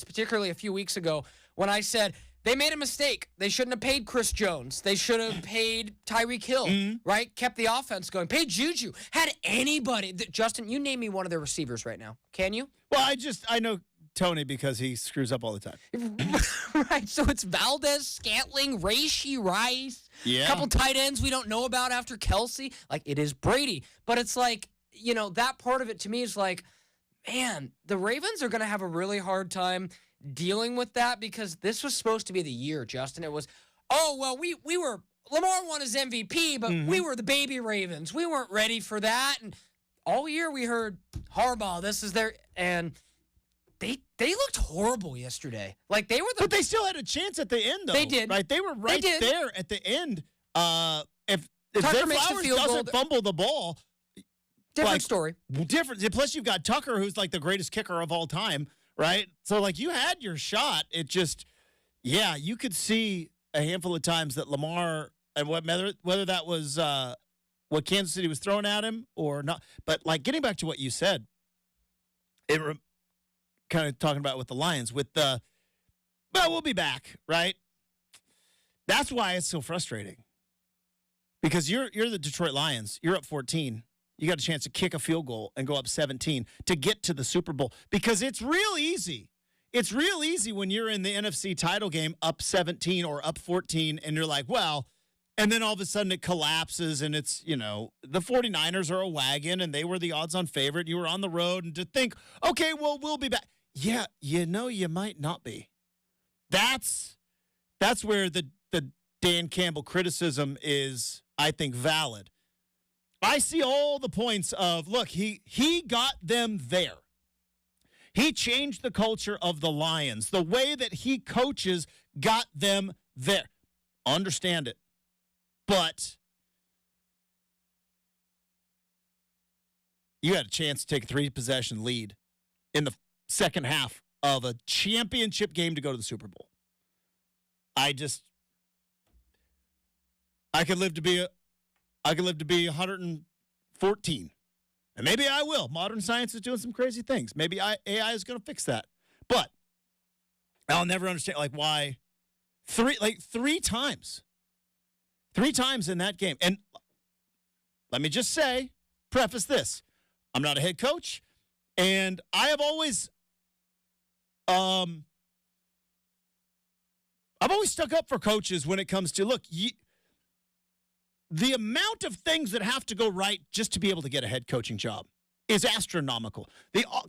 [SPEAKER 2] particularly a few weeks ago when I said, they made a mistake. They shouldn't have paid Chris Jones. They should have paid Tyreek Hill, right? Kept the offense going. Paid Juju. Had anybody. Justin, you name me one of their receivers right now. Can you?
[SPEAKER 1] Well, I know Tony because he screws up all the time.
[SPEAKER 2] Right. So it's Valdez, Scantling, Rashee Rice.
[SPEAKER 1] Yeah.
[SPEAKER 2] A couple tight ends we don't know about after Kelsey. Like, it is Brady. But it's like, that part of it to me is like, man, the Ravens are going to have a really hard time dealing with that because this was supposed to be the year, Justin. It was, we were, Lamar won his MVP, but we were the baby Ravens. We weren't ready for that. And all year we heard Harbaugh, this is their, and they looked horrible yesterday. Like they were
[SPEAKER 1] but they still had a chance at the end, though.
[SPEAKER 2] They did.
[SPEAKER 1] Right? They were right there at the end. If
[SPEAKER 2] Tucker makes the
[SPEAKER 1] Flowers
[SPEAKER 2] field
[SPEAKER 1] doesn't fumble the ball,
[SPEAKER 2] different story.
[SPEAKER 1] Different. Plus, you've got Tucker, who's like the greatest kicker of all time. Right? So, you had your shot. It just, you could see a handful of times that Lamar, and whether that was what Kansas City was throwing at him or not. But, getting back to what you said, kind of talking about with the Lions, we'll be back, right? That's why it's so frustrating. Because you're the Detroit Lions. You're up 14. You got a chance to kick a field goal and go up 17 to get to the Super Bowl because it's real easy. It's real easy when you're in the NFC title game up 17 or up 14 and you're like, well, and then all of a sudden it collapses and it's, the 49ers are a wagon and they were the odds-on favorite. You were on the road and to think, okay, well, we'll be back. Yeah, you might not be. That's where the Dan Campbell criticism is, I think, valid. I see all the points of, look, he got them there. He changed the culture of the Lions. The way that he coaches got them there. Understand it. But you had a chance to take a 3-possession lead in the second half of a championship game to go to the Super Bowl. I could live to be 114. And maybe I will. Modern science is doing some crazy things. Maybe AI is going to fix that. But I'll never understand why three times. 3 times in that game. And let me just preface this. I'm not a head coach, and I have always I've always stuck up for coaches when it comes to, the amount of things that have to go right just to be able to get a head coaching job is astronomical.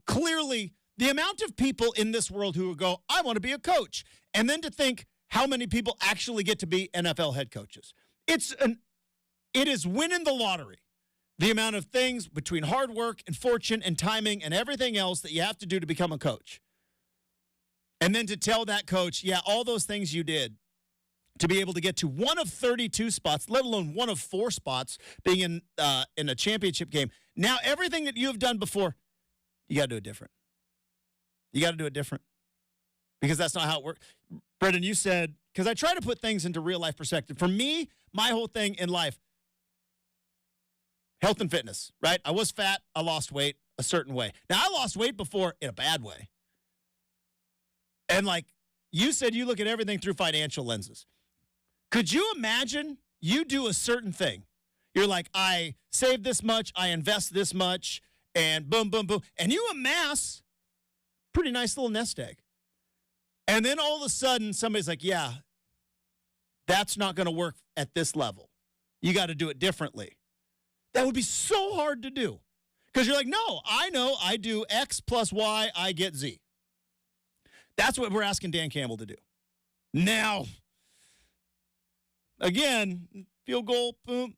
[SPEAKER 1] Clearly, the amount of people in this world who go, I want to be a coach, and then to think how many people actually get to be NFL head coaches. It is winning the lottery. The amount of things between hard work and fortune and timing and everything else that you have to do to become a coach. And then to tell that coach, all those things you did to be able to get to one of 32 spots, let alone one of 4 spots being in a championship game. Now, everything that you have done before, you got to do it different. You got to do it different because that's not how it works. Brenden, you said, because I try to put things into real life perspective. For me, my whole thing in life, health and fitness, right? I was fat. I lost weight a certain way. Now, I lost weight before in a bad way. And you said, you look at everything through financial lenses. Could you imagine you do a certain thing? You're like, I save this much, I invest this much, and boom, boom, boom. And you amass pretty nice little nest egg. And then all of a sudden, somebody's like, that's not going to work at this level. You got to do it differently. That would be so hard to do. Because you're like, no, I know I do X plus Y, I get Z. That's what we're asking Dan Campbell to do. Now, again, field goal, boom,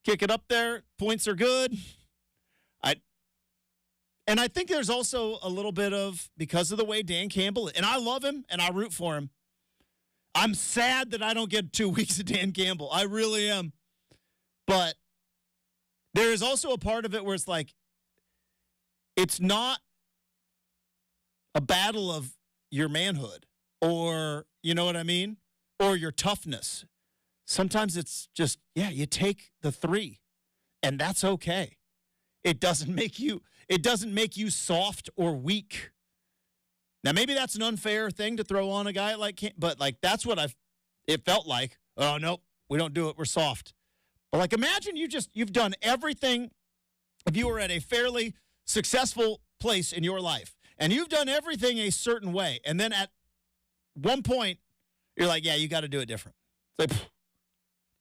[SPEAKER 1] kick it up there. Points are good. And I think there's also a little bit of, because of the way Dan Campbell, and I love him and I root for him. I'm sad that I don't get 2 weeks of Dan Campbell. I really am. But there is also a part of it where it's not a battle of your manhood or, you know what I mean? Or your toughness. Sometimes it's just, you take the 3 and that's okay. It doesn't make you soft or weak. Now, maybe that's an unfair thing to throw on a guy but that's what it felt like. Oh, nope, we don't do it. We're soft. But imagine you've done everything. If you were at a fairly successful place in your life and you've done everything a certain way. And then at one point you're like, you got to do it different. It's like,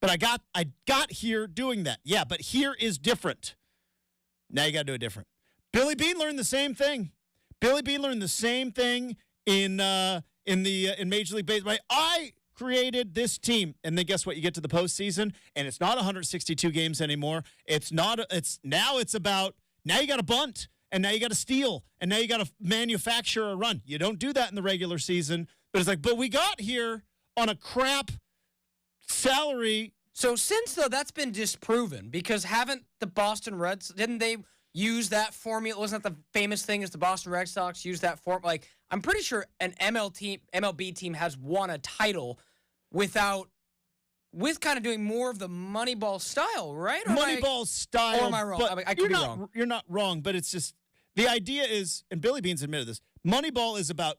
[SPEAKER 1] but I got here doing that. Yeah, but here is different. Now you got to do it different. Billy Beane learned the same thing. Billy Beane learned the same thing in Major League Baseball. I created this team, and then guess what? You get to the postseason, and it's not 162 games anymore. Now you got to bunt, and now you got to steal, and now you got to manufacture a run. You don't do that in the regular season, but it's but we got here on a crap salary.
[SPEAKER 2] So since, though, that's been disproven, because haven't the Boston Reds, didn't they use that formula? Wasn't that the famous thing is the Boston Red Sox use that form? I'm pretty sure an MLB team has won a title with kind of doing more of the Moneyball style, right?
[SPEAKER 1] Moneyball style.
[SPEAKER 2] Or am I wrong? I could be wrong.
[SPEAKER 1] You're not wrong, but it's just, the idea is, and Billy Beane's admitted this, Moneyball is about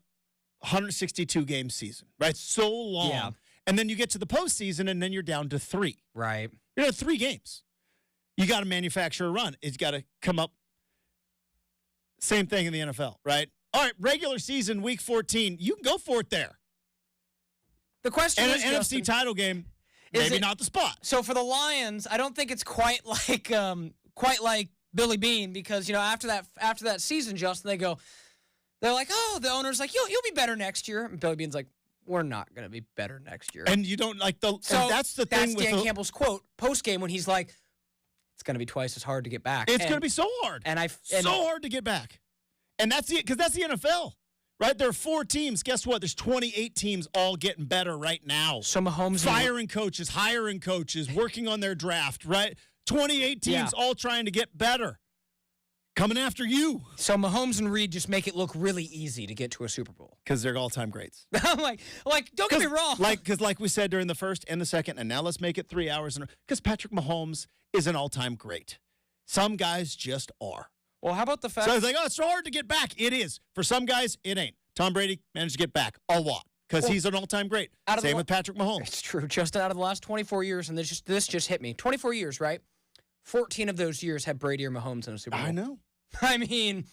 [SPEAKER 1] 162 game season, right? So long. Yeah. And then you get to the postseason, and then you're down to 3.
[SPEAKER 2] Right.
[SPEAKER 1] You're at 3 games. You got to manufacture a run. It's got to come up. Same thing in the NFL, right? All right, regular season, week 14. You can go for it there.
[SPEAKER 2] The question is,
[SPEAKER 1] an NFC title game, maybe not the spot.
[SPEAKER 2] So for the Lions, I don't think it's quite like Billy Beane, because after that season, Justin, they're like, oh, the owner's like, you'll be better next year. And Billy Beane's like, we're not going to be better next year.
[SPEAKER 1] And you don't like the. So that's the thing.
[SPEAKER 2] That's Dan Campbell's quote post game when he's like, it's going to be twice as hard to get back.
[SPEAKER 1] It's going to be so hard.
[SPEAKER 2] So hard
[SPEAKER 1] to get back. And that's it, because that's the NFL, right? There are 4 teams. Guess what? There's 28 teams all getting better right now.
[SPEAKER 2] So Mahomes
[SPEAKER 1] firing coaches, hiring coaches, working on their draft, right? 28 teams all trying to get better. Coming after you.
[SPEAKER 2] So Mahomes and Reed just make it look really easy to get to a Super Bowl.
[SPEAKER 1] Because they're all-time greats.
[SPEAKER 2] I'm like, don't get me wrong.
[SPEAKER 1] Because like we said during the first and the second, and now let's make it 3 hours. Because Patrick Mahomes is an all-time great. Some guys just are.
[SPEAKER 2] Well, how about the fact?
[SPEAKER 1] So I was like, oh, it's so hard to get back. It is. For some guys, it ain't. Tom Brady managed to get back a lot because he's an all-time great. Same with Patrick Mahomes.
[SPEAKER 2] It's true. Just out of the last 24 years, and this just hit me. 24 years, right? 14 of those years had Brady or Mahomes in a Super Bowl.
[SPEAKER 1] I know.
[SPEAKER 2] I mean,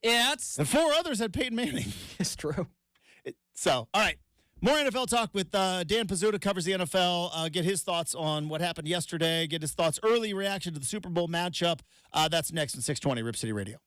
[SPEAKER 2] yeah,
[SPEAKER 1] And 4 others had Peyton Manning.
[SPEAKER 2] it's true.
[SPEAKER 1] So, all right. More NFL talk with Dan Pizzuta, covers the NFL. Get his thoughts on what happened yesterday. Get his thoughts, early reaction to the Super Bowl matchup. That's next in 620 Rip City Radio.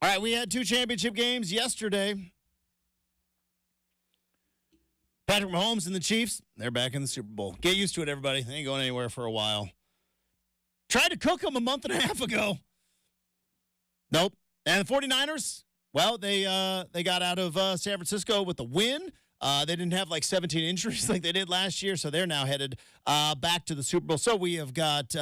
[SPEAKER 1] All right, we had 2 championship games yesterday. Patrick Mahomes and the Chiefs, they're back in the Super Bowl. Get used to it, everybody. They ain't going anywhere for a while. Tried to cook them a month and a half ago. Nope. And the 49ers, well, they got out of San Francisco with a win. They didn't have like 17 injuries like they did last year, so they're now headed back to the Super Bowl. So we have got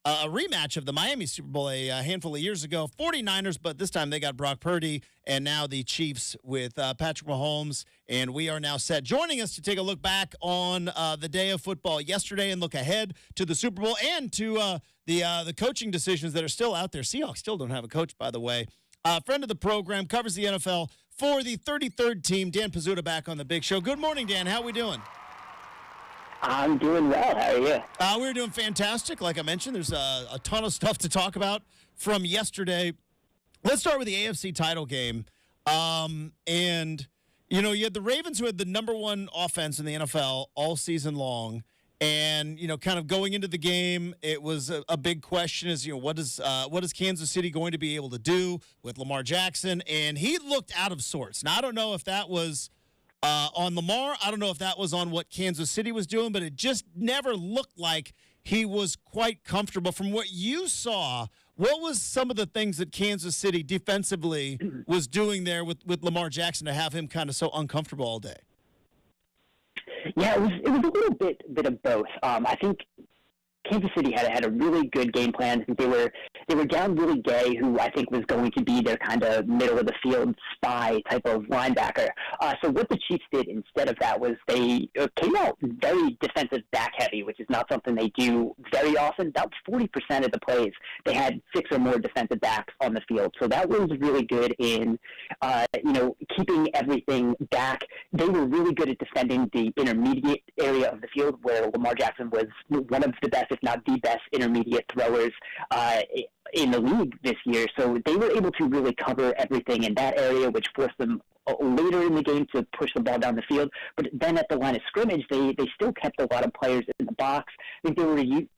[SPEAKER 1] a rematch of the Miami Super Bowl a handful of years ago. 49ers, but this time they got Brock Purdy, and now the Chiefs with Patrick Mahomes, and we are now set. Joining us to take a look back on the day of football yesterday and look ahead to the Super Bowl and to the coaching decisions that are still out there. Seahawks still don't have a coach, by the way. Friend of the program, covers the NFL for the 33rd team, Dan Pizzuta, back on the Big Show. Good morning, Dan. How are we doing?
[SPEAKER 5] I'm doing well. How are you?
[SPEAKER 1] We're doing fantastic. Like I mentioned, there's a ton of stuff to talk about from yesterday. Let's start with the AFC title game. And, you know, you had the Ravens, who had the number 1 offense in the NFL all season long. And, you know, kind of going into the game, it was a big question is, you know, what is Kansas City going to be able to do with Lamar Jackson? And he looked out of sorts. Now, I don't know if that was on Lamar. I don't know if that was on what Kansas City was doing, but it just never looked like he was quite comfortable. From what you saw, what was some of the things that Kansas City defensively was doing there with Lamar Jackson to have him kind of so uncomfortable all day?
[SPEAKER 5] Yeah, it was a little bit of both. I think Kansas City had a really good game plan. I think they were down Willie Gay, who I think was going to be their kind of middle of the field spy type of linebacker. So what the Chiefs did instead of that was they came out very defensive back heavy, which is not something they do very often. About 40% of the plays they had 6 or more defensive backs on the field. So that was really good in keeping everything back. They were really good at defending the intermediate area of the field, where Lamar Jackson was one of the best, if not the best, intermediate throwers in the league this year. So they were able to really cover everything in that area, which forced them later in the game to push the ball down the field. But then at the line of scrimmage, they still kept a lot of players in the box. I think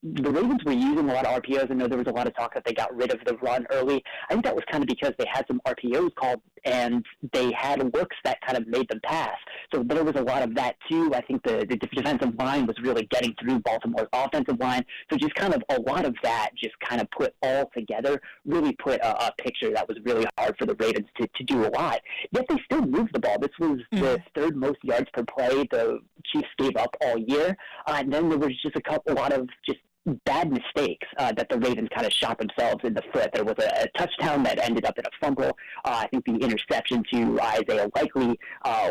[SPEAKER 5] the Ravens were using a lot of RPOs. I know there was a lot of talk that they got rid of the run early. I think that was kind of because they had some RPOs called and they had looks that kind of made them pass. So there was a lot of that too. I think the defensive line was really getting through Baltimore's offensive line. So just kind of a lot of that just kind of put all together, really put a picture that was really hard for the Ravens to do a lot. Yet they still moved the ball. This was the 3rd most yards per play the Chiefs gave up all year. And then there was just a lot of just bad mistakes that the Ravens kind of shot themselves in the foot. There was a touchdown that ended up in a fumble. I think the interception to Isaiah Likely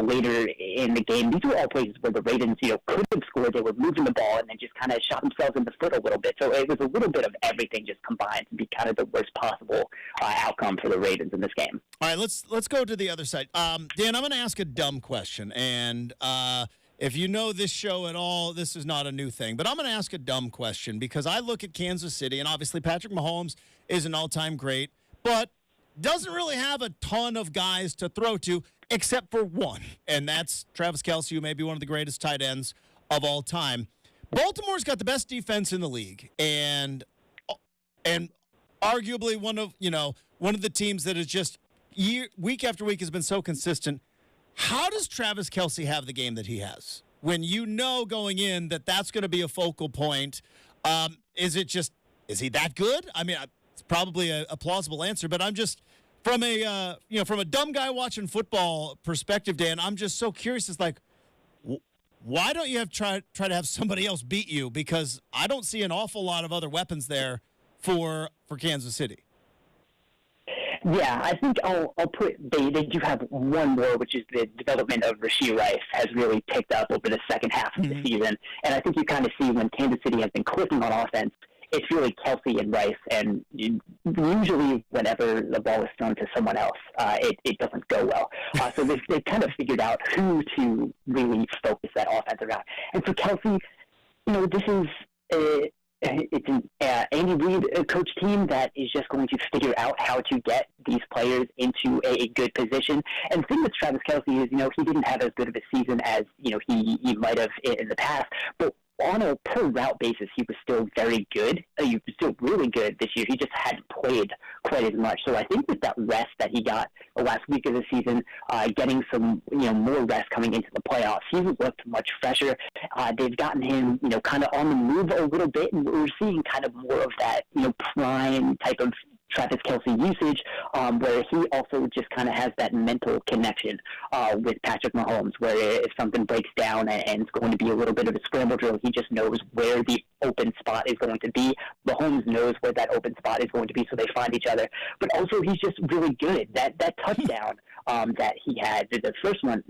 [SPEAKER 5] later in the game. These were all places where the Ravens, could have scored. They were moving the ball and then just kind of shot themselves in the foot a little bit. So it was a little bit of everything just combined to be kind of the worst possible outcome for the Ravens in this game.
[SPEAKER 1] All right, let's go to the other side. Dan, I'm going to ask a dumb question, and if you know this show at all, this is not a new thing. But I'm going to ask a dumb question because I look at Kansas City, and obviously Patrick Mahomes is an all-time great, but doesn't really have a ton of guys to throw to except for one, and that's Travis Kelce, who may be one of the greatest tight ends of all time. Baltimore's got the best defense in the league, and arguably one of the teams that is just week after week has been so consistent. How does Travis Kelce have the game that he has when you know going in that that's going to be a focal point? Is he that good? I mean, it's probably a plausible answer, but I'm just from a dumb guy watching football perspective, Dan, I'm just so curious. It's like, why don't you try to have somebody else beat you? Because I don't see an awful lot of other weapons there for Kansas City.
[SPEAKER 5] Yeah, I think I'll put they do have one more, which is the development of Rashee Rice has really picked up over the second half of the season. And I think you kind of see when Kansas City has been clicking on offense, it's really Kelce and Rice. And usually whenever the ball is thrown to someone else, it doesn't go well. So they've kind of figured out who to really focus that offense around. And for Kelce, this is it's an Andy Reid coach team that is just going to figure out how to get these players into a good position. And the thing with Travis Kelce is, he didn't have as good of a season as, he might have in the past. But on a per route basis, he was still very good. He was still really good this year. He just hadn't played quite as much. So I think with that rest that he got the last week of the season, getting some more rest coming into the playoffs, he looked much fresher. They've gotten him kind of on the move a little bit, and we're seeing kind of more of that prime type of Travis Kelce usage, where he also just kind of has that mental connection with Patrick Mahomes, where if something breaks down and it's going to be a little bit of a scramble drill, he just knows where the open spot is going to be. Mahomes knows where that open spot is going to be, so they find each other. But also, he's just really good. That touchdown that he had, the first one,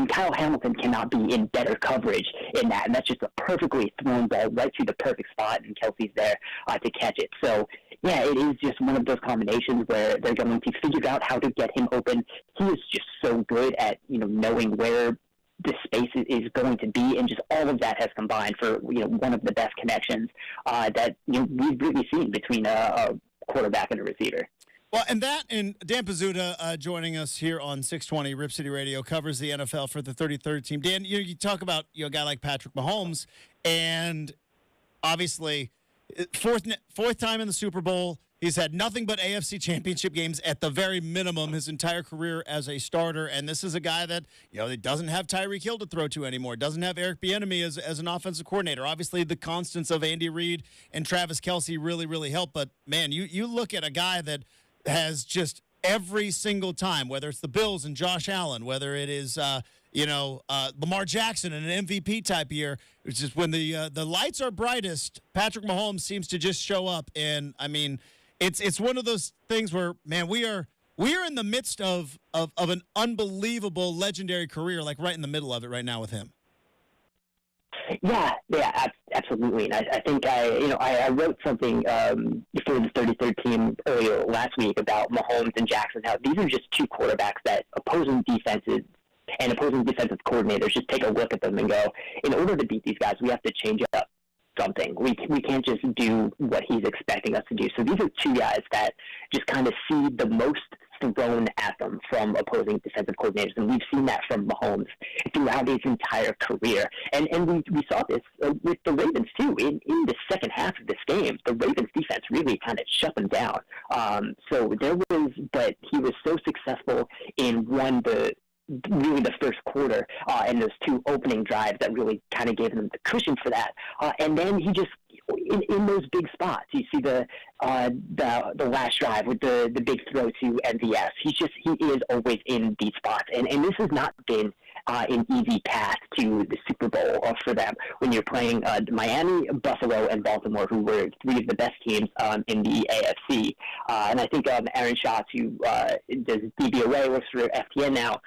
[SPEAKER 5] Kyle Hamilton cannot be in better coverage in that, and that's just a perfectly thrown ball right to the perfect spot, and Kelsey's there to catch it. So, yeah, it is just one of those combinations where they're going to figure out how to get him open. He is just so good at, knowing where the space is going to be, and just all of that has combined for, one of the best connections that we've really seen between a quarterback and a receiver.
[SPEAKER 1] Well, and Dan Pizzuta joining us here on 620 Rip City Radio, covers the NFL for the 33rd team. Dan, you talk about a guy like Patrick Mahomes, and obviously fourth time in the Super Bowl. He's had nothing but AFC championship games at the very minimum his entire career as a starter, and this is a guy that that doesn't have Tyreek Hill to throw to anymore, doesn't have Eric Bieniemy as an offensive coordinator. Obviously, the constants of Andy Reid and Travis Kelce really, really help, but man, you look at a guy that has just every single time, whether it's the Bills and Josh Allen, whether it is Lamar Jackson in an MVP type year, it's just when the lights are brightest, Patrick Mahomes seems to just show up. And I mean, it's one of those things where, man, we are in the midst of an unbelievable legendary career, like right in the middle of it right now with him.
[SPEAKER 5] Yeah, absolutely. And I think I wrote something for the 33rd team earlier last week about Mahomes and Jackson, how these are just two quarterbacks that opposing defenses and opposing defensive coordinators just take a look at them and go, in order to beat these guys, we have to change up something. We can't just do what he's expecting us to do. So these are two guys that just kind of see the most thrown at them from opposing defensive coordinators, and we've seen that from Mahomes throughout his entire career. And we saw this with the Ravens too. In the second half of this game, the Ravens defense really kind of shut them down. But he was so successful in really the first quarter and those two opening drives that really kind of gave them the cushion for that. And then he just, in those big spots, you see the last drive with the big throw to MVS. He is always in these spots, and this has not been an easy path to the Super Bowl for them when you're playing Miami, Buffalo, and Baltimore, who were three of the best teams in the AFC. And I think Aaron Schatz, who does DVOA, works for FTN now,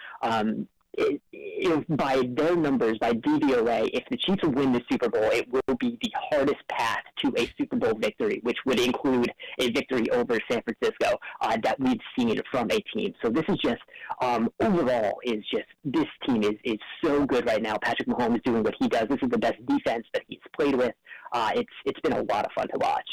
[SPEAKER 5] by their numbers, by DVOA, if the Chiefs win the Super Bowl, it will be the hardest path to a Super Bowl victory, which would include a victory over San Francisco that we've seen from a team. So this is just, overall, this team is so good right now. Patrick Mahomes is doing what he does. This is the best defense that he's played with. It's been a lot of fun to watch.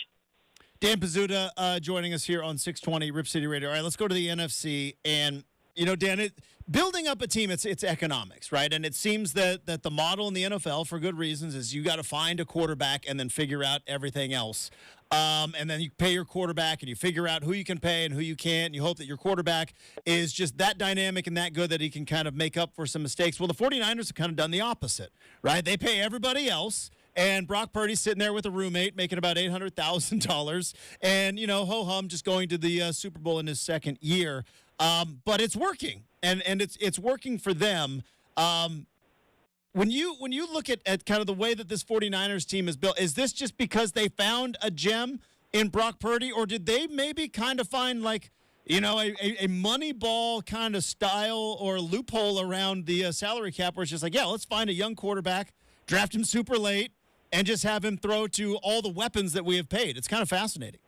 [SPEAKER 1] Dan Pizzuta joining us here on 620 Rip City Radio. All right, let's go to the NFC. And, Dan, building up a team, it's economics, right? And it seems that the model in the NFL, for good reasons, is you got to find a quarterback and then figure out everything else. And then you pay your quarterback and you figure out who you can pay and who you can't. And you hope that your quarterback is just that dynamic and that good that he can kind of make up for some mistakes. Well, the 49ers have kind of done the opposite, right? They pay everybody else. And Brock Purdy's sitting there with a roommate making about $800,000 and, ho-hum, just going to the Super Bowl in his second year. But it's working, and it's working for them. When you look at kind of the way that this 49ers team is built, is this just because they found a gem in Brock Purdy, or did they maybe kind of find like, a money ball kind of style or loophole around the salary cap where it's just like, yeah, let's find a young quarterback, draft him super late, and just have him throw to all the weapons that we have paid? It's kind of fascinating.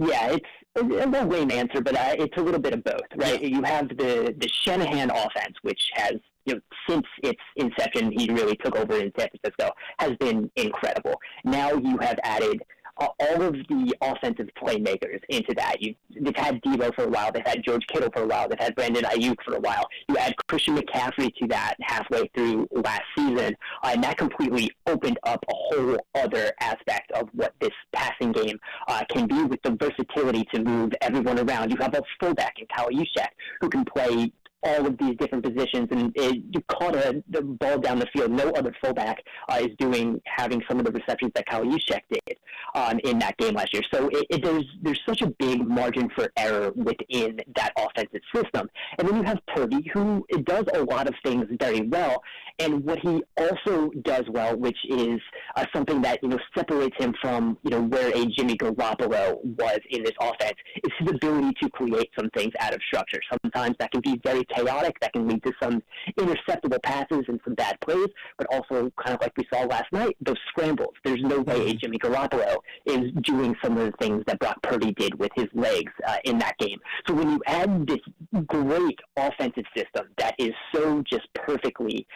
[SPEAKER 5] Yeah, it's a lame answer, but it's a little bit of both, right? Yeah. You have the Shanahan offense, which has, since its inception, he really took over in San Francisco, has been incredible. Now you have added all of the offensive playmakers into that. They've had Devo for a while. They've had George Kittle for a while. They've had Brenden Ayuk for a while. You add Christian McCaffrey to that halfway through last season, and that completely opened up a whole other aspect of what this passing game can be with the versatility to move everyone around. You have a fullback in Kyle Juszczyk who can play all of these different positions, and you caught the ball down the field. No other fullback is having some of the receptions that Kyle Juszczyk did in that game last year. So there's such a big margin for error within that offensive system. And then you have Purdy, who does a lot of things very well, and what he also does well, which is something that separates him from where a Jimmy Garoppolo was in this offense, is his ability to create some things out of structure. Sometimes that can be very chaotic, that can lead to some interceptable passes and some bad plays, but also kind of like we saw last night, those scrambles. There's no way Jimmy Garoppolo is doing some of the things that Brock Purdy did with his legs in that game. So when you add this great offensive system that is so just perfectly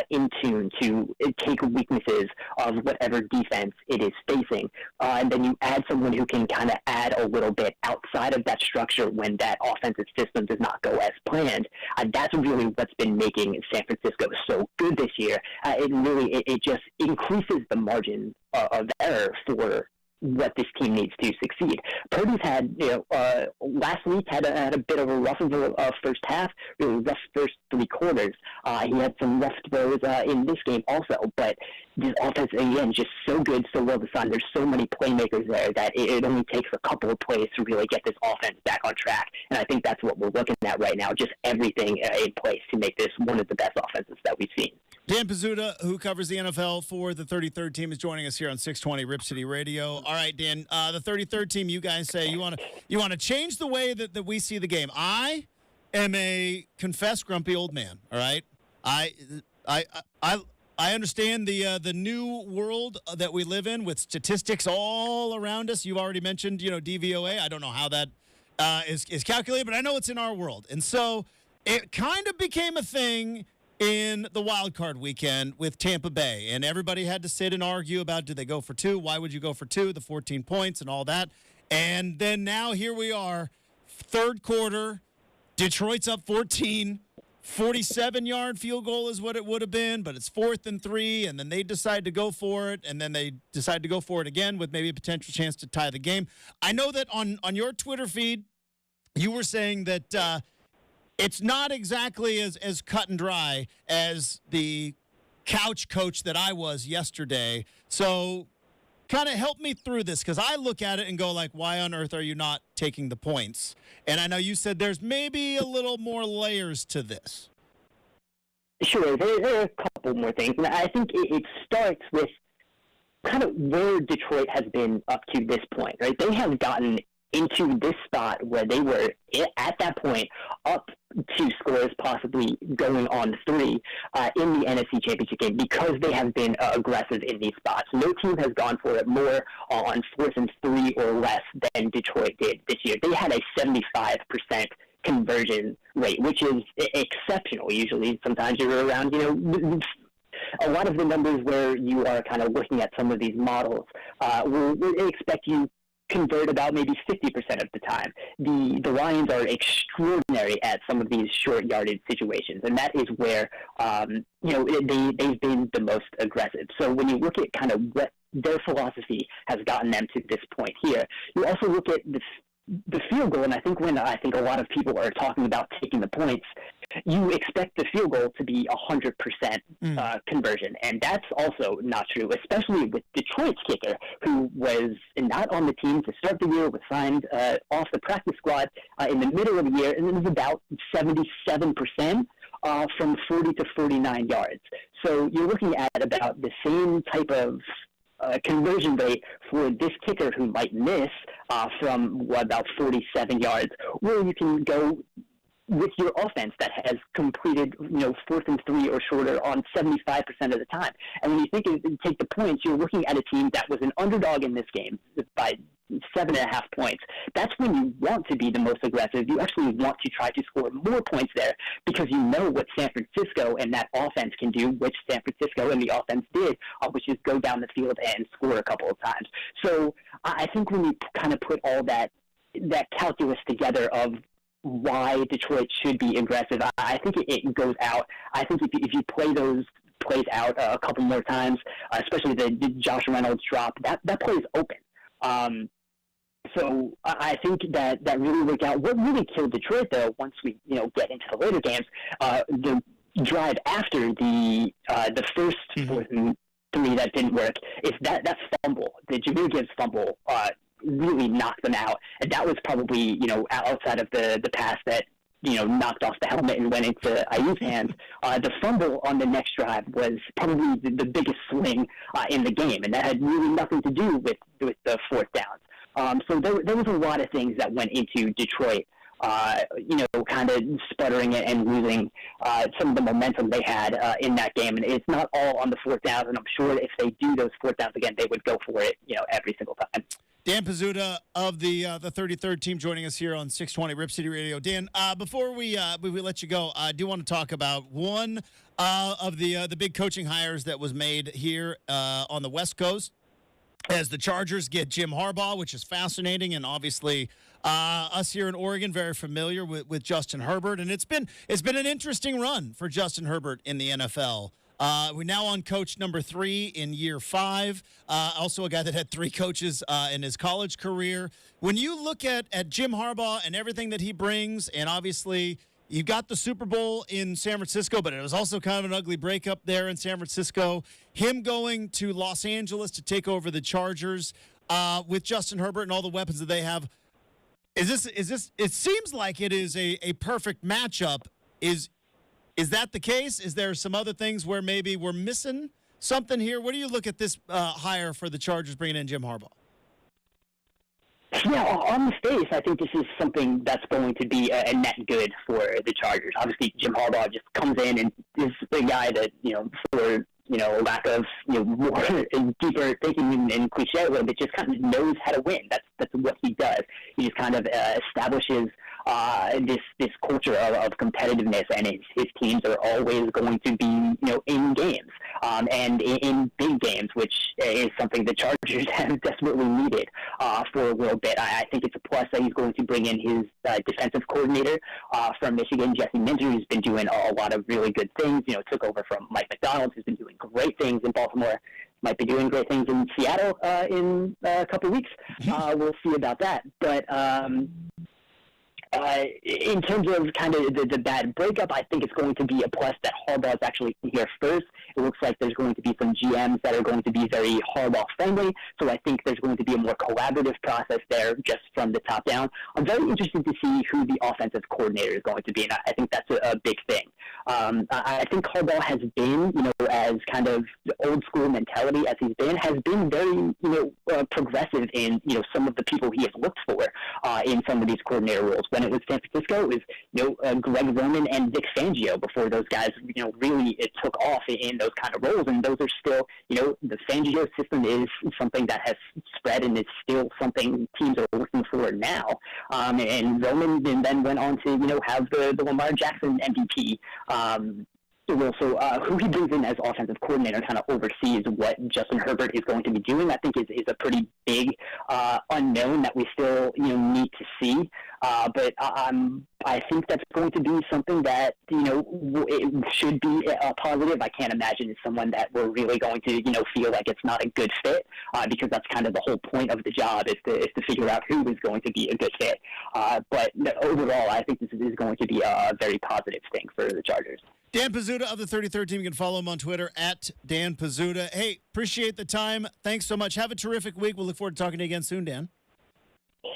[SPEAKER 5] in tune to take weaknesses of whatever defense it is facing, and then you add someone who can kind of add a little bit outside of that structure when that offensive system does not go as planned, that's really what's been making San Francisco so good this year. It just increases the margin of error for what this team needs to succeed. Purdy's had, last week had a bit of a rough of a first half, really rough first three quarters. He had some rough throws in this game also, but this offense, again, just so good, so well designed. There's so many playmakers there that it only takes a couple of plays to really get this offense back on track. And I think that's what we're looking at right now, just everything in place to make this one of the best offenses that we've seen.
[SPEAKER 1] Dan Pizzuta, who covers the NFL for the 33rd team, is joining us here on 620 Rip City Radio. All right, Dan, the 33rd team, you guys say you want to change the way that we see the game. I am a confessed grumpy old man, all right? I understand the new world that we live in with statistics all around us. You've already mentioned, DVOA. I don't know how that is calculated, but I know it's in our world. And so it kind of became a thing in the wild card weekend with Tampa Bay, and everybody had to sit and argue about, did they go for two? Why would you go for two? The 14 points and all that. And then now here we are, third quarter, Detroit's up 14, 47-yard field goal is what it would have been, but it's 4th and 3, and then they decide to go for it, and then they decide to go for it again with maybe a potential chance to tie the game. I know that on your Twitter feed, you were saying that it's not exactly as cut and dry as the couch coach that I was yesterday. So kind of help me through this, because I look at it and go like, why on earth are you not taking the points? And I know you said there's maybe a little more layers to this.
[SPEAKER 5] Sure, there are a couple more things. And I think it starts with kind of where Detroit has been up to this point, right? They have gotten into this spot where they were at that point up 2 scores, possibly going on 3 in the NFC Championship game, because they have been aggressive in these spots. No team has gone for it more on 4th and 3 or less than Detroit did this year. They had a 75% conversion rate, which is exceptional. Usually, sometimes you're around, a lot of the numbers where you are kind of looking at some of these models will expect you convert about maybe 50% of the time. The Lions are extraordinary at some of these short yardage situations, and that is where they've been the most aggressive. So when you look at kind of what their philosophy has gotten them to this point here, you also look at the field goal, and I think a lot of people are talking about taking the points, you expect the field goal to be 100% conversion, and that's also not true, especially with Detroit's kicker, who was not on the team to start the year, was signed off the practice squad in the middle of the year, and it was about 77% from 40 to 49 yards. So you're looking at about the same type of conversion rate for this kicker who might miss from about 47 yards, where you can go with your offense that has completed, 4th and 3 or shorter on 75% of the time. And when you take the points, you're looking at a team that was an underdog in this game by 7.5 points. That's when you want to be the most aggressive. You actually want to try to score more points there because you know what San Francisco and that offense can do, which San Francisco and the offense did, which is go down the field and score a couple of times. So I think when you kind of put all that calculus together of why Detroit should be aggressive, I think it goes out. I think if you play those plays out a couple more times, especially the Josh Reynolds drop, that play's open. So I think that really worked out. What really killed Detroit, though, once we get into the later games, the drive after the first 4th and 3 that didn't work, is that fumble, the Jahmyr Gibbs fumble, really knocked them out. And that was probably, outside of the pass that, knocked off the helmet and went into Ayuk's hands. The fumble on the next drive was probably the biggest swing in the game, and that had really nothing to do with the 4th downs. So there was a lot of things that went into Detroit, kind of sputtering it and losing some of the momentum they had in that game. And it's not all on the 4th downs, and I'm sure if they do those 4th downs again, they would go for it, every single time.
[SPEAKER 1] Dan Pizzuta of the 33rd team joining us here on 620 Rip City Radio. Dan, before we let you go, I do want to talk about one of the big coaching hires that was made here on the West Coast, as the Chargers get Jim Harbaugh, which is fascinating, and obviously us here in Oregon very familiar with Justin Herbert, and it's been an interesting run for Justin Herbert in the NFL. We're now on coach number 3 in year 5. Also a guy that had 3 coaches in his college career. When you look at Jim Harbaugh and everything that he brings, and obviously you got the Super Bowl in San Francisco, but it was also kind of an ugly breakup there in San Francisco. Him going to Los Angeles to take over the Chargers with Justin Herbert and all the weapons that they have. Is this? It seems like it is a perfect matchup. Is that the case? Is there some other things where maybe we're missing something here? What do you look at this hire for the Chargers bringing in Jim Harbaugh?
[SPEAKER 5] Yeah, on the face, I think this is something that's going to be a net good for the Chargers. Obviously, Jim Harbaugh just comes in and is the guy that, for lack of more deeper thinking and cliche a little bit, just kind of knows how to win. That's what he does. He just kind of establishes this culture of competitiveness, and his teams are always going to be in games and in big games, which is something the Chargers have desperately needed for a little bit. I think it's a plus that he's going to bring in his defensive coordinator from Michigan, Jesse Minter, who's been doing a lot of really good things. Took over from Mike McDonald, who's been doing great things in Baltimore. Might be doing great things in Seattle in a couple of weeks. We'll see about that. But in terms of kind of the bad breakup, I think it's going to be a plus that Harbaugh is actually here first. It looks like there's going to be some GMs that are going to be very Harbaugh-friendly, so I think there's going to be a more collaborative process there just from the top down. I'm very interested to see who the offensive coordinator is going to be, and I think that's a big thing. I think Harbaugh has been, as kind of the old-school mentality as he's been, has been very, progressive in, some of the people he has looked for in some of these coordinator roles. When it was San Francisco, it was Greg Roman and Vic Fangio before those guys really took off in those kind of roles, and those are still the Fangio system is something that has spread and is still something teams are looking for now. And Roman then went on to have the Lamar Jackson MVP. So who he brings in as offensive coordinator kind of oversees what Justin Herbert is going to be doing, I think is a pretty big unknown that we still need to see. But I think that's going to be something that it should be a positive. I can't imagine it's someone that we're really going to feel like it's not a good fit because that's kind of the whole point of the job is to figure out who is going to be a good fit. But overall, I think this is going to be a very positive thing for the Chargers.
[SPEAKER 1] Dan Pizzuta of the 33rd team. You can follow him on Twitter at Dan Pizzuta. Hey, appreciate the time. Thanks so much. Have a terrific week. We'll look forward to talking to you again soon, Dan.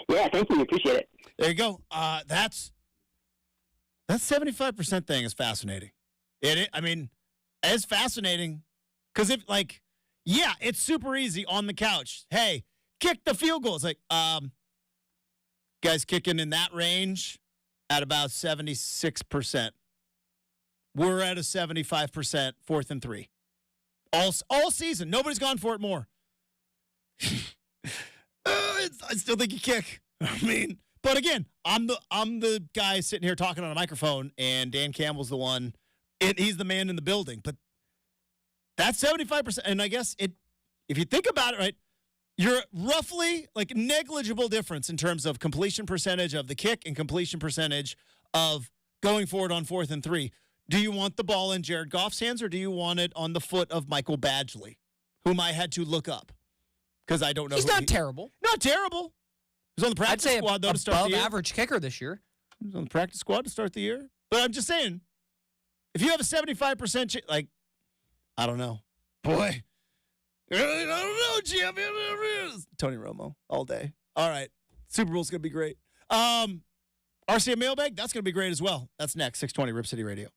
[SPEAKER 5] Yeah, thank you. Appreciate it.
[SPEAKER 1] There you go. That 75% thing is fascinating. It's fascinating because it's super easy on the couch. Hey, kick the field goal. It's like, guys kicking in that range at about 76%. We're at a 75% 4th and 3. All season. Nobody's gone for it more. I still think you kick. I mean, but again, I'm the guy sitting here talking on a microphone, and Dan Campbell's the one. He's the man in the building. But that's 75%. And I guess if you think about it, right, you're roughly like negligible difference in terms of completion percentage of the kick and completion percentage of going forward on 4th and 3. Do you want the ball in Jared Goff's hands, or do you want it on the foot of Michael Badgley, whom I had to look up because I don't know.
[SPEAKER 2] He's not terrible.
[SPEAKER 1] Not terrible. He was on the practice squad, though, to start the year.
[SPEAKER 2] Above average kicker this year.
[SPEAKER 1] He was on the practice squad to start the year. But I'm just saying, if you have a 75%, I don't know. Boy. I don't know, champion. Tony Romo all day. All right. Super Bowl's going to be great. RCM mailbag, that's going to be great as well. That's next, 620 Rip City Radio.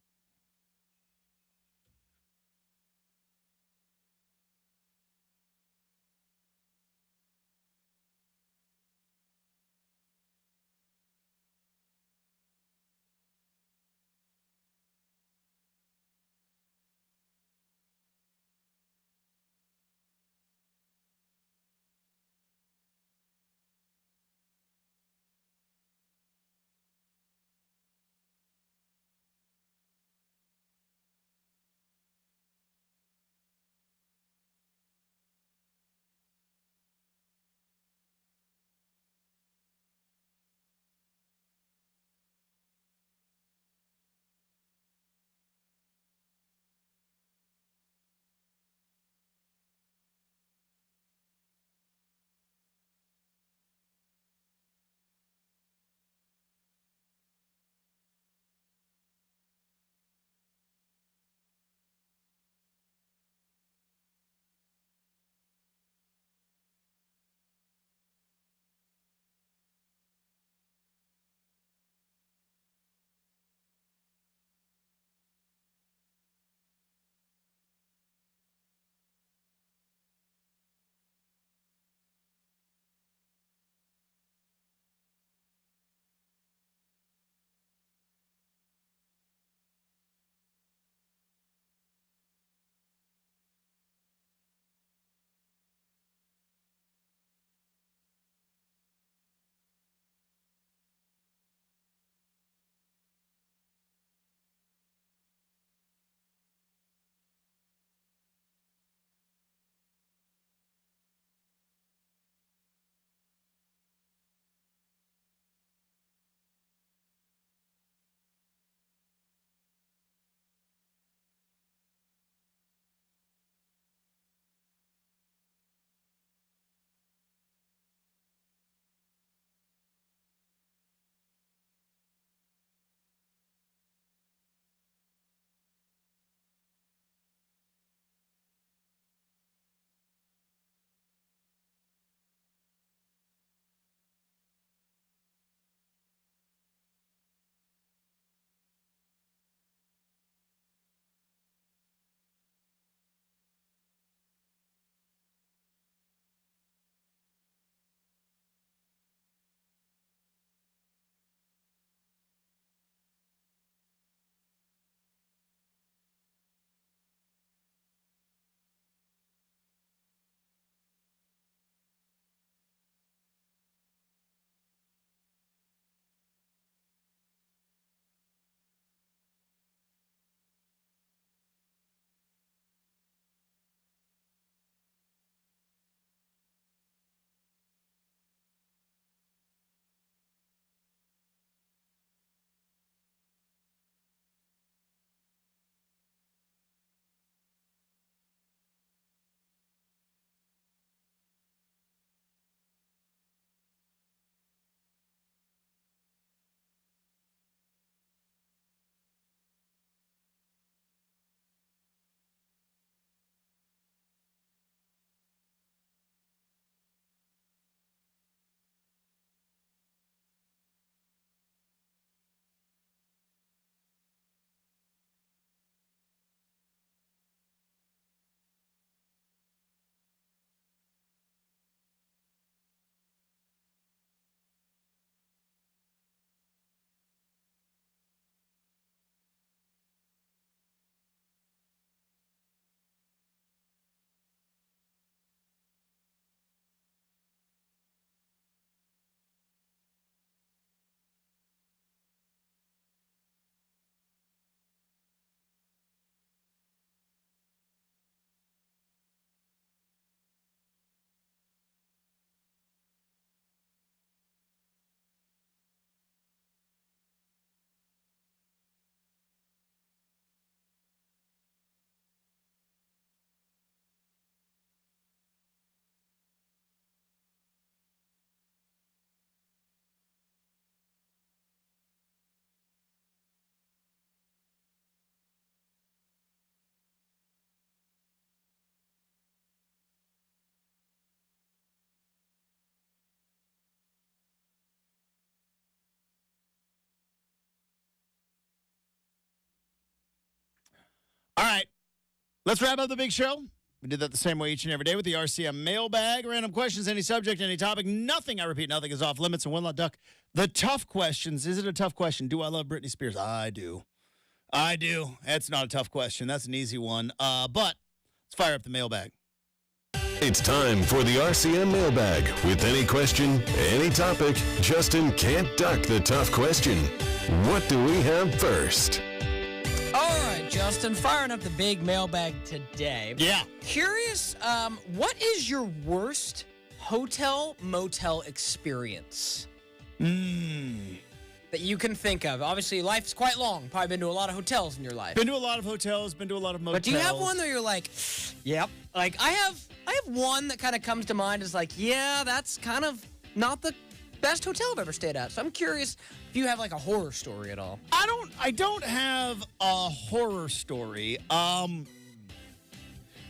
[SPEAKER 1] All right. Let's wrap up the big show. We did that the same way each and every day with the RCM mailbag. Random questions, any subject, any topic. Nothing, I repeat, nothing is off limits. And one lot duck. The tough questions. Is it a tough question? Do I love Britney Spears? I do. That's not a tough question. That's an easy one. But let's fire up the mailbag.
[SPEAKER 4] It's time for the RCM mailbag. With any question, any topic, Justin can't duck the tough question. What do we have first?
[SPEAKER 2] All right, Justin, firing up the big mailbag today.
[SPEAKER 1] Yeah.
[SPEAKER 2] Curious, what is your worst hotel-motel experience that you can think of? Obviously, life's quite long. Probably been to a lot of hotels in your life.
[SPEAKER 1] Been to a lot of hotels, been to a lot of motels.
[SPEAKER 2] But do you have one where you're like, yep? Like, I have one that kind of comes to mind as like, yeah, that's kind of not the best hotel I've ever stayed at. So I'm curious if you have like a horror story at all.
[SPEAKER 1] I don't have a horror story.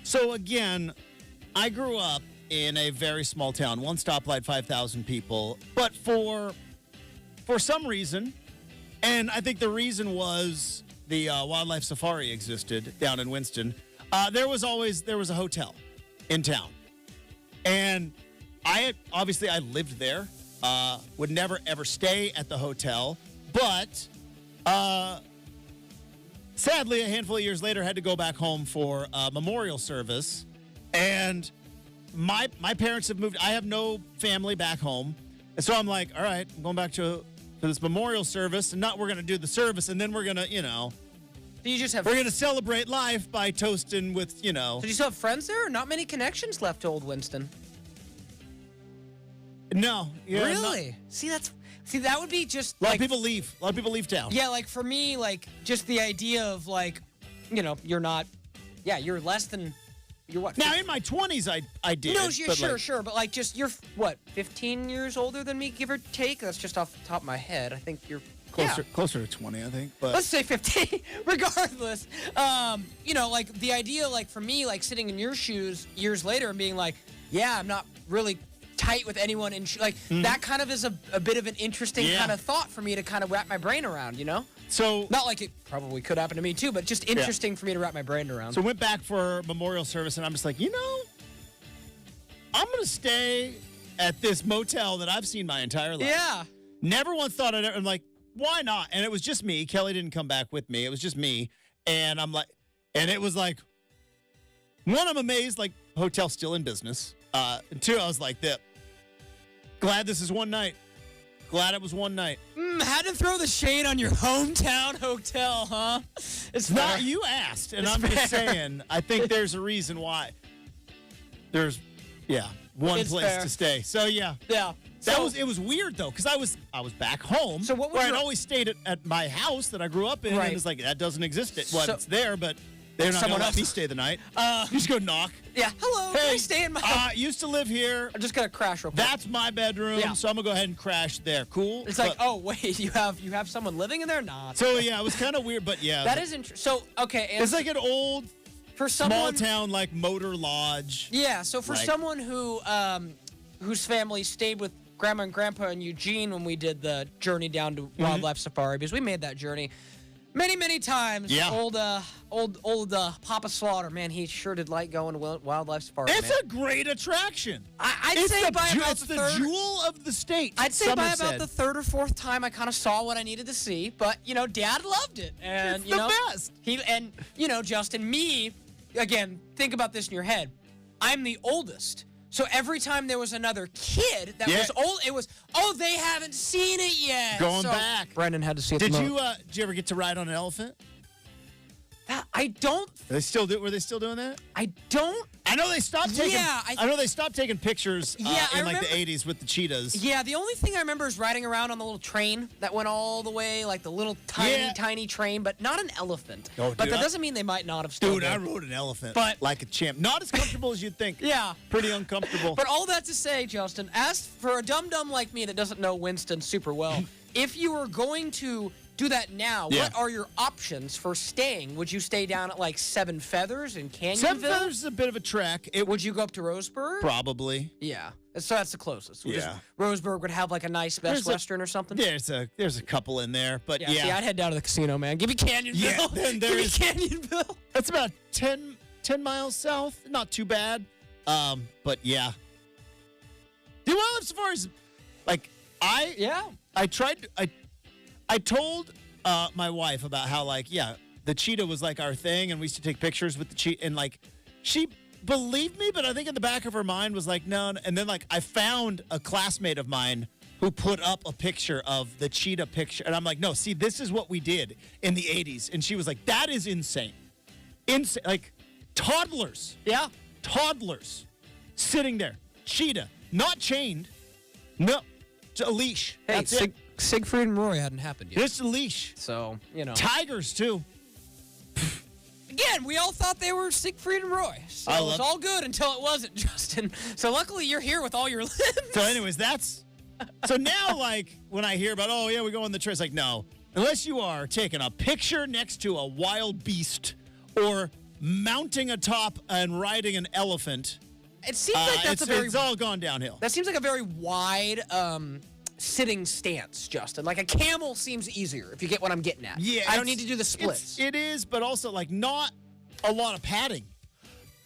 [SPEAKER 1] So again, I grew up in a very small town, one stoplight, 5,000 people. But for some reason, and I think the reason was the wildlife safari existed down in Winston. There was a hotel in town, and I lived there. Would never ever stay at the hotel, but sadly, a handful of years later, had to go back home for a memorial service, and my parents have moved. I have no family back home, and so I'm like, all right, I'm going back to this memorial service, and we're gonna do the service, and then we're gonna,
[SPEAKER 2] We're
[SPEAKER 1] gonna celebrate life by toasting with,
[SPEAKER 2] So do you still have friends there? Or not many connections left to Old Winston.
[SPEAKER 1] No. Yeah,
[SPEAKER 2] Really? See, that would be just
[SPEAKER 1] a lot of people leave. A lot of people leave town.
[SPEAKER 2] Yeah, like for me, like just the idea of like, you're not. Yeah, you're less than. You're what?
[SPEAKER 1] Now in my 20s, I did.
[SPEAKER 2] No,
[SPEAKER 1] but
[SPEAKER 2] sure, but like just you're what, 15 years older than me, give or take. That's just off the top of my head. I think you're
[SPEAKER 1] closer to 20, I think. But
[SPEAKER 2] let's say 15. Regardless, like the idea, like for me, like sitting in your shoes years later and being like, yeah, I'm not really tight with anyone in that kind of is a bit of an interesting kind of thought for me to kind of wrap my brain around,
[SPEAKER 1] So
[SPEAKER 2] not like it probably could happen to me too, but just interesting for me to wrap my brain around.
[SPEAKER 1] So went back for memorial service, and I'm just like, I'm gonna stay at this motel that I've seen my entire life.
[SPEAKER 2] Yeah.
[SPEAKER 1] Never once thought I'd ever. I'm like, why not? And it was just me. Kelly didn't come back with me. It was just me, and I'm like, and it was like, one, I'm amazed, like hotel's still in business. And two, I was like, glad this is one night. Glad it was one night.
[SPEAKER 2] Had to throw the shade on your hometown hotel, huh?
[SPEAKER 1] It's not you asked, and I'm just saying. I think there's a reason why. There's, one place to stay. So
[SPEAKER 2] yeah.
[SPEAKER 1] It was weird though, because I was back home.
[SPEAKER 2] So what was
[SPEAKER 1] where I'd always stayed at my house that I grew up in, and it's like that doesn't exist. It's there, but they're not gonna let me stay the night. You just go knock.
[SPEAKER 2] Yeah. Hello.
[SPEAKER 1] Hey,
[SPEAKER 2] can I stay in my?
[SPEAKER 1] Used to live here.
[SPEAKER 2] I'm just gonna crash real quick.
[SPEAKER 1] That's my bedroom, so I'm gonna go ahead and crash there. Cool.
[SPEAKER 2] It's like, oh wait, you have someone living in there? Nah.
[SPEAKER 1] So it was kind of weird, but yeah.
[SPEAKER 2] That is interesting. So okay, and
[SPEAKER 1] it's like an old, small town like motor lodge.
[SPEAKER 2] Yeah. So for someone who whose family stayed with Grandma and Grandpa in Eugene when we did the journey down to wildlife safari, because we made that journey many times.
[SPEAKER 1] Yeah.
[SPEAKER 2] Old Papa Slaughter, man, he sure did like going to wildlife safari.
[SPEAKER 1] It's a great attraction.
[SPEAKER 2] I'd say by about
[SPEAKER 1] it's the jewel of the state.
[SPEAKER 2] I'd say by about the third or fourth time, I kind of saw what I needed to see. But Dad loved it, and
[SPEAKER 1] it's the best.
[SPEAKER 2] Justin, me, again, think about this in your head. I'm the oldest. So every time there was another kid that was old, it was, they haven't seen it yet.
[SPEAKER 1] Going back.
[SPEAKER 2] Brenden had to see it.
[SPEAKER 1] Did you ever get to ride on an elephant?
[SPEAKER 2] I don't.
[SPEAKER 1] Were they still doing that?
[SPEAKER 2] I don't.
[SPEAKER 1] I know they stopped taking.
[SPEAKER 2] Yeah,
[SPEAKER 1] I know they stopped taking pictures in
[SPEAKER 2] remember,
[SPEAKER 1] the 80s with the cheetahs.
[SPEAKER 2] Yeah, the only thing I remember is riding around on the little train that went all the way, like the little tiny train, but not an elephant.
[SPEAKER 1] Oh,
[SPEAKER 2] but that doesn't mean they might not have still.
[SPEAKER 1] Dude, I rode an elephant,
[SPEAKER 2] but
[SPEAKER 1] like a champ. Not as comfortable as you'd think.
[SPEAKER 2] Yeah,
[SPEAKER 1] pretty uncomfortable.
[SPEAKER 2] But all that to say, Justin, as for a dum-dum like me that doesn't know Winston super well, if you were going to do that now,
[SPEAKER 1] Yeah.
[SPEAKER 2] what are your options for staying? Would you stay down at like Seven Feathers in Canyonville?
[SPEAKER 1] Seven Feathers is a bit of a trek.
[SPEAKER 2] Would you go up to Roseburg?
[SPEAKER 1] Probably.
[SPEAKER 2] Yeah. So that's the closest.
[SPEAKER 1] Yeah.
[SPEAKER 2] Roseburg would have like a nice Best Western or something.
[SPEAKER 1] There's a couple in there, but yeah.
[SPEAKER 2] See, I'd head down to the casino, man. Give me Canyonville.
[SPEAKER 1] Yeah, then there
[SPEAKER 2] Give me
[SPEAKER 1] is-
[SPEAKER 2] Canyonville.
[SPEAKER 1] That's about 10 miles south. Not too bad. But yeah. The wildlife safaris, like I told my wife about how the cheetah was like our thing, and we used to take pictures with the cheetah, and like she believed me, but I think in the back of her mind was like, no. And then like I found a classmate of mine who put up a picture of the cheetah picture, and I'm like, no, see, this is what we did in the 80s, and she was like, that is insane, like toddlers, toddlers sitting there, cheetah, not chained, no, a leash.
[SPEAKER 2] Hey,
[SPEAKER 1] That's it.
[SPEAKER 2] Siegfried and Roy hadn't happened yet.
[SPEAKER 1] Just a leash.
[SPEAKER 2] So,
[SPEAKER 1] Tigers too.
[SPEAKER 2] Again, we all thought they were Siegfried and Roy. So it was all good until it wasn't, Justin. So luckily you're here with all your limbs.
[SPEAKER 1] So anyways, so now like when I hear about, oh yeah, we go on the trip, it's like, no, unless you are taking a picture next to a wild beast or mounting atop and riding an elephant.
[SPEAKER 2] It seems like
[SPEAKER 1] it's all gone downhill.
[SPEAKER 2] That seems like a very wide sitting stance, Justin. Like a camel seems easier, if you get what I'm getting at.
[SPEAKER 1] Yeah,
[SPEAKER 2] I don't need to do the splits.
[SPEAKER 1] It is, but also like not a lot of padding.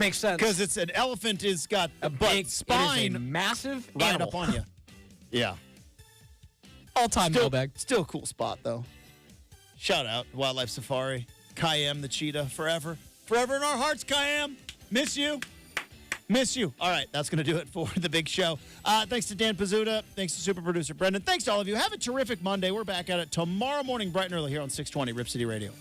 [SPEAKER 2] Makes sense.
[SPEAKER 1] Because it's an elephant has got a big spine
[SPEAKER 2] it is a massive
[SPEAKER 1] right
[SPEAKER 2] animal.
[SPEAKER 1] up on you. Yeah.
[SPEAKER 2] All-time mailbag.
[SPEAKER 1] Still a cool spot, though. Shout out, Wildlife Safari. Kayam the cheetah, forever. Forever in our hearts, Kayam. Miss you. Miss you. All right, that's going to do it for the big show. Thanks to Dan Pizzuta. Thanks to super producer Brenden. Thanks to all of you. Have a terrific Monday. We're back at it tomorrow morning, bright and early here on 620 Rip City Radio.